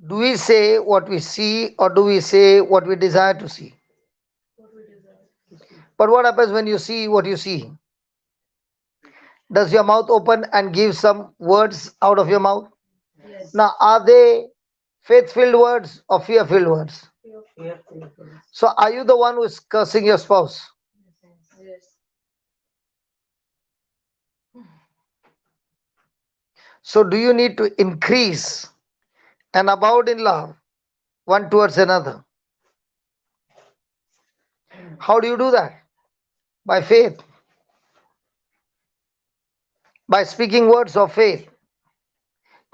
Do we say what we see or do we say what we desire to see? What we desire. But what happens when you see what you see? Does your mouth open and give some words out of your mouth? Yes. Now, are they faith filled words or fear filled words? Yes. So, are you the one who is cursing your spouse? Yes. So, do you need to increase and abound in love one towards another? How do you do that? By faith, by speaking words of faith.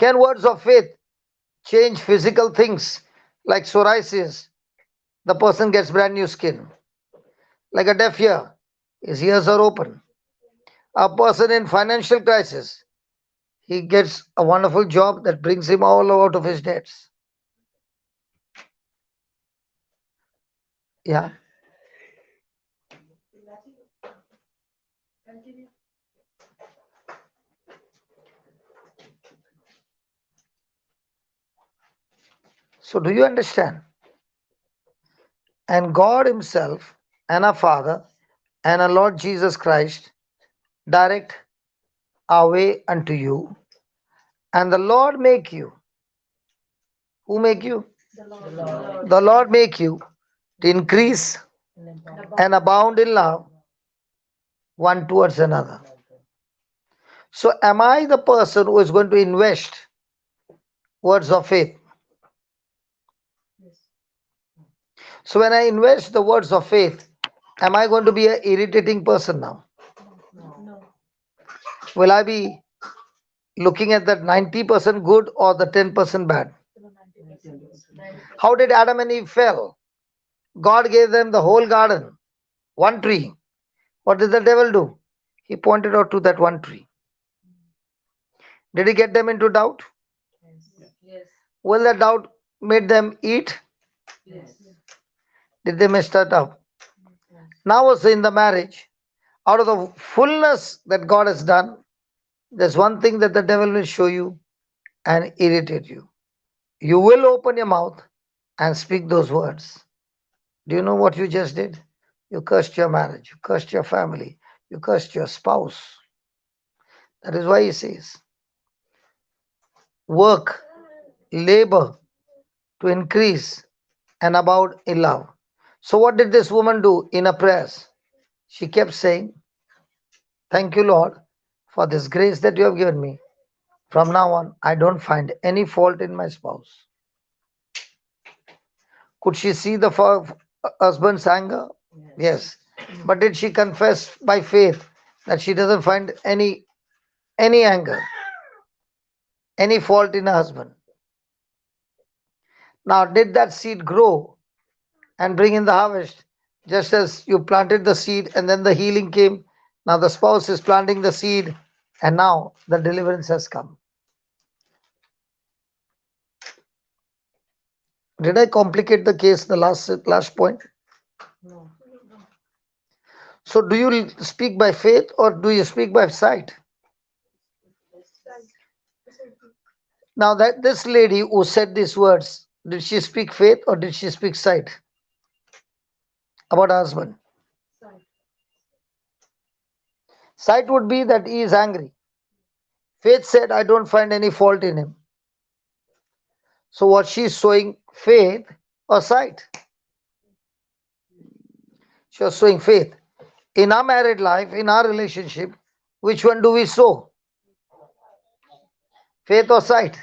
Can words of faith change physical things like psoriasis? The person gets brand new skin. Like a deaf ear, his ears are open. A person in financial crisis, he gets a wonderful job that brings him all out of his debts. Yeah. Continue. So, do you understand? and God Himself and our Father and our Lord Jesus Christ direct our way unto you, and the Lord make you. Who make you? The Lord. The Lord make you to increase and abound in love one towards another. So, am I the person who is going to invest words of faith? So, when I invest the words of faith, am I going to be an irritating person now? No. Will I be looking at that 90% good or the 10% bad? How did Adam and Eve fell? God gave them the whole garden, one tree. What did the devil do? He pointed out to that one tree. Did he get them into doubt? Yes. Well, that doubt made them eat? Yes. Did they mess that up? Now, also in the marriage, out of the fullness that God has done, there's one thing that the devil will show you and irritate you. You will open your mouth and speak those words. Do you know what you just did? You cursed your marriage, you cursed your family, you cursed your spouse. That is why he says, work, labor to increase and abound in love. So, what did this woman do in her prayers? She kept saying, thank you, Lord, for this grace that you have given me. From now on, I don't find any fault in my spouse. Could she see the husband's anger? Yes. But did she confess by faith that she doesn't find any anger, any fault in her husband? Now, did that seed grow and bring in the harvest? Just as you planted the seed and then the healing came, now the spouse is planting the seed and now the deliverance has come. Did I complicate the case, the last point? No. So, do you speak by faith or do you speak by sight? Now, that this lady who said these words, did she speak faith or did she speak sight about her husband? Sight would be that he is angry. Faith said, I don't find any fault in him. So, what she's showing, faith or sight? She was showing faith. In our married life, in our relationship, which one do we sow? Faith or sight?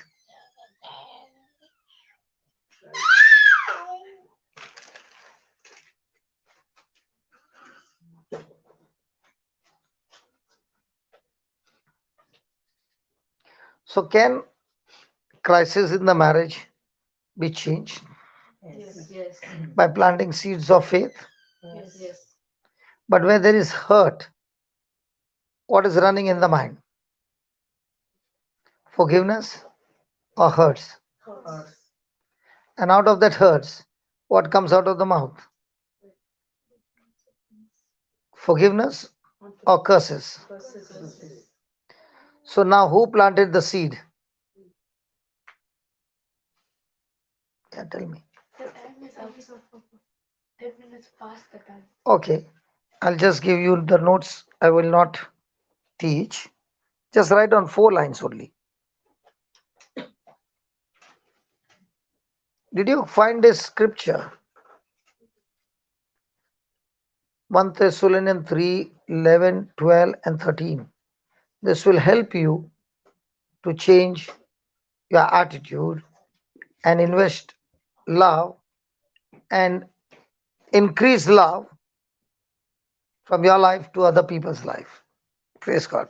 So, can crisis in the marriage be changed Yes. Yes. by planting seeds of faith? Yes. Yes. But where there is hurt, what is running in the mind? Forgiveness or hurts? And out of that hurts, what comes out of the mouth? Forgiveness or curses? So now who planted the seed? Yeah, tell me. The time is up. 10 minutes past the time. Okay, I'll just give you the notes. I will not teach. Just write on 4 lines only. Did you find this scripture? 1 Thessalonians 3, 11, 12, and 13. This will help you to change your attitude and invest love and increase love from your life to other people's life. Praise God.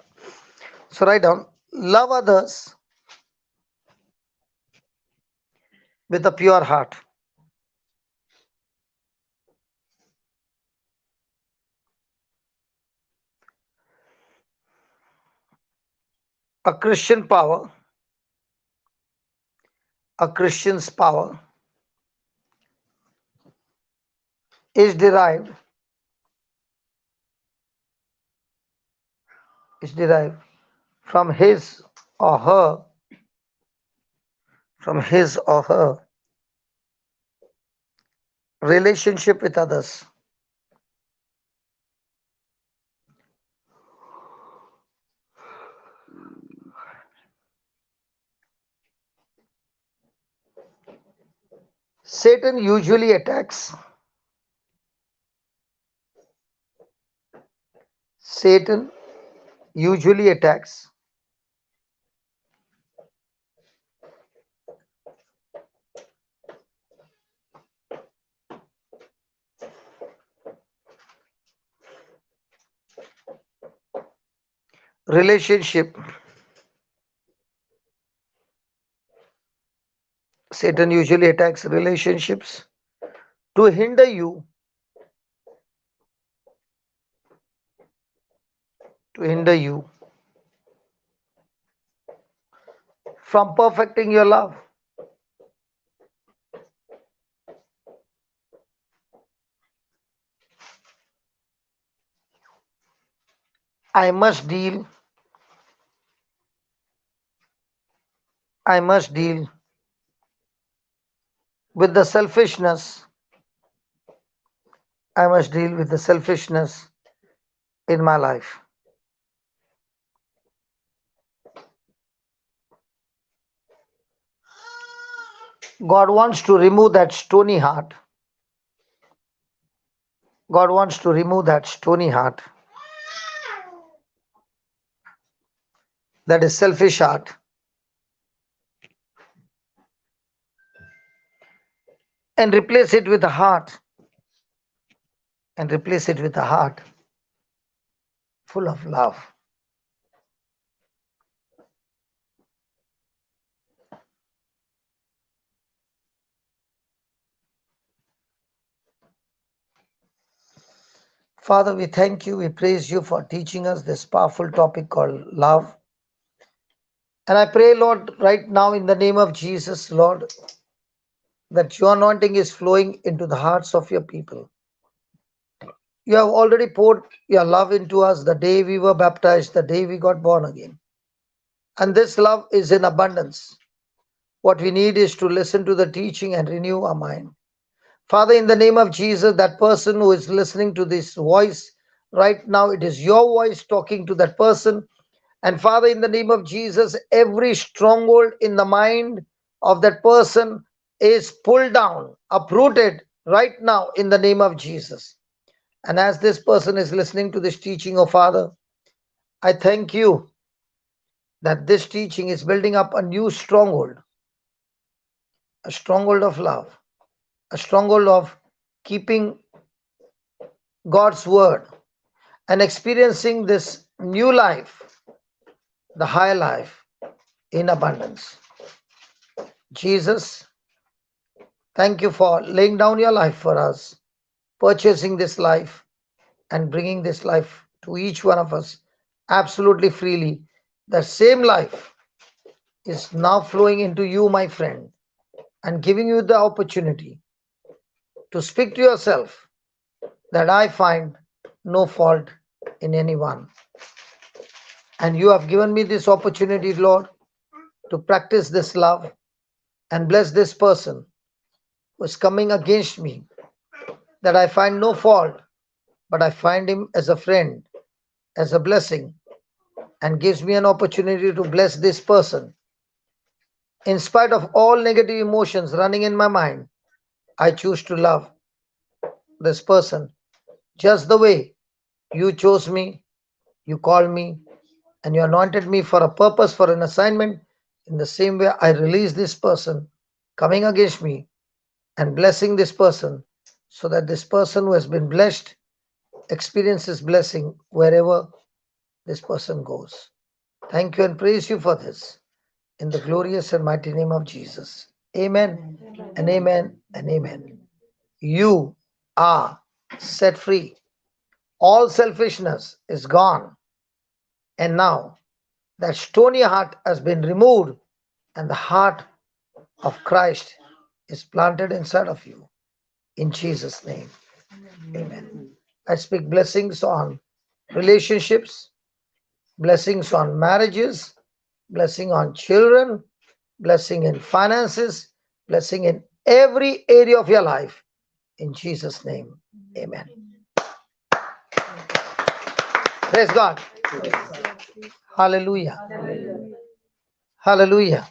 So write down, love others with a pure heart. A Christian power, a Christian's power is derived from or her from his or her relationship with others. Satan usually attacks. Satan usually attacks relationship. Satan usually attacks relationships to hinder you from perfecting your love. I must deal. I must deal with the selfishness. I must deal with the selfishness in my life. God wants to remove that stony heart. God wants to remove that stony heart, that is selfish heart, and replace it with a heart, and replace it with a heart full of love. Father, we thank you, we praise you for teaching us this powerful topic called love. And I pray, Lord, right now in the name of Jesus, Lord, that your anointing is flowing into the hearts of your people. You have already poured your love into us the day we were baptized, the day we got born again. And this love is in abundance. What we need is to listen to the teaching and renew our mind. Father, in the name of Jesus, that person who is listening to this voice right now, it is your voice talking to that person. And Father, in the name of Jesus, every stronghold in the mind of that person is pulled down, uprooted right now in the name of Jesus. And as this person is listening to this teaching, oh Father, I thank you that this teaching is building up a new stronghold, a stronghold of love, a stronghold of keeping God's word and experiencing this new life, the high life in abundance. Jesus, thank you for laying down your life for us, purchasing this life and bringing this life to each one of us absolutely freely. The same life is now flowing into you, my friend, and giving you the opportunity to speak to yourself that I find no fault in anyone. And you have given me this opportunity, Lord, to practice this love and bless this person who is coming against me, that I find no fault, but I find him as a friend, as a blessing, and gives me an opportunity to bless this person. In spite of all negative emotions running in my mind, I choose to love this person just the way you chose me, you called me, and you anointed me for a purpose, for an assignment. In the same way, I release this person coming against me and blessing this person so that this person who has been blessed experiences blessing wherever this person goes. Thank you and praise you for this in the glorious and mighty name of Jesus. Amen and amen and amen. You are set free. All selfishness is gone. And now that stony heart has been removed and the heart of Christ is planted inside of you. In Jesus' name. Amen. I speak blessings on relationships, blessings on marriages, blessing on children, blessing in finances, blessing in every area of your life. In Jesus' name, amen. Praise God. Hallelujah. Hallelujah.